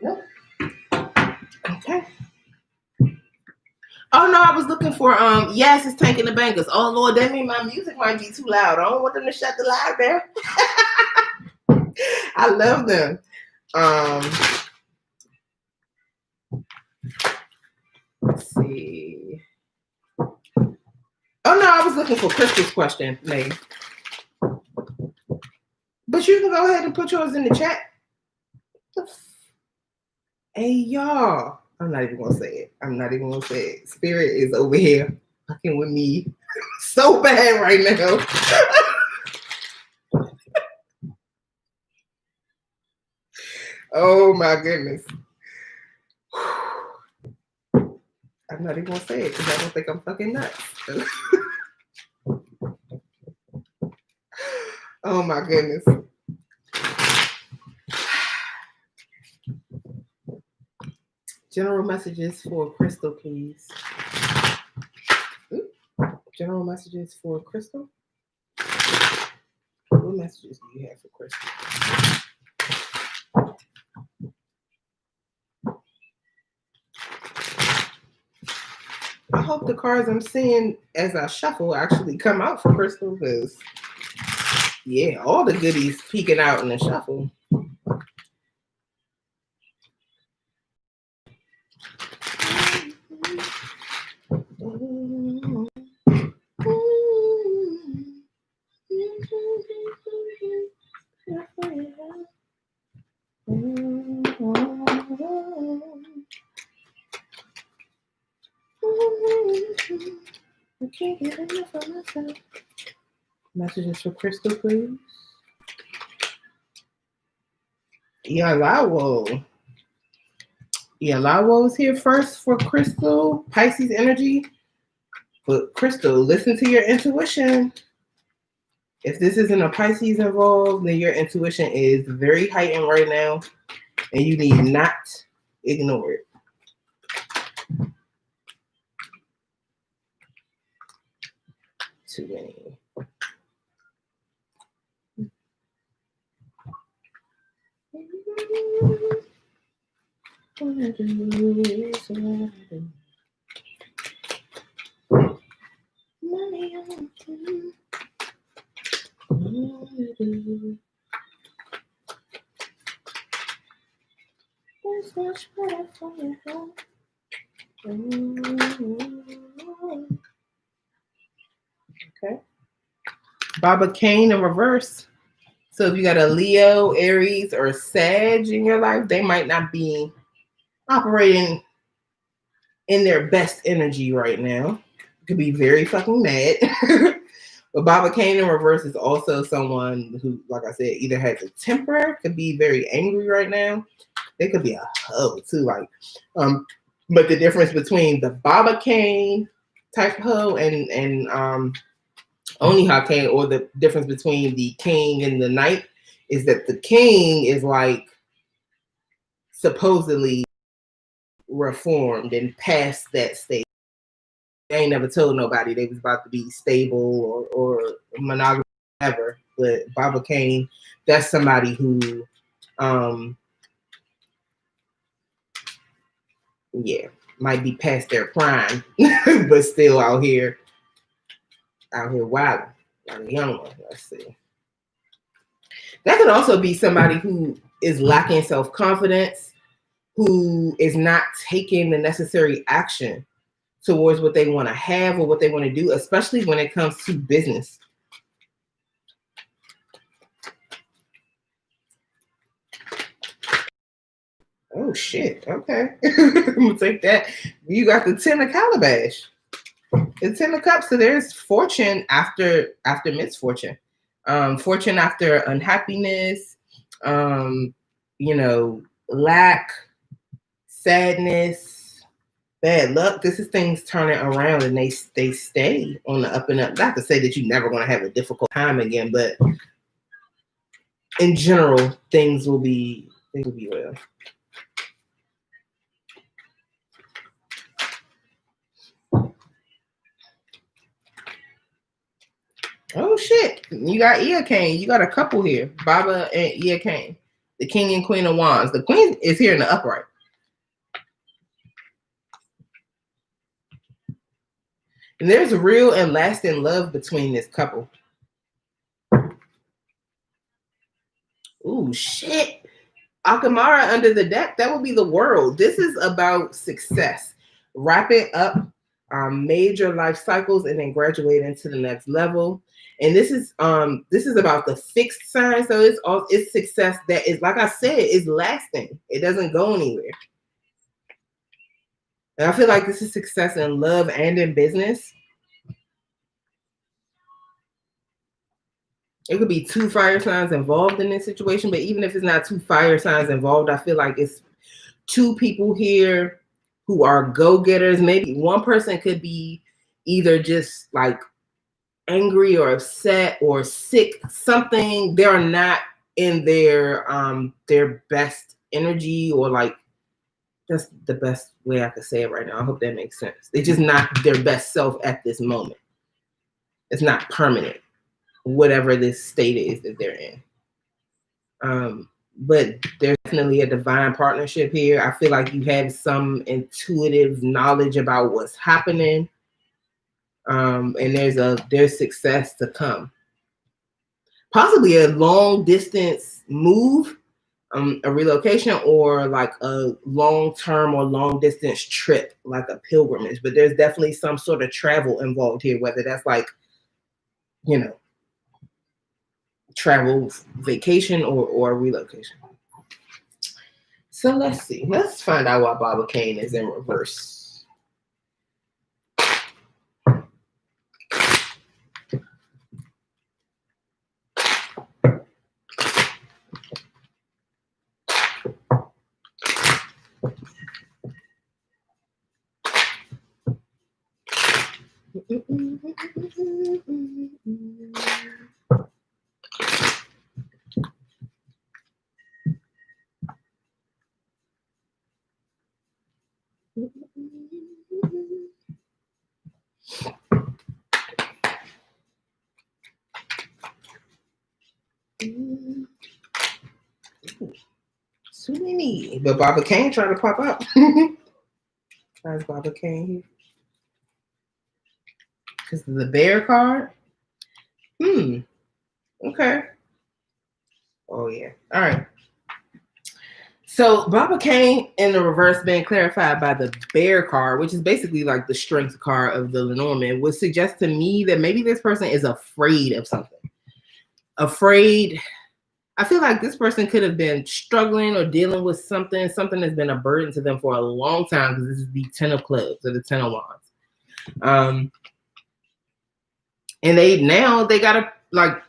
Nope. Okay. Oh no, I was looking for yes, it's Tanking the Bangers. Oh Lord, that means my music might be too loud. I don't want them to shut the live down. I love them. Let's see. Oh no, I was looking for Crystal's question, May. But you can go ahead and put yours in the chat. Hey y'all. I'm not even gonna say it. Spirit is over here fucking with me so bad right now. Oh my goodness. I'm not even gonna say it because I don't think I'm fucking nuts. Oh my goodness. General messages for Crystal, please. Ooh. General messages for Crystal. What messages do you have for Crystal? I hope the cards I'm seeing as I shuffle actually come out for Crystal, because yeah, all the goodies peeking out in the shuffle. I can't get enough of myself. Messages for Crystal, please. Yalawo. Yalawo is here first for Crystal. Pisces energy. But Crystal, listen to your intuition. If this isn't a Pisces involved, then your intuition is very heightened right now, and you need not ignore it. Too many. Okay. Baba Cain in reverse. So if you got a Leo, Aries, or Sag in your life, they might not be operating in their best energy right now. Could be very fucking mad. But Baba Cain in reverse is also someone who, like I said, either has a temper, could be very angry right now. They could be a hoe too, like. But the difference between the Baba Cain type hoe and Oniha Cain, or the difference between the king and the knight, is that the king is like supposedly reformed and past that stage. They ain't never told nobody they was about to be stable or monogamous ever. But Baba Cain, that's somebody who yeah, might be past their prime, but still out here wilding, like a young one. Let's see. That could also be somebody who is lacking self-confidence, who is not taking the necessary action towards what they want to have or what they want to do, especially when it comes to business. Oh shit, okay. I'm gonna take that. You got the 10 of Calabash. The 10 of Cups, so there's fortune after misfortune. Fortune after unhappiness, lack, sadness, bad luck. This is things turning around, and they stay on the up and up. Not to say that you're never going to have a difficult time again, but in general, things will be well. Oh shit! You got Earcane. You got a couple here, Baba and Earcane, the King and Queen of Wands. The Queen is here in the upright. And there's a real and lasting love between this couple. Ooh, shit. AKAMARA under the deck, that would be the world. This is about success. Wrap it up, major life cycles, and then graduate into the next level. And this is about the fixed sign. So it's success that is, like I said, is lasting. It doesn't go anywhere. And I feel like this is success in love and in business. It could be 2 fire signs involved in this situation, but even if it's not 2 fire signs involved, I feel like it's 2 people here who are go-getters. Maybe one person could be either just like angry or upset or sick, something. They're not in their best energy, or like That's the best way I could say it right now. I hope that makes sense. They're just not their best self at this moment. It's not permanent, whatever this state is that they're in. But there's definitely a divine partnership here. I feel like you have some intuitive knowledge about what's happening. And there's success to come. Possibly a long distance move, a relocation, or like a long-term or long-distance trip, like a pilgrimage. But there's definitely some sort of travel involved here, whether that's like, you know, travel, vacation, or relocation. So let's see. Let's find out why Baba Kane is in reverse. Too many, but Baba Kane trying to pop up. How's Baba Kane here? Because of the bear card. Okay. Oh yeah. All right. So Baba Kane in the reverse being clarified by the bear card, which is basically like the strength card of the Lenormand, would suggest to me that maybe this person is afraid of something. Afraid. I feel like this person could have been struggling or dealing with something that's been a burden to them for a long time, because this is the 10 of clubs or the 10 of wands. And they gotta, like,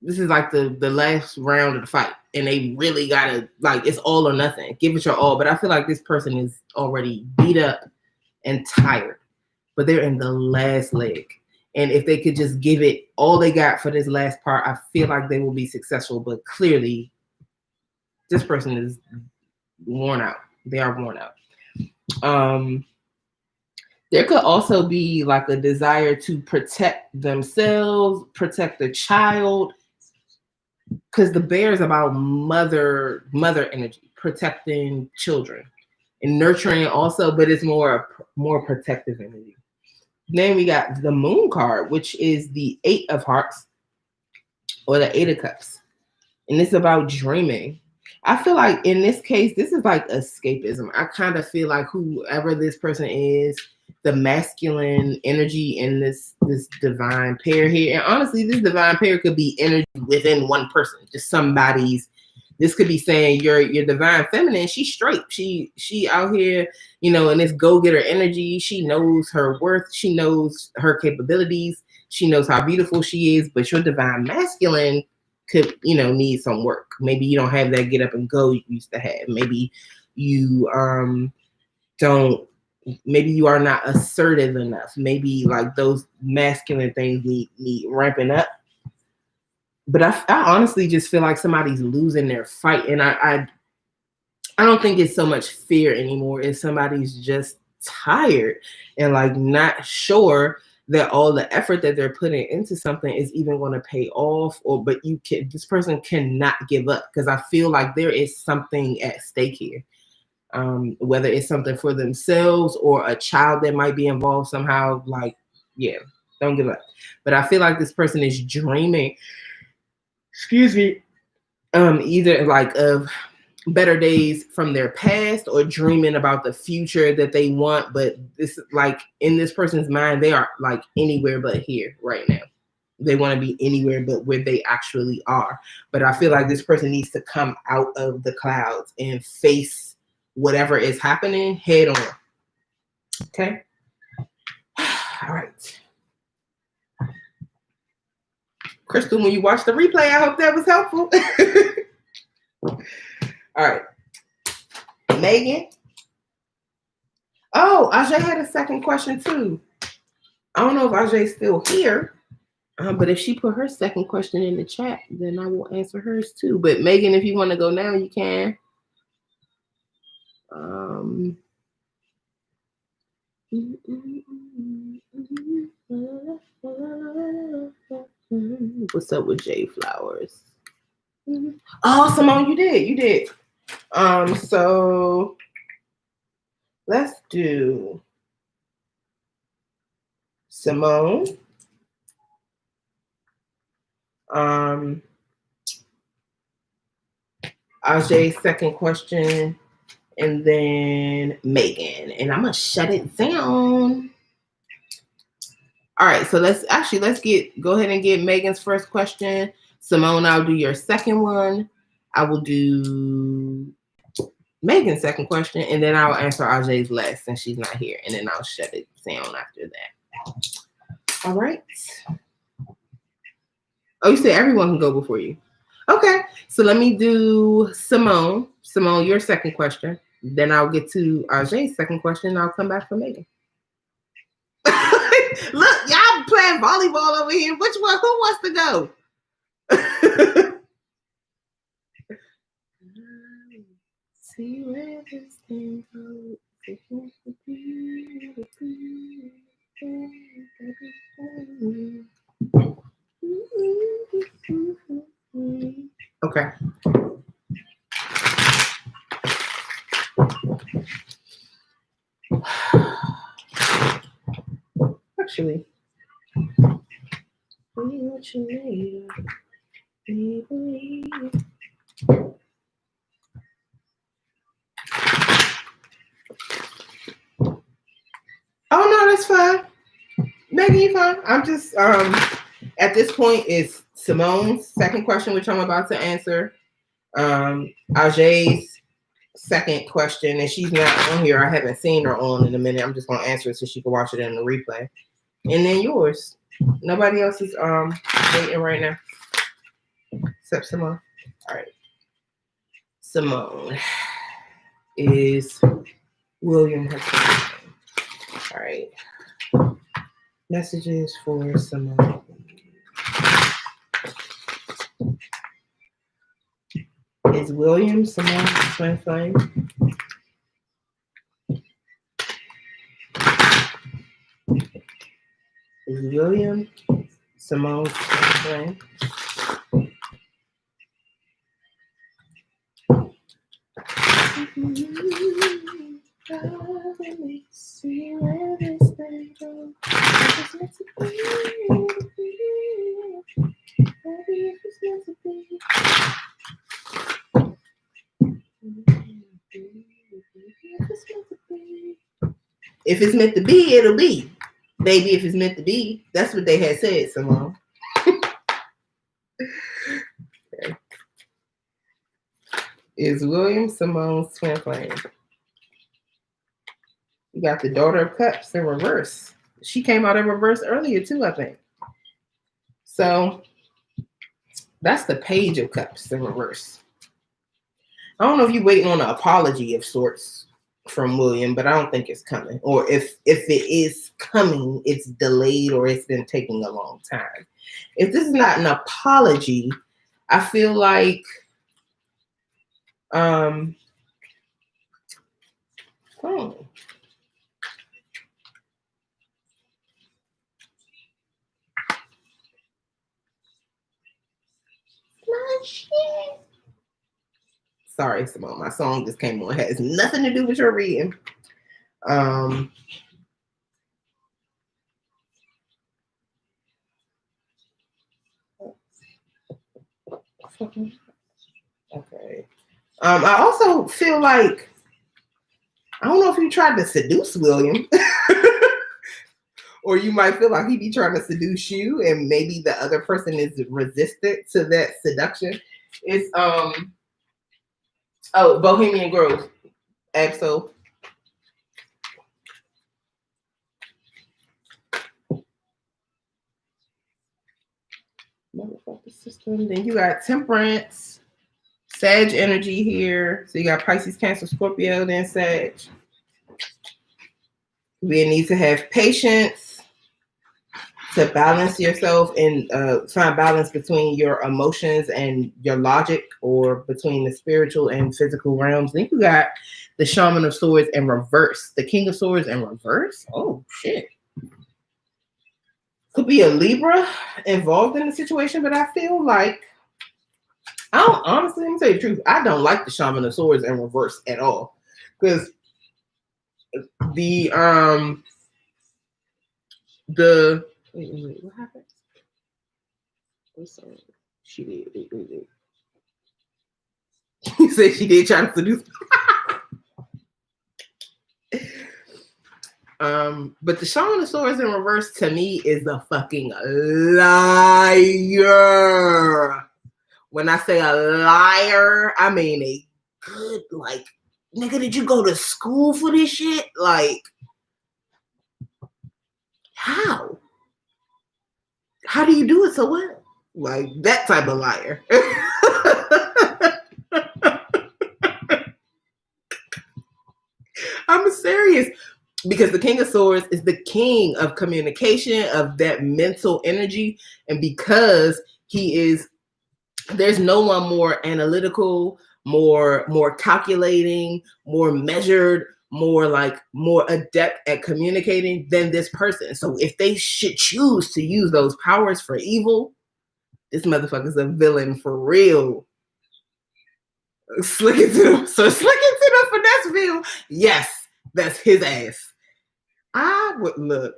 this is like the last round of the fight, and they really gotta, like, it's all or nothing. Give it your all. But I feel like this person is already beat up and tired, but they're in the last leg. And if they could just give it all they got for this last part, I feel like they will be successful. But clearly, this person is worn out. They are worn out. There could also be like a desire to protect themselves, protect the child, because the bear is about mother energy, protecting children and nurturing also, but it's more protective energy. Then we got the Moon card, which is the 8 of Hearts or the 8 of Cups. And it's about dreaming. I feel like in this case, this is like escapism. I kind of feel like whoever this person is, the masculine energy in this divine pair here. And honestly, this divine pair could be energy within one person, just somebody's. This could be saying your divine feminine, she's straight. She out here, you know, in this go-getter energy. She knows her worth. She knows her capabilities. She knows how beautiful she is. But your divine masculine could, you know, need some work. Maybe you don't have that get up and go you used to have. Maybe you maybe you are not assertive enough. Maybe like those masculine things need ramping up. But I honestly just feel like somebody's losing their fight. And I don't think it's so much fear anymore. It's somebody's just tired and like not sure that all the effort that they're putting into something is even going to pay off. But this person cannot give up, because I feel like there is something at stake here. Whether it's something for themselves or a child that might be involved somehow, like, yeah, don't give up. But I feel like this person is dreaming, either like of better days from their past or dreaming about the future that they want. But this, like, in this person's mind, they are like anywhere but here right now. They want to be anywhere but where they actually are. But I feel like this person needs to come out of the clouds and face whatever is happening head on. Okay. All right. Crystal, when you watch the replay, I hope that was helpful. All right. Megan. Oh, Ajay had a second question too. I don't know if Ajay's still here, but if she put her second question in the chat, then I will answer hers too. But Megan, if you want to go now, you can. What's up with J Flowers? Oh, Simone, you did. So let's do Simone. Ajay's second question, and then Megan. And I'm gonna shut it down. All right, so let's go ahead and get Megan's first question. Simone, I'll do your second one. I will do Megan's second question, and then I'll answer Ajay's last since she's not here, and then I'll shut it down after that. All right. Oh, you said everyone can go before you. Okay, so let me do Simone. Simone, your second question. Then I'll get to Ajay's second question, and I'll come back for Megan. Look, y'all playing volleyball over here. Which one? Who wants to go? See where this thing goes. Okay. Actually, what you need, oh no, that's fine. Megan, you fine. I'm just at this point it's Simone's second question, which I'm about to answer. Ajay's second question, and she's not on here. I haven't seen her on in a minute. I'm just gonna answer it so she can watch it in the replay. And then yours. Nobody else is waiting right now. Except Simone. All right. Simone is William Hudson. All right. Messages for Simone. Is William Simone's twin flame? Is William Simone's twin flame? Let me see where this thing goes. If it's meant to be, it'll be. Baby, if it's meant to be. That's what they had said, Simone. Okay. Is William Simone's twin flame? You got the Daughter of Cups in reverse. She came out in reverse earlier too, I think. So that's the Page of Cups in reverse. I don't know if you're waiting on an apology of sorts from William, but I don't think it's coming. Or if it is coming, it's delayed or it's been taking a long time. If this is not an apology, I feel like sorry, Simone, my song just came on. It has nothing to do with your reading. Okay. I also feel like, I don't know if you tried to seduce William. Or you might feel like he be trying to seduce you, and maybe the other person is resistant to that seduction. It's Bohemian Grove. Absol. Motherfucker system. Then you got Temperance, Sag energy here. So you got Pisces, Cancer, Scorpio, then Sag. We need to have patience to balance yourself and find balance between your emotions and your logic, or between the spiritual and physical realms. Then you got the Shaman of Swords in reverse. The King of Swords in reverse? Oh, shit. Could be a Libra involved in the situation, but I feel like, I don't, honestly, let me tell you the truth, I don't like the Shaman of Swords in reverse at all. Because wait, what happened? She did. Wait. He said she did try to seduce. But the Shaman of Swords in reverse to me is a fucking liar. When I say a liar, I mean a good, like, nigga, did you go to school for this shit? Like, how? How do you do it so well? Like, that type of liar. I'm serious. Because the King of Swords is the king of communication, of that mental energy. And because he is, there's no one more analytical, more calculating, more measured, more adept at communicating than this person. So if they should choose to use those powers for evil, this motherfucker's a villain for real. Slick into the finesse view. Yes, that's his ass. I would look.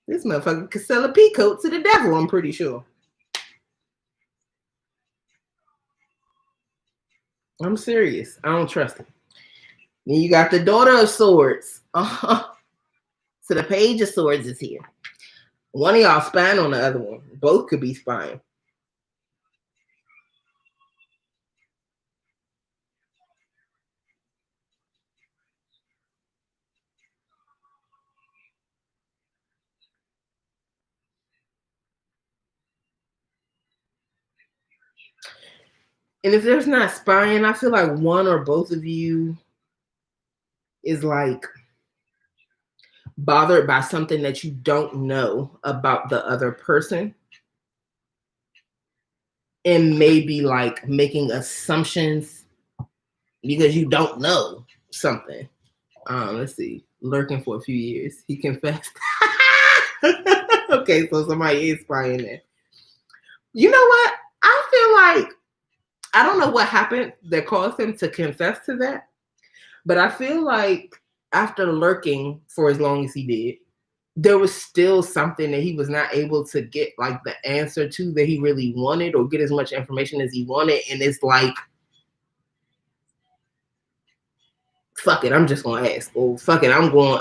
This motherfucker could sell a peacoat to the devil, I'm pretty sure. I'm serious. I don't trust him. Then you got the Daughter of Swords. So the Page of Swords is here. One of y'all spying on the other one. Both could be spying. And if there's not spying, I feel like one or both of you is like bothered by something that you don't know about the other person. And maybe like making assumptions because you don't know something. Let's see. Lurking for a few years. He confessed. Okay, so somebody is spying there. You know what? I feel like, I don't know what happened that caused him to confess to that. But I feel like after lurking for as long as he did, there was still something that he was not able to get like the answer to that he really wanted, or get as much information as he wanted. And it's like, fuck it, I'm just gonna ask. Or fuck it, I'm going.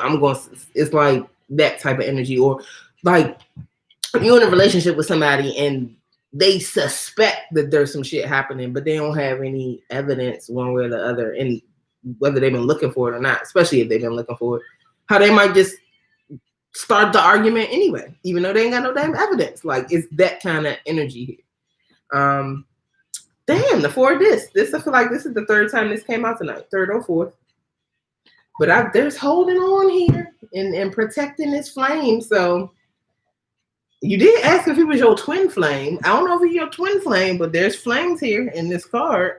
It's like that type of energy. Or like you're in a relationship with somebody and they suspect that there's some shit happening, but they don't have any evidence one way or the other, and whether they've been looking for it or not, especially if they've been looking for it, how they might just start the argument anyway, even though they ain't got no damn evidence. Like, it's that kind of energy here. Damn, the Four of This. I feel like this is the third time this came out tonight, third or fourth. But there's holding on here and protecting this flame. So you did ask if it was your twin flame. I don't know if it's your twin flame, but there's flames here in this card.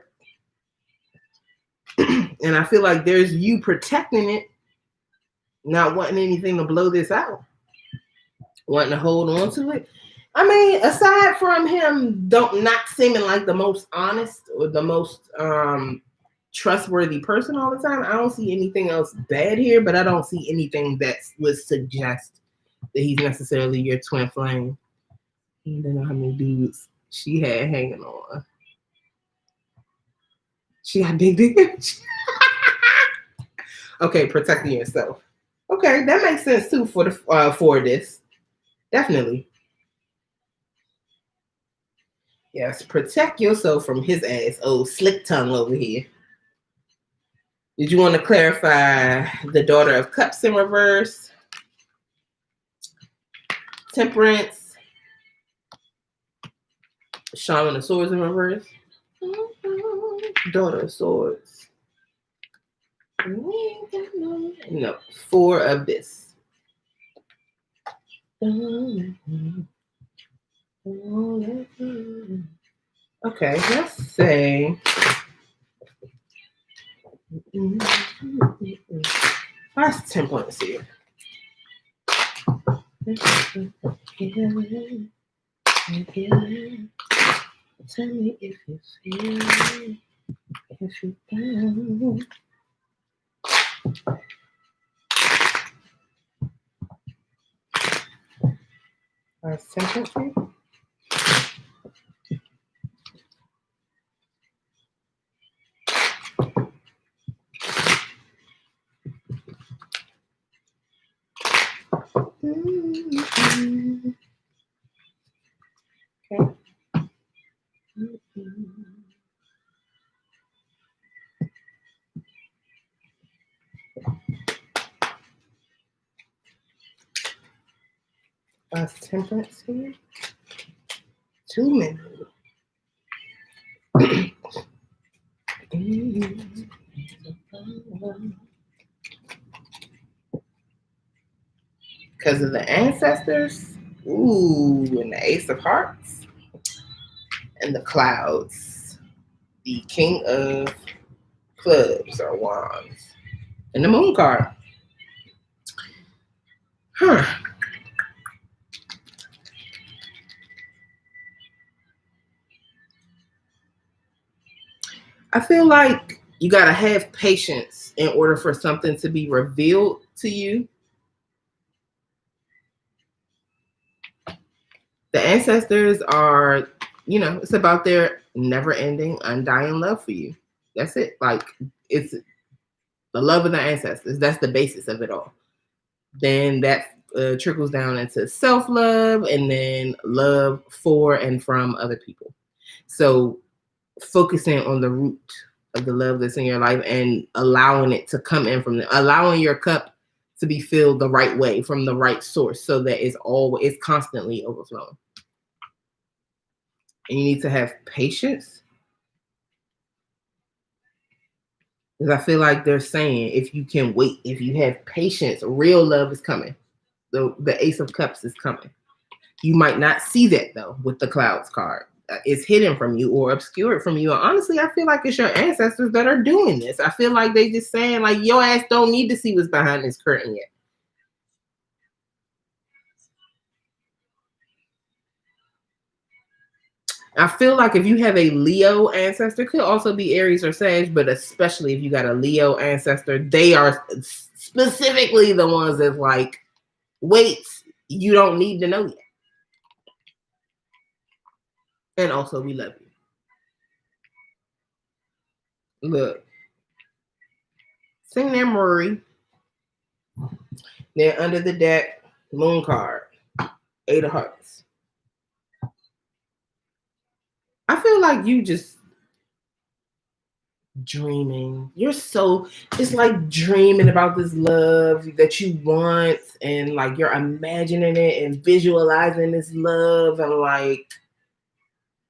And I feel like there's you protecting it, not wanting anything to blow this out, wanting to hold on to it. I mean, aside from him not seeming like the most honest or the most trustworthy person all the time, I don't see anything else bad here, but I don't see anything that would suggest that he's necessarily your twin flame. I don't know how many dudes she had hanging on. She got big dick. Okay, protecting yourself. Okay, that makes sense too for this. Definitely. Yes, protect yourself from his ass. Oh, slick tongue over here. Did you want to clarify the Daughter of Cups in reverse? Temperance. Shaman of Swords in reverse. Daughter of Swords. No, 4 of this. Okay, let's say. What's temperance here? Tell me if you feel it, if you can. What's temperance here? Okay. Temperance here. 2 minutes. Because of the ancestors. Ooh, and the Ace of Hearts. And the clouds. The King of Clubs or Wands. And the Moon card. Huh. I feel like you got to have patience in order for something to be revealed to you. The ancestors are, it's about their never-ending, undying love for you. That's it. Like, it's the love of the ancestors. That's the basis of it all. Then that trickles down into self-love and then love for and from other people. So focusing on the root of the love that's in your life and allowing it to come in from allowing your cup to be filled the right way from the right source so that it's constantly overflowing. And you need to have patience. Because I feel like they're saying if you can wait, if you have patience, real love is coming. The Ace of Cups is coming. You might not see that though with the Clouds card. It's hidden from you or obscured from you. And honestly, I feel like it's your ancestors that are doing this. I feel like they just saying like your ass don't need to see what's behind this curtain yet. I feel like if you have a Leo ancestor, could also be Aries or Sag, but especially if you got a Leo ancestor, they are specifically the ones that like, wait, you don't need to know yet. And also, we love you. Look, sing that Murray. Then under the deck, Moon card, 8 of Hearts. I feel like you just dreaming. It's like dreaming about this love that you want and like you're imagining it and visualizing this love and like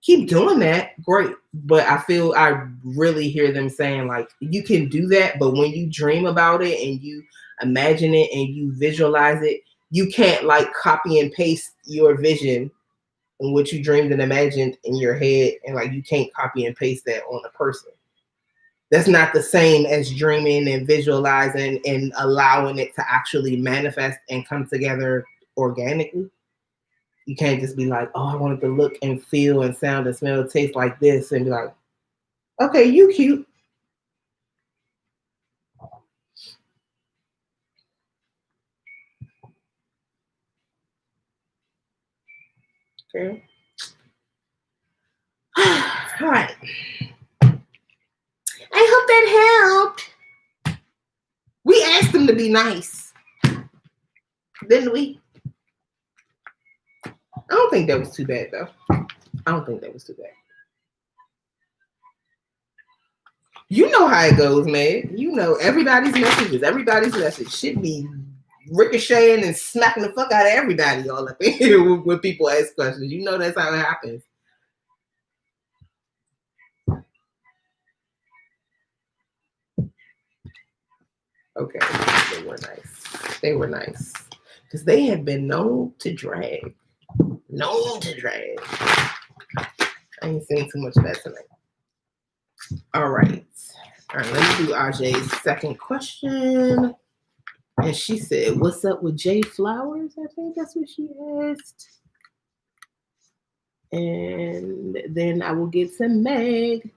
keep doing that. Great. But I really hear them saying like you can do that, but when you dream about it and you imagine it and you visualize it, you can't like copy and paste your vision and what you dreamed and imagined in your head and like you can't copy and paste that on a person. That's not the same as dreaming and visualizing and allowing it to actually manifest and come together organically. You can't just be like, oh, I want it to look and feel and sound and smell and taste like this and be like, okay, you cute. Okay. All right. I hope that helped. We asked them to be nice. Didn't we? I don't think that was too bad, though. I don't think that was too bad. You know how it goes, man. You know everybody's message should be ricocheting and smacking the fuck out of everybody all up in here when people ask questions. You know that's how it happens. Okay, they were nice. They were nice. Because they have been known to drag. Known to drag. I ain't saying too much of that tonight. All right. All right, let me do Ajay's second question. And she said, what's up with Jay Flowers? I think that's what she asked. And then I will get to Meg.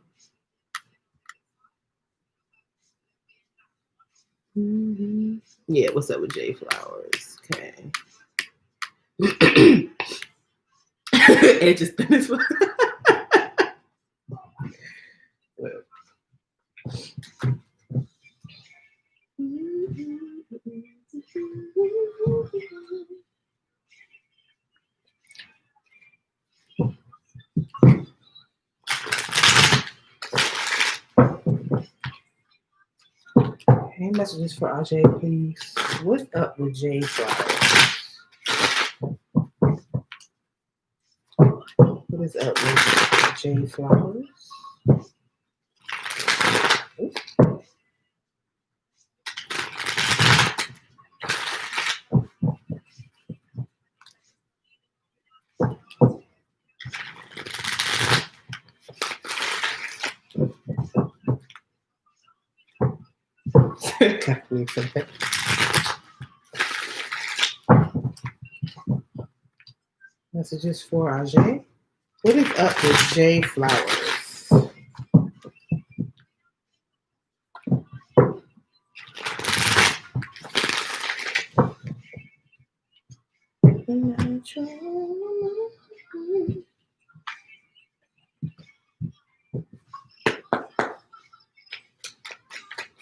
Mm-hmm. Yeah, what's up with Jay Flowers? Okay. It just been this one. Hey, messages for Ajay, please. What's up with Jay Flowers? What is up with Jay Flowers? Messages for Ajay. What is up with Jay Flowers?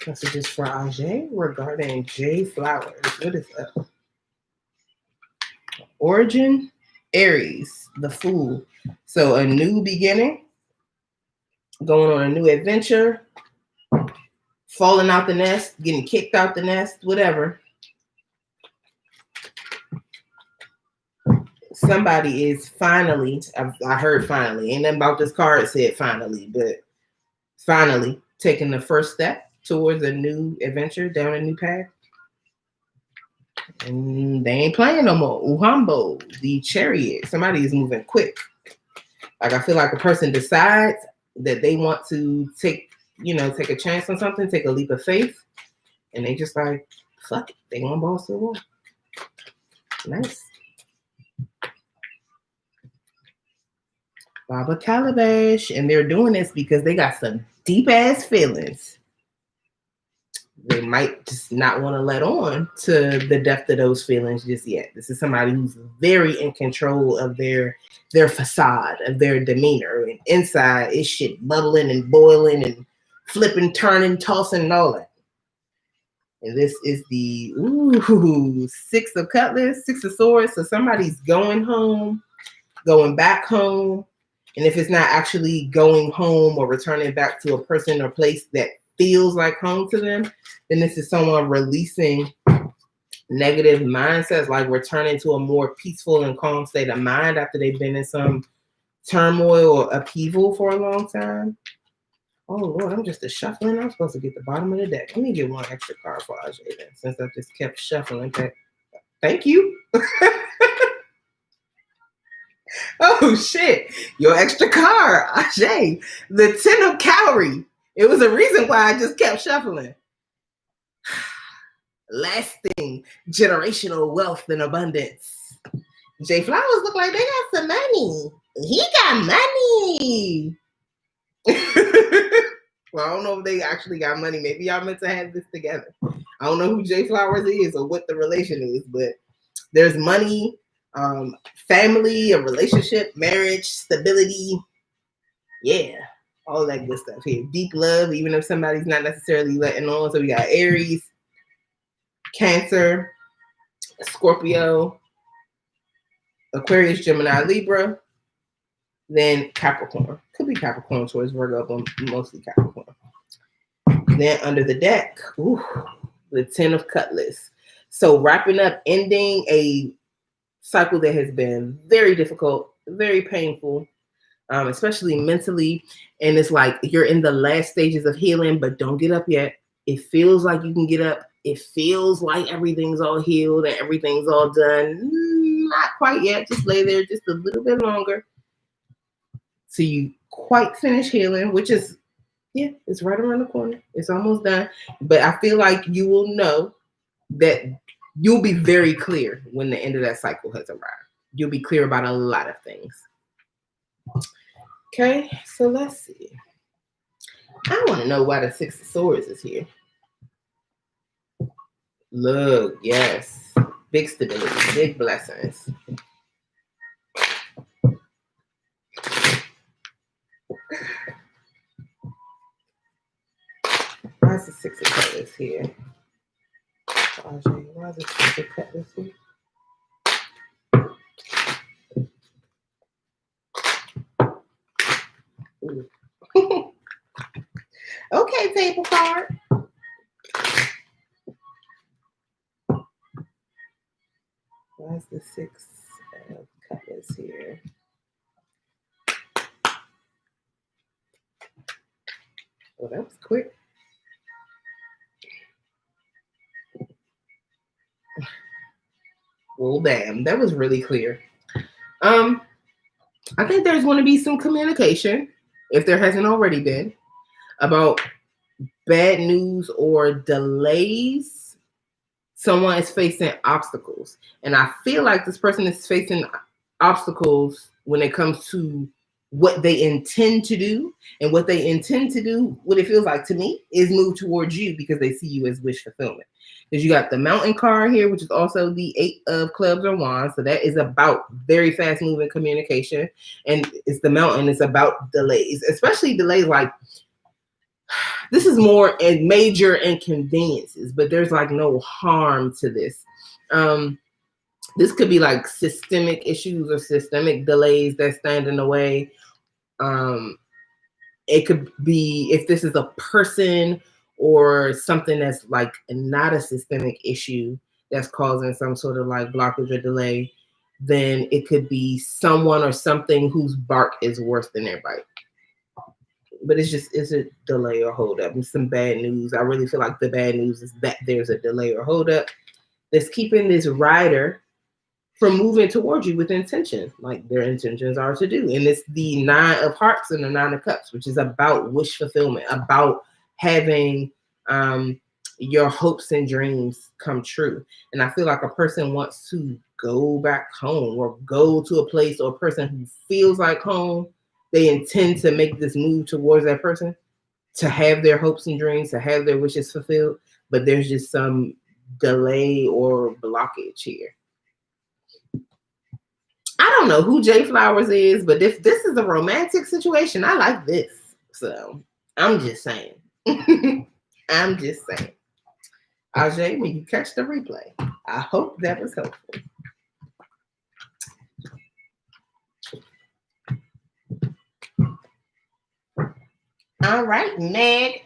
Messages for Ajay regarding Jay Flowers. What is up? Origin, Aries, the Fool. So a new beginning, going on a new adventure, falling out the nest, getting kicked out the nest, whatever. Somebody is finally, I heard finally, ain't nothing about this card said finally, but finally taking the first step towards a new adventure, down a new path. And they ain't playing no more. Uhambo, the Chariot. Somebody is moving quick. Like I feel like a person decides that they want to take a chance on something, take a leap of faith, and they just like, fuck it. They want balls to the wall. Nice. Baba Calabash. And they're doing this because they got some deep ass feelings. They might just not want to let on to the depth of those feelings just yet. This is somebody who's very in control of their facade, of their demeanor. And inside is shit bubbling and boiling and flipping, turning, tossing, and all that. And this is the Six of Cutlass, Six of Swords. So somebody's going home, going back home. And if it's not actually going home or returning back to a person or place that feels like home to them, then this is someone releasing negative mindsets, like returning to a more peaceful and calm state of mind after they've been in some turmoil or upheaval for a long time. Oh Lord, I'm just shuffling. I'm supposed to get the bottom of the deck. Let me get one extra card for Ajay then, since I just kept shuffling back. Thank you. Oh shit, your extra card, Ajay. The 10 of Cowrie. It was a reason why I just kept shuffling. Lasting generational wealth and abundance. Jay Flowers look like they got some money. He got money. Well, I don't know if they actually got money. Maybe y'all meant to have this together. I don't know who Jay Flowers is or what the relation is, but there's money, family, a relationship, marriage, stability. Yeah. All that good stuff here. Deep love, even if somebody's not necessarily letting on. So we got Aries, Cancer, Scorpio, Aquarius, Gemini, Libra, then Capricorn. Could be Capricorn towards Virgo, but mostly Capricorn. Then under the deck, the 10 of Cutlass. So wrapping up, ending a cycle that has been very difficult, very painful, especially mentally. And it's like you're in the last stages of healing, but don't get up yet. It feels like you can get up it feels like everything's all healed and everything's all done. Not quite yet. Just lay there just a little bit longer so you quite finish healing, which is, yeah, it's right around the corner. It's almost done. But I feel like you will know that you'll be very clear when the end of that cycle has arrived. You'll be clear about a lot of things. Okay, so let's see. I want to know why the Six of Swords is here. Look, yes. Big stability, big blessings. Why is the Six of Cups here? Why is the Six of Cups here? Okay, table card. Why is the Six of Cups here? Oh, that was quick. Well, damn, that was really clear. I think there's going to be some communication, if there hasn't already been, about bad news or delays. Someone is facing obstacles. And I feel like this person is facing obstacles when it comes to what they intend to do. And what they intend to do, what it feels like to me, is move towards you because they see you as wish fulfillment. Because you got the Mountain card here, which is also the Eight of Clubs or Wands. So that is about very fast moving communication. And it's the Mountain. It's about delays, especially delays like, this is more in major inconveniences, but there's like no harm to this. This could be like systemic issues or systemic delays that stand in the way. It could be, if this is a person or something that's like not a systemic issue that's causing some sort of like blockage or delay, then it could be someone or something whose bark is worse than their bite. But it's a delay or hold up. And some bad news. I really feel like the bad news is that there's a delay or hold up that's keeping this rider from moving towards you with intention, like their intentions are to do. And it's the Nine of Hearts and the Nine of Cups, which is about wish fulfillment, about having your hopes and dreams come true. And I feel like a person wants to go back home or go to a place, or a person who feels like home, they intend to make this move towards that person to have their hopes and dreams, to have their wishes fulfilled. But there's just some delay or blockage here. I don't know who Jay Flowers is, but if this is a romantic situation, I like this. So I'm just saying. I'm just saying. Ajay, when you catch the replay, I hope that was helpful. All right, Meg.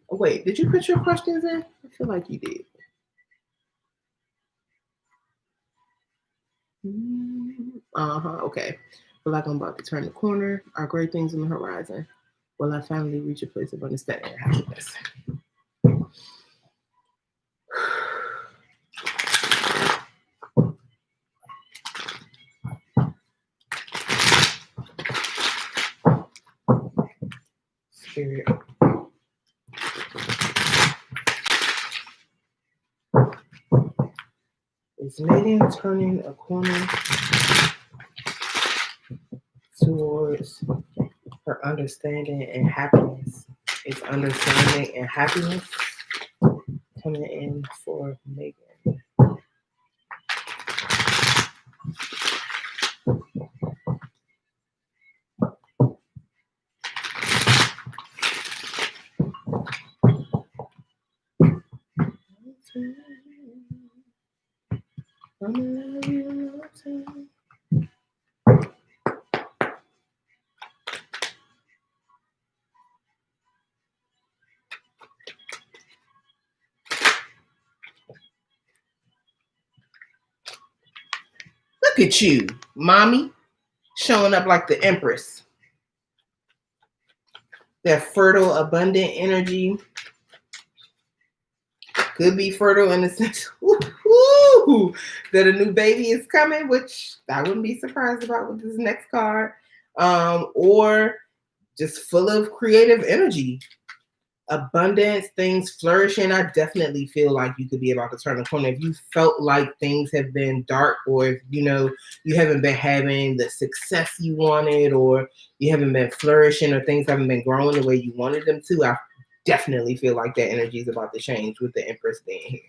Wait, did you put your questions in? I feel like you did. Okay. Feel like I'm about to turn the corner. Are great things on the horizon? Will I finally reach a place of understanding and happiness? Spirit. Is Megan turning a corner towards her understanding and happiness? Is understanding and happiness coming in for Megan? Look at you, mommy, showing up like the Empress. That fertile, abundant energy. Could be fertile in the sense that a new baby is coming, which I wouldn't be surprised about with this next card. Or just full of creative energy. Abundance, things flourishing. I definitely feel like you could be about to turn the corner. If you felt like things have been dark, or if you haven't been having the success you wanted, or you haven't been flourishing, or things haven't been growing the way you wanted them to, I definitely feel like that energy is about to change with the Empress being here.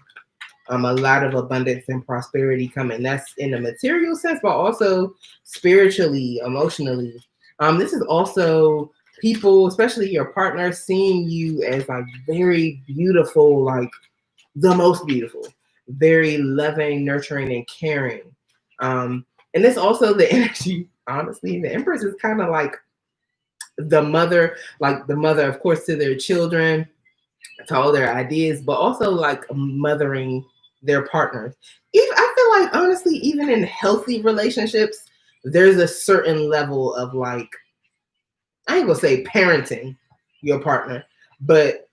A lot of abundance and prosperity coming. That's in a material sense, but also spiritually, emotionally. This is also people, especially your partner, seeing you as like very beautiful, like the most beautiful, very loving, nurturing, and caring. And it's also the energy, honestly, the Empress is kind of like the mother, of course, to their children, to all their ideas, but also like mothering their partners. I feel like, honestly, even in healthy relationships, there's a certain level of like, I ain't gonna say parenting your partner, but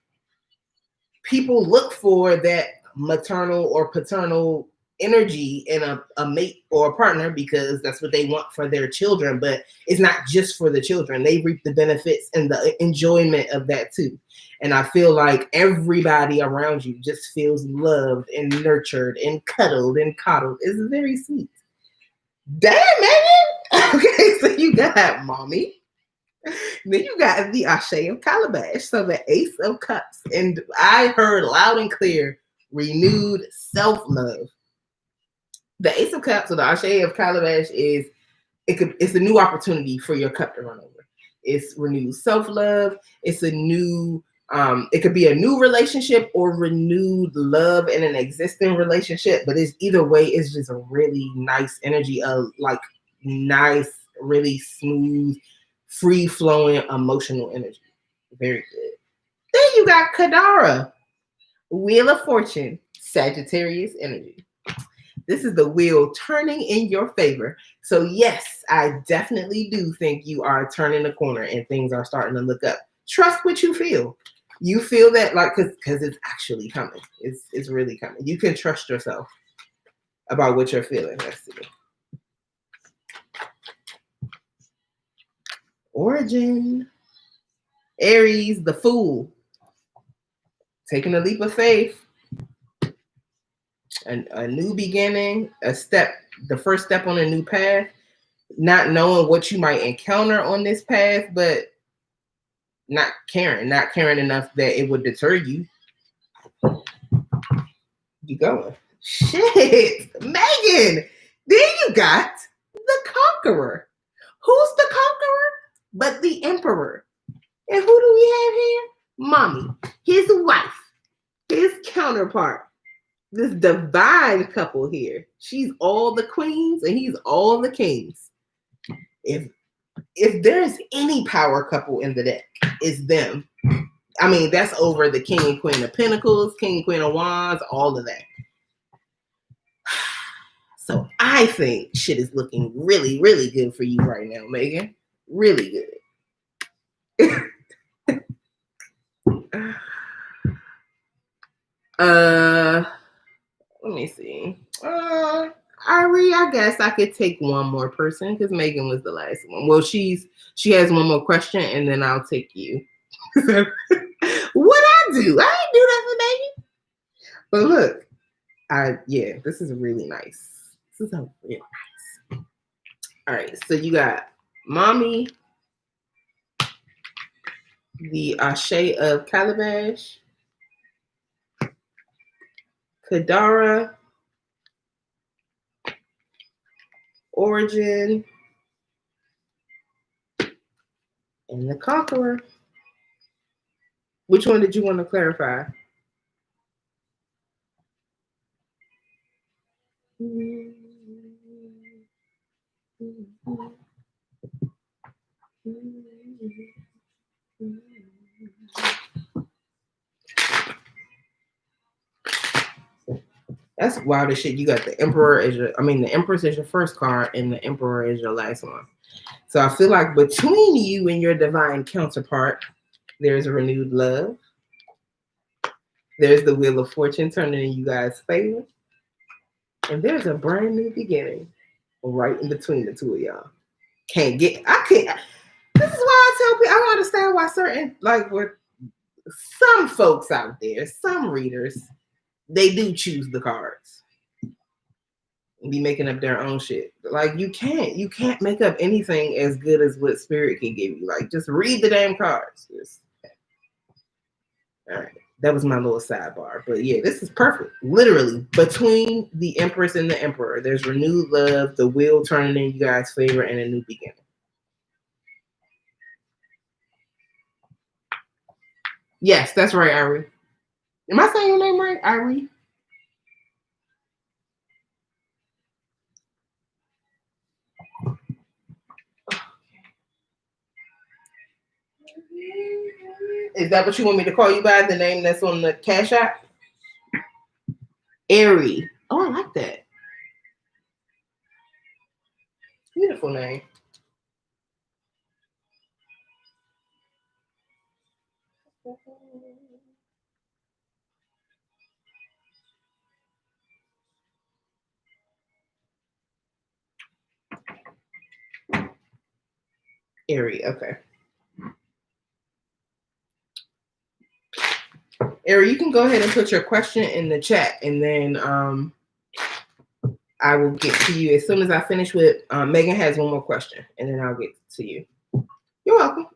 people look for that maternal or paternal energy in a mate or a partner because that's what they want for their children. But it's not just for the children. They reap the benefits and the enjoyment of that too. And I feel like everybody around you just feels loved and nurtured and cuddled and coddled. It's very sweet. Damn, man. Okay, so you got mommy. Then you got the Ashe of Calabash, so the Ace of Cups. And I heard loud and clear, renewed self-love. The Ace of Cups, or the Ashe of Calabash, it's a new opportunity for your cup to run over. It's renewed self-love. It's a new, it could be a new relationship or renewed love in an existing relationship, but it's either way, it's just a really nice energy of like nice, really smooth, free-flowing emotional energy. Very good. Then you got Kadara, Wheel of Fortune, Sagittarius energy. This is the wheel turning in your favor. So yes, I definitely do think you are turning the corner and things are starting to look up. Trust what you feel. You feel that like, because it's actually coming. It's really coming. You can trust yourself about what you're feeling. Let's see. Origin. Aries, the Fool. Taking a leap of faith. A new beginning, the first step on a new path. Not knowing what you might encounter on this path, but not caring enough that it would deter you. You going. Shit, Megan. Then you got the Conqueror. Who's the Conqueror? But the Emperor. And who do we have here? Mommy, his wife, his counterpart. This divine couple here. She's all the queens and he's all the kings. If there's any power couple in the deck, it's them. I mean, that's over the King and Queen of Pentacles, King and Queen of Wands, all of that. So I think shit is looking really, really good for you right now, Megan. Really good. Let me see. Ari, I guess I could take one more person because Megan was the last one. Well, she has one more question, and then I'll take you. What I do? I ain't do nothing, Megan. But look, this is really nice. This is a really nice. All right, so you got Mommy, the Ashe of Calabash, Kadara, Origin, and the Conqueror. Which one did you want to clarify? That's wild as shit. You got the Emperor as your, the Empress is your first card, and the Emperor is your last one. So I feel like between you and your divine counterpart, there's a renewed love. There's the Wheel of Fortune turning in you guys' favor. And there's a brand new beginning right in between the two of y'all. I can't. This is why I tell people, I don't understand why certain, like with some folks out there, some readers, they do choose the cards and be making up their own shit. Like you can't make up anything as good as what spirit can give you. Like just read the damn cards. All right. That was my little sidebar. But yeah, this is perfect. Literally, between the Empress and the Emperor, there's renewed love, the wheel turning in you guys' favor, and a new beginning. Yes, that's right, Irie. Am I saying your name right, Irie? Is that what you want me to call you by? The name that's on the CashApp? Airy. Oh, I like that. Beautiful name. Airy, okay. Airy, you can go ahead and put your question in the chat, and then I will get to you as soon as I finish with Megan has one more question, and then I'll get to you. You're welcome.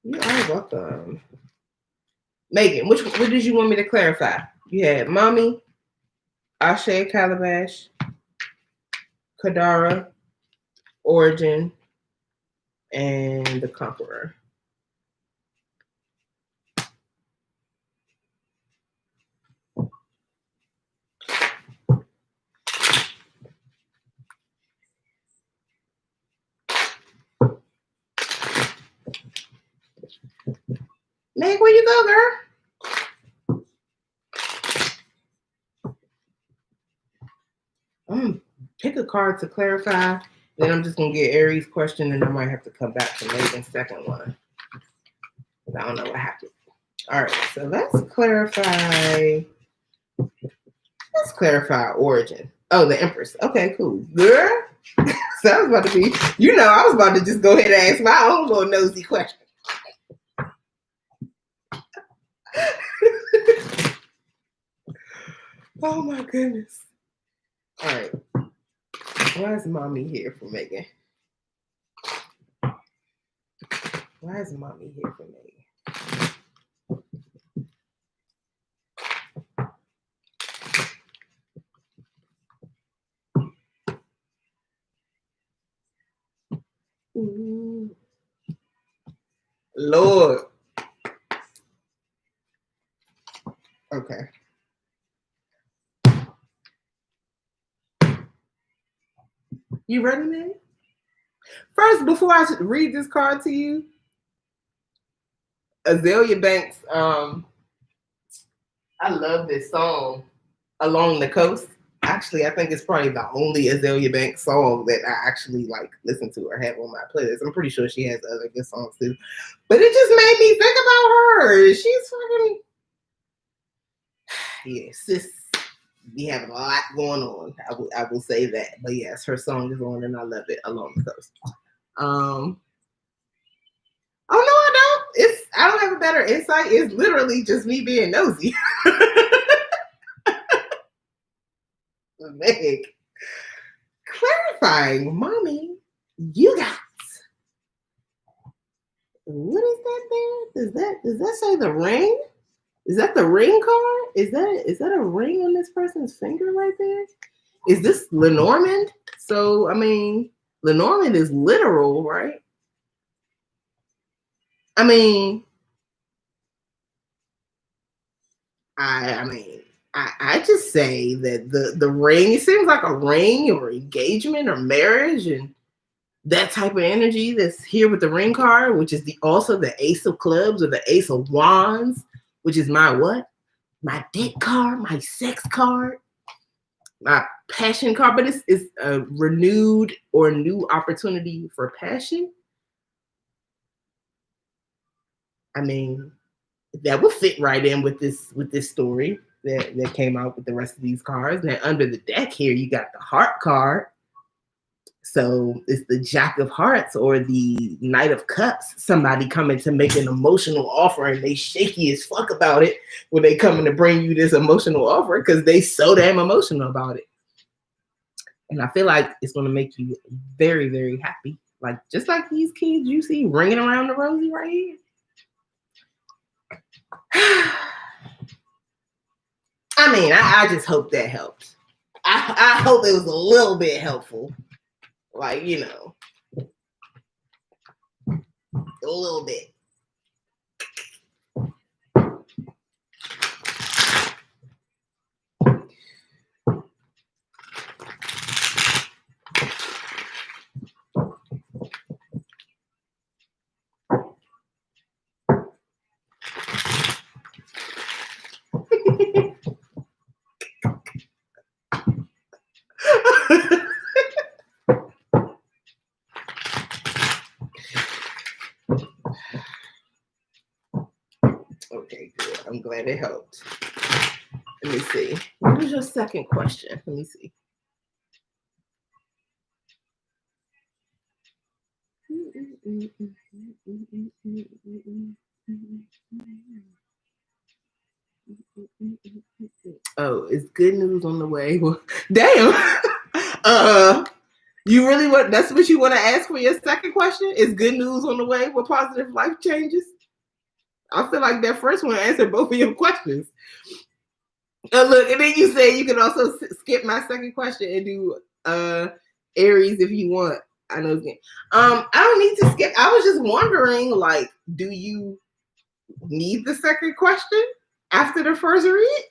You are welcome. Megan, what did you want me to clarify? You had Mommy, Ashe Calabash, Kadara, Origin, and the Conqueror. Meg, where you go, girl? I'm gonna pick a card to clarify. Then I'm just gonna get Aries' question, and I might have to come back to Megan's second one. I don't know what happened. All right, so let's clarify. Let's clarify Origin. Oh, the Empress. Okay, cool. Girl. So I was about to be, I was about to just go ahead and ask my own little nosy question. Oh my goodness. All right. Why is Mommy here for Megan? Why is Mommy here for Megan? Ooh. Lord. Okay. You ready, man? First, before I read this card to you, Azalea Banks, I love this song, Along the Coast. Actually, I think it's probably the only Azalea Banks song that I actually listen to or have on my playlist. I'm pretty sure she has other good songs too. But it just made me think about her. She's fucking, yeah, sis be having a lot going on. I will say that. But yes, her song is on and I love it, Along the Coast. Oh no, I don't. I don't have a better insight. It's literally just me being nosy. Meg, clarifying, Mommy, you got. What is that there? Does that say the ring? Is that the ring card? Is that a ring on this person's finger right there? Is this Lenormand? So Lenormand is literal, right? I just say that the ring, it seems like a ring or engagement or marriage and that type of energy that's here with the ring card, which is also the Ace of Clubs or the Ace of Wands, which is my what? my dick card, my sex card, my passion card, but it's a renewed or new opportunity for passion. I mean, that would fit right in with this story that came out with the rest of these cards. Now under the deck here, you got the heart card. So it's the Jack of Hearts or the Knight of Cups. Somebody coming to make an emotional offer and they shaky as fuck about it when they coming to bring you this emotional offer because they so damn emotional about it. And I feel like it's going to make you very, very happy. Like just like these kids you see ringing around the rosy right here. I mean, I just hope that helped. I hope it was a little bit helpful. Like, you know, a little bit. Okay, good. I'm glad it helped. Let me see. What was your second question? Let me see. Oh, is good news on the way? Well, damn. You really want? That's what you want to ask for your second question? Is good news on the way with positive life changes? I feel like that first one answered both of your questions. Look, and then you say you can also skip my second question and do Aries if you want. I know. I don't need to skip. I was just wondering, like, do you need the second question after the first read?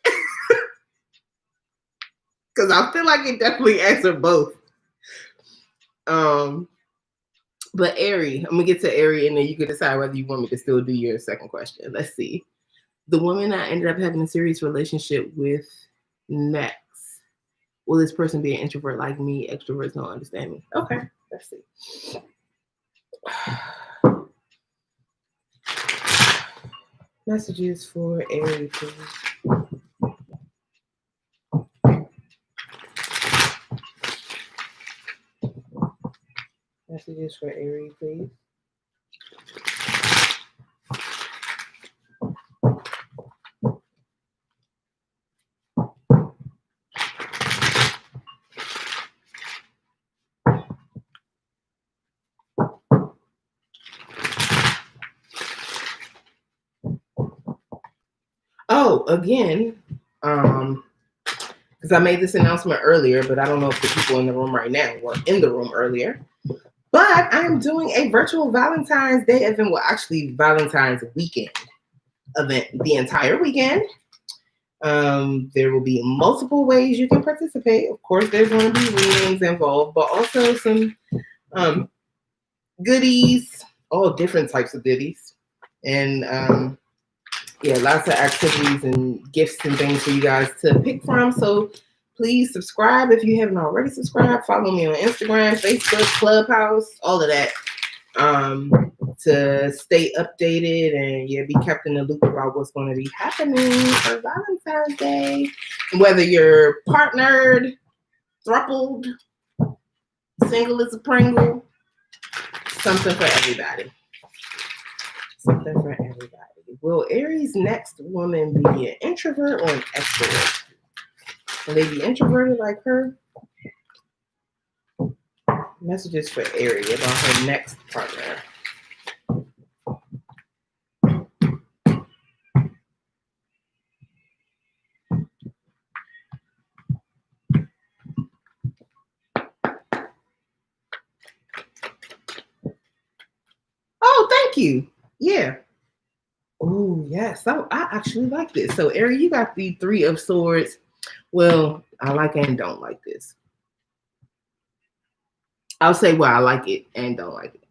Because I feel like it definitely answered both. But Aries, I'm gonna get to Aries, and then you can decide whether you want me to still do your second question. Let's see. The woman I ended up having a serious relationship with next. Will this person be an introvert like me? Extroverts don't understand me. Okay, let's see. Messages for Aries, please. Messages for Aries, please. Oh, again, because I made this announcement earlier, but I don't know if the people in the room right now were in the room earlier. But I'm doing a virtual Valentine's Day event. Well, actually, Valentine's weekend event the entire weekend. There will be multiple ways you can participate. Of course, there's going to be readings involved, but also some goodies, all different types of goodies. And yeah, lots of activities and gifts and things for you guys to pick from. So please subscribe if you haven't already subscribed. Follow me on Instagram, Facebook, Clubhouse, all of that, to stay updated and be kept in the loop about what's going to be happening for Valentine's Day. Whether you're partnered, thrupled, single as a Pringle, something for everybody. Something for everybody. Will Aries' next woman be an introvert or an extrovert? Will they be introverted like her? Messages for Aries about her next partner. Oh, thank you. Yeah. Oh, yes. So I actually like this. So, Aries, you got the Three of Swords. Well, I like and don't like this. I'll say, well, I like it and don't like it.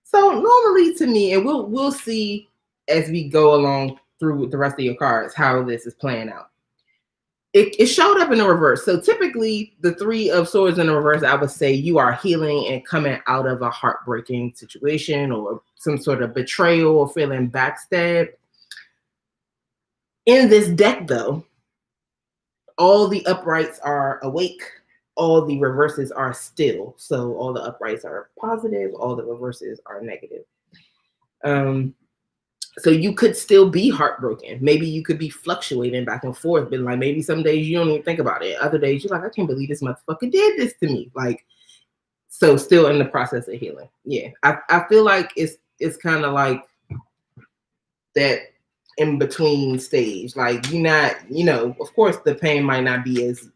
So normally to me, and we'll see as we go along through the rest of your cards how this is playing out. It showed up in the reverse. So typically the 3 of Swords in the reverse, I would say you are healing and coming out of a heartbreaking situation or some sort of betrayal or feeling backstabbed. In this deck, though, all the uprights are awake. All the reverses are still. So all the uprights are positive. All the reverses are negative. So you could still be heartbroken. Maybe you could be fluctuating back and forth, but like maybe some days you don't even think about it. Other days you're like, I can't believe this motherfucker did this to me. Like, so still in the process of healing. Yeah, I feel like it's kind of like that in between stage. Like you're not, of course the pain might not be as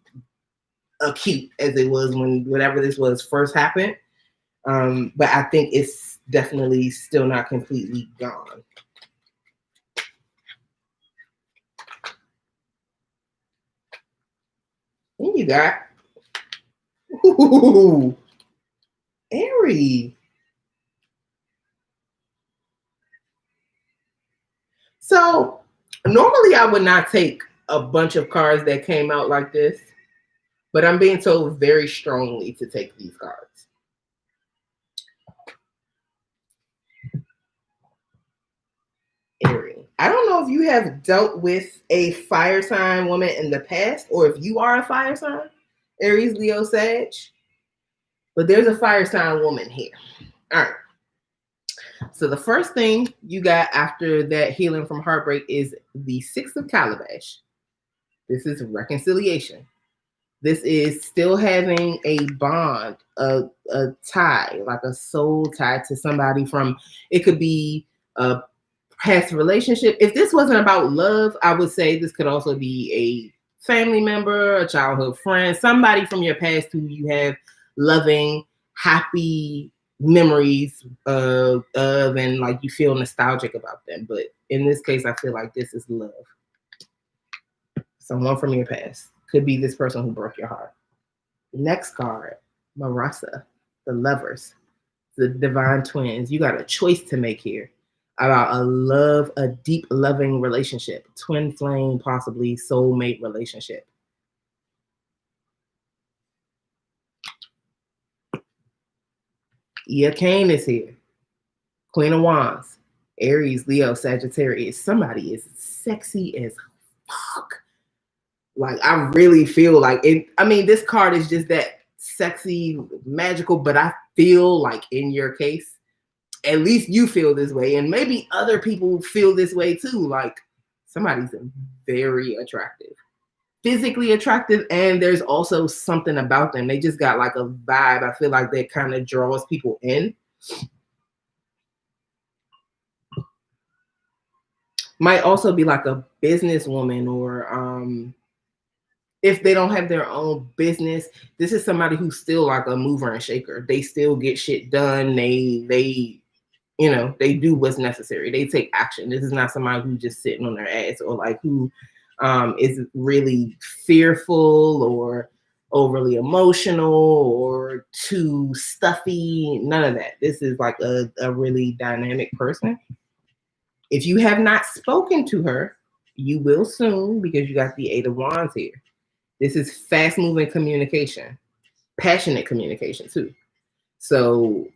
acute as it was when whatever this was first happened. But I think it's definitely still not completely gone. Then you got Aries. So normally I would not take a bunch of cards that came out like this, but I'm being told very strongly to take these cards. Aries. I don't know if you have dealt with a fire sign woman in the past or if you are a fire sign, Aries, Leo, Sag, but there's a fire sign woman here. All right. So the first thing you got after that healing from heartbreak is the 6 of Calabash. This is reconciliation. This is still having a bond, a tie, like a soul tie to somebody from, it could be a past relationship. If this wasn't about love, I would say this could also be a family member, a childhood friend, somebody from your past who you have loving, happy memories of and like you feel nostalgic about them. But in this case, I feel like this is love. Someone from your past. Could be this person who broke your heart. Next card, Marasa, the lovers, the divine twins. You got a choice to make here about a deep loving relationship, twin flame, possibly soulmate relationship. Cain is here. Queen of Wands, Aries, Leo, Sagittarius. Somebody is sexy as fuck. Like, I really feel like it. I mean, this card is just that sexy, magical, but I feel like in your case, at least you feel this way. And maybe other people feel this way too. Like, somebody's very attractive, physically attractive. And there's also something about them. They just got like a vibe. I feel like that kind of draws people in. Might also be like a businesswoman or, if they don't have their own business, this is somebody who's still like a mover and shaker. They still get shit done. They do what's necessary. They take action. This is not somebody who's just sitting on their ass or like who is really fearful or overly emotional or too stuffy. None of that. This is like a really dynamic person. If you have not spoken to her, you will soon because you got the 8 of Wands here. This is fast-moving communication, passionate communication too. So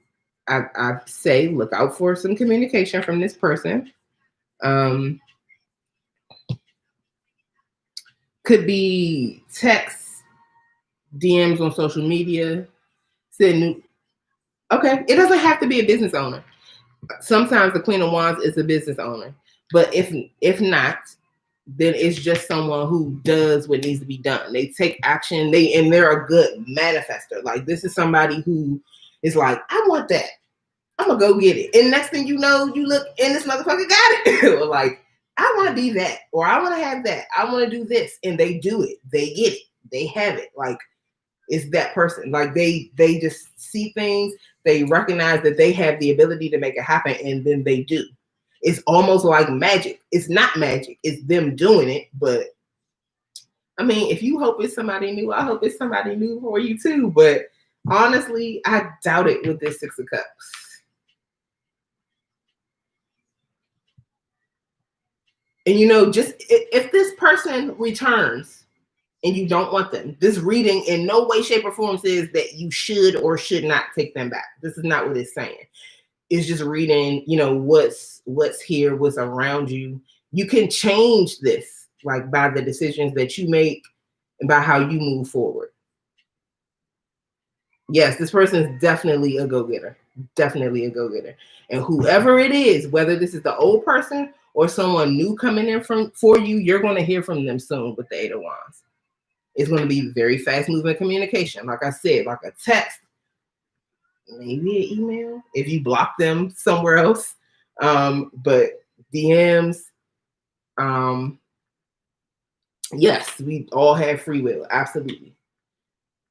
I say look out for some communication from this person. Could be text, DMs on social media. Okay, it doesn't have to be a business owner. Sometimes the Queen of Wands is a business owner, but if not, then it's just someone who does what needs to be done. They take action. They're a good manifester. Like, this is somebody who is like, I want that. I'm gonna go get it. And next thing you know, you look and this motherfucker got it. Or like, I want to be that, or I want to have that. I want to do this, and they do it. They get it. They have it. Like, it's that person. Like they just see things. They recognize that they have the ability to make it happen, and then they do. It's almost like magic. It's not magic. It's them doing it. But I mean, if you hope it's somebody new, I hope it's somebody new for you too. But honestly, I doubt it with this 6 of Cups. And you know, just if this person returns and you don't want them, this reading in no way, shape, or form says that you should or should not take them back. This is not what it's saying. It's just reading, you know, what's here, what's around you. You can change this, like by the decisions that you make and by how you move forward. Yes, this person is definitely a go-getter. Definitely a go-getter. And whoever it is, whether this is the old person or someone new coming in for you, you're going to hear from them soon with the Eight of Wands. It's going to be very fast-moving communication. Like I said, like a text, maybe an email, if you block them somewhere else. But DMs, yes, we all have free will. Absolutely.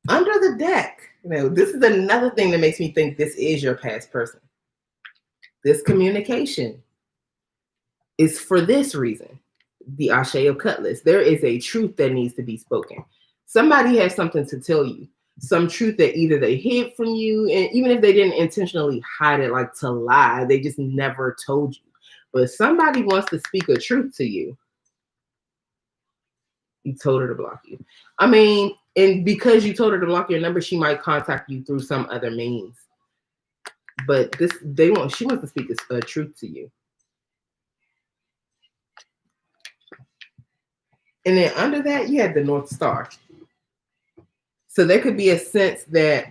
Under the deck, you know, this is another thing that makes me think this is your past person. This communication is for this reason. The Ashe of Cutlass. There is a truth that needs to be spoken. Somebody has something to tell you. Some truth that either they hid from you, and even if they didn't intentionally hide it, like to lie, they just never told you. But somebody wants to speak a truth to you. You told her to block you. I mean, and because you told her to block your number, she might contact you through some other means. But she wants to speak a truth to you. And then under that, you had the North Star. So there could be a sense that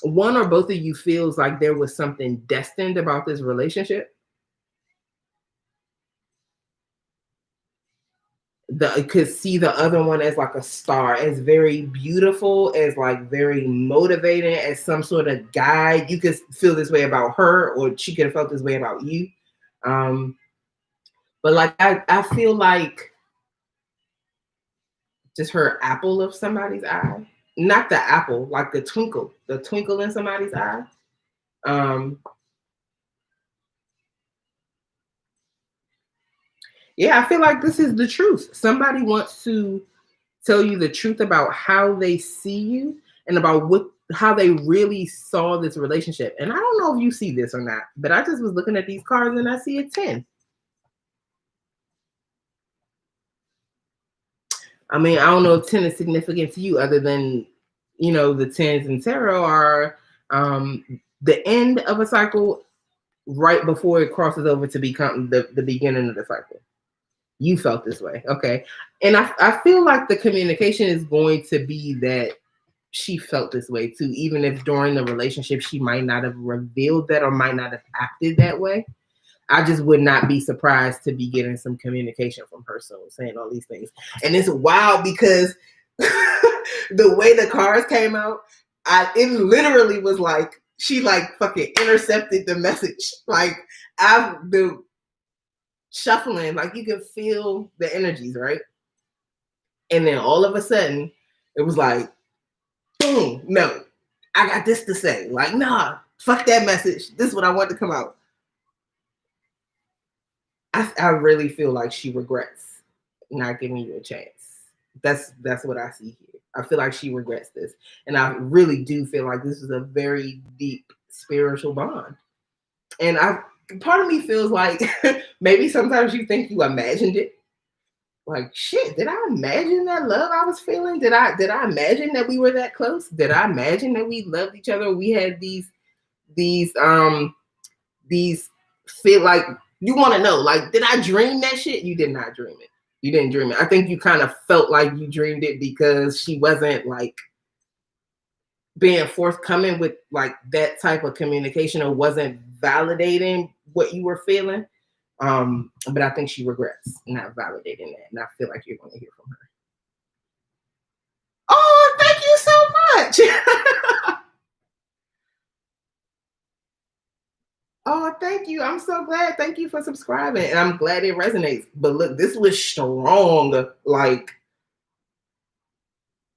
one or both of you feels like there was something destined about this relationship. Could see the other one as like a star, as very beautiful, as like very motivating, as some sort of guide. You could feel this way about her, or she could have felt this way about you. But like I feel like just her apple of somebody's eye. Not the apple, like the twinkle in somebody's eye. Yeah, I feel like this is the truth. Somebody wants to tell you the truth about how they see you and about how they really saw this relationship. And I don't know if you see this or not, but I just was looking at these cards and I see a 10. I mean, I don't know if 10 is significant to you other than, you know, the 10s in tarot are the end of a cycle right before it crosses over to become the beginning of the cycle. You felt this way. Okay. And I feel like the communication is going to be that she felt this way too, even if during the relationship she might not have revealed that or might not have acted that way. I just would not be surprised to be getting some communication from her soon, saying all these things. And it's wild because the way the cards came out, it literally was like she like fucking intercepted the message. Like the shuffling, like you can feel the energies, right? And then all of a sudden, it was like, boom, no, I got this to say. Like, nah, fuck that message. This is what I want to come out. I really feel like she regrets not giving you a chance. That's what I see here. I feel like she regrets this. And I really do feel like this is a very deep spiritual bond. And part of me feels like maybe sometimes you think you imagined it. Like, shit, did I imagine that love I was feeling? Did I imagine that we were that close? Did I imagine that we loved each other? We had these feel like, you want to know, like, did I dream that shit? You did not dream it. You didn't dream it. I think you kind of felt like you dreamed it because she wasn't like being forthcoming with like that type of communication or wasn't validating what you were feeling. But I think she regrets not validating that. And I feel like you're going to hear from her. Oh, thank you so much. Oh, thank you. I'm so glad. Thank you for subscribing. And I'm glad it resonates. But look, this was strong. Like,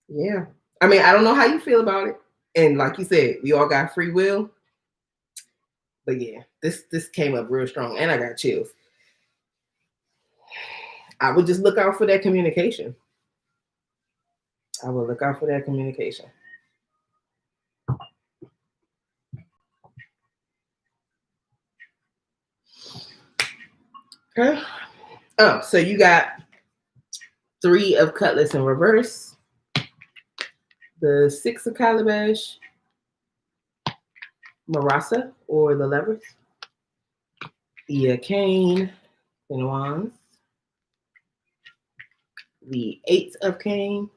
yeah. I mean, I don't know how you feel about it. And like you said, we all got free will. But yeah, this came up real strong. And I got chills. I would just look out for that communication. I will look out for that communication. Okay. Oh, so you got 3 of Cutlass in reverse, the 6 of Calabash, Marasa, or the Lovers, the Cane in Wands, the 8 of Cane,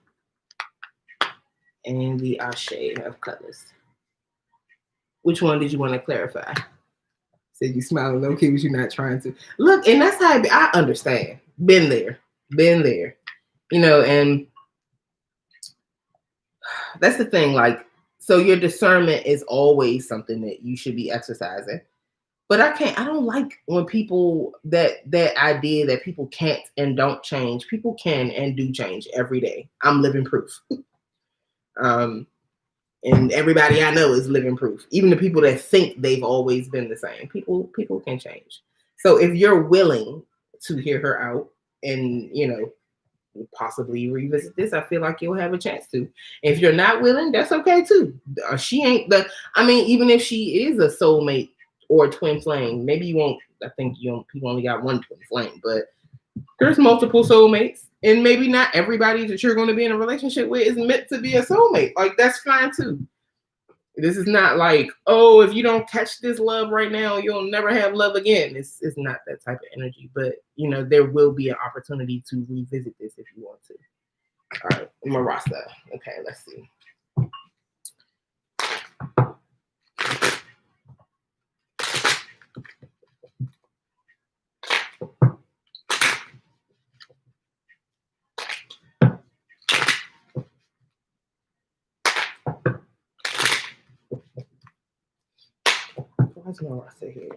and the Ashe of Cutlass. Which one did you want to clarify? Said you smiling low key, but you're not trying to. Look, and that's how I understand. Been there. You know, and that's the thing. Like, so your discernment is always something that you should be exercising. But I don't like when people, that idea that people can't and don't change. People can and do change every day. I'm living proof. And everybody I know is living proof. Even the people that think they've always been the same. People can change. So if you're willing to hear her out and, you know, possibly revisit this, I feel like you'll have a chance to. If you're not willing, that's okay too. She ain't the, I mean, even if she is a soulmate or a twin flame, maybe you won't, I think people only got one twin flame, but there's multiple soulmates, and maybe not everybody that you're going to be in a relationship with is meant to be a soulmate. Like, that's fine too. This is not like, oh, if you don't catch this love right now, you'll never have love again. It's not that type of energy, but you know, there will be an opportunity to revisit this if you want to. All right, Marasa. Okay, let's see. Why's Marasa here?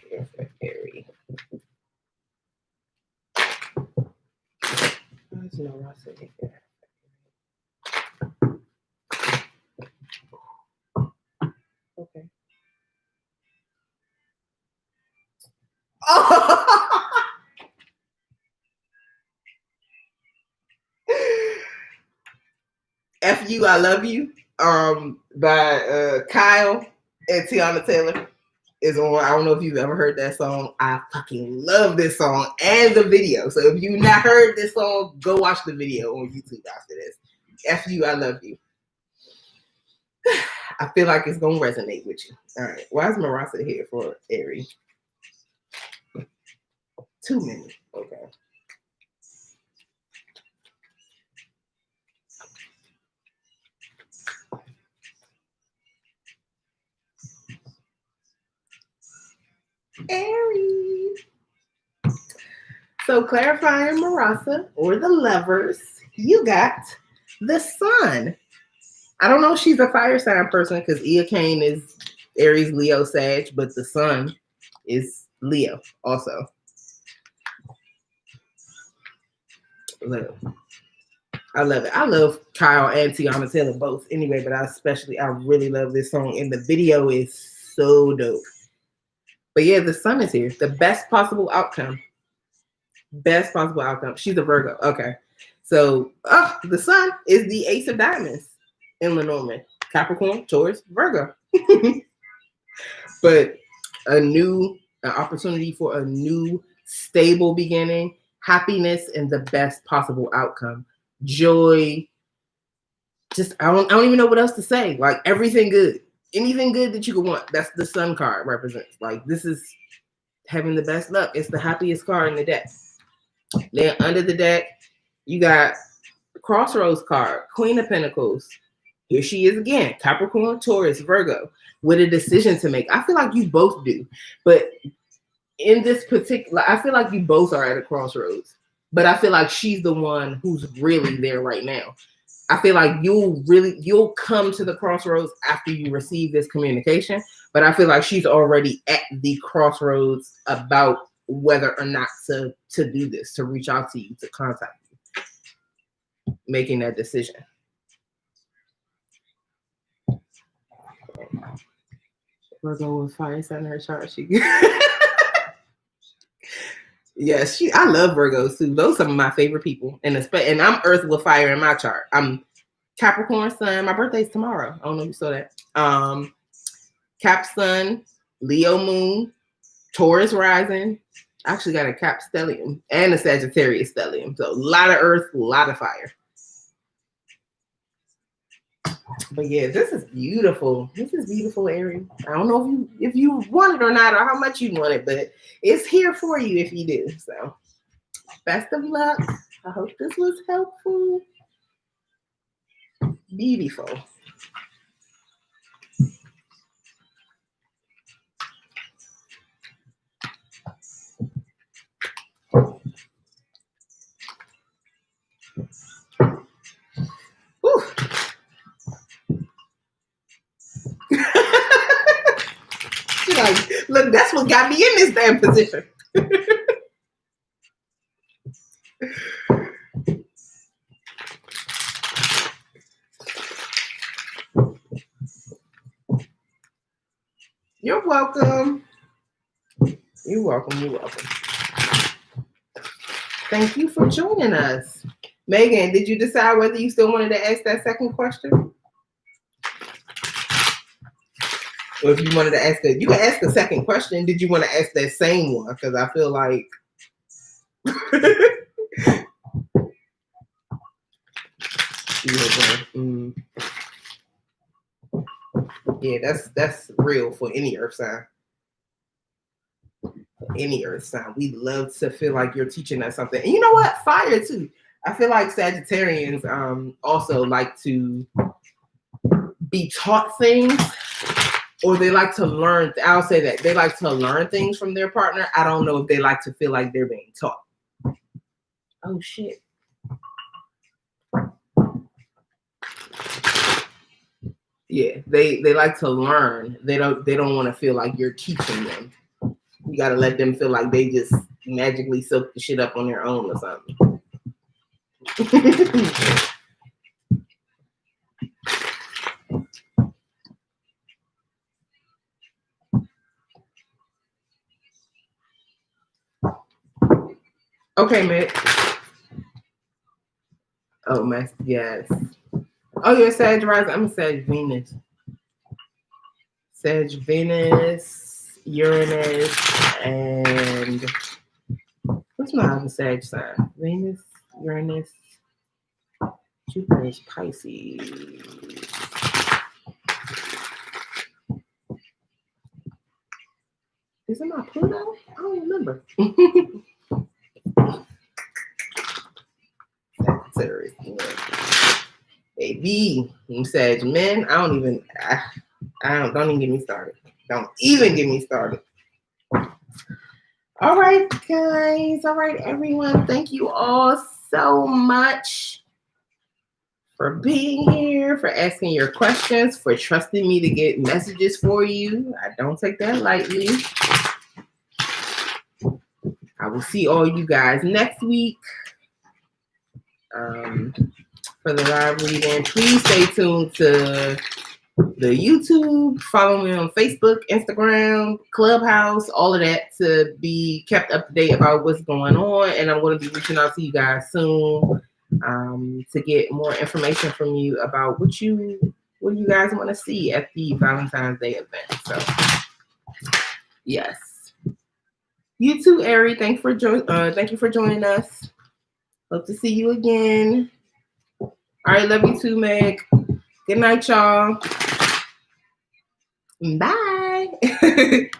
Here for Aries. Why's Marasa here? Okay. Oh! F You, I Love You, by Kyle and Tiana Taylor is on. I don't know if you've ever heard that song. I fucking love this song and the video. So if you've not heard this song, go watch the video on YouTube after this. F You, I Love You. I feel like it's gonna resonate with you. All right. Why is Marasa here for Aries? Too many. Okay. Aries. So clarifying Marasa or the Lovers, you got the Sun. I don't know if she's a fire sign person because Kane is Aries, Leo, Sag, but the Sun is Leo also. Look, I love it. I love Kyle and Tiana Taylor both anyway, but I really love this song, and the video is so dope. But yeah, the Sun is here. The best possible outcome. Best possible outcome. She's a Virgo. Okay. So the Sun is the Ace of Diamonds in Lenormand. Capricorn, Taurus, Virgo. But an opportunity for a new stable beginning, happiness, and the best possible outcome. Joy. Just I don't even know what else to say. Like, everything good. Anything good that you could want. That's the Sun card represents. Like, this is having the best luck. It's the happiest card in the deck. Then under the deck, you got the Crossroads card, Queen of Pentacles. Here she is again, Capricorn, Taurus, Virgo, with a decision to make. I feel like you both do, but in this particular, I feel like you both are at a crossroads, but I feel like she's the one who's really there right now. I feel like you'll come to the crossroads after you receive this communication, but I feel like she's already at the crossroads about whether or not to do this, to reach out to you, to contact you, making that decision. Virgo with fire sign in her chart. Yes, I love Virgos too. Those are some of my favorite people, and I'm Earth with fire in my chart. I'm Capricorn Sun. My birthday's tomorrow. I don't know if you saw that. Cap Sun, Leo Moon, Taurus rising. I actually got a Cap stellium and a Sagittarius stellium. So a lot of earth, a lot of fire. But yeah, this is beautiful. This is beautiful, Aries. I don't know if you want it or not, or how much you want it, but it's here for you if you do. So best of luck. I hope this was helpful. Beautiful. Whew. Like, look, that's what got me in this damn position. You're welcome. You're welcome. You're welcome. Thank you for joining us. Megan, did you decide whether you still wanted to ask that second question? Or if you wanted to ask you can ask the second question. Did you want to ask that same one? Because I feel like yeah, that's real for any earth sign. Any earth sign. We love to feel like you're teaching us something. And you know what? Fire too. I feel like Sagittarians also like to be taught things, or they like to learn. I'll say that they like to learn things from their partner. I don't know if they like to feel like they're being taught. Oh shit. Yeah, they like to learn. They don't want to feel like you're teaching them. You got to let them feel like they just magically soak the shit up on their own or something. Okay, Mick. Oh, my, yes. Oh, you're a Sag rising. I'm a Sag Venus. Sag Venus, Uranus, and what's my other Sag sign? Venus, Uranus, Jupiter is Pisces. Is it my Pluto? I don't remember. Sagittarius. Baby, I'm Sag men. Don't even get me started. Don't even get me started. All right, guys. All right, everyone. Thank you all so much for being here, for asking your questions, for trusting me to get messages for you. I don't take that lightly. I will see all you guys next week for the live reading. Please stay tuned to the YouTube. Follow me on Facebook, Instagram, Clubhouse, all of that to be kept up to date about what's going on. And I'm going to be reaching out to you guys soon to get more information from you about what you guys want to see at the Valentine's Day event. So, yes. You too, Ari. Thank you for joining us. Hope to see you again. All right, love you too, Meg. Good night, y'all. Bye.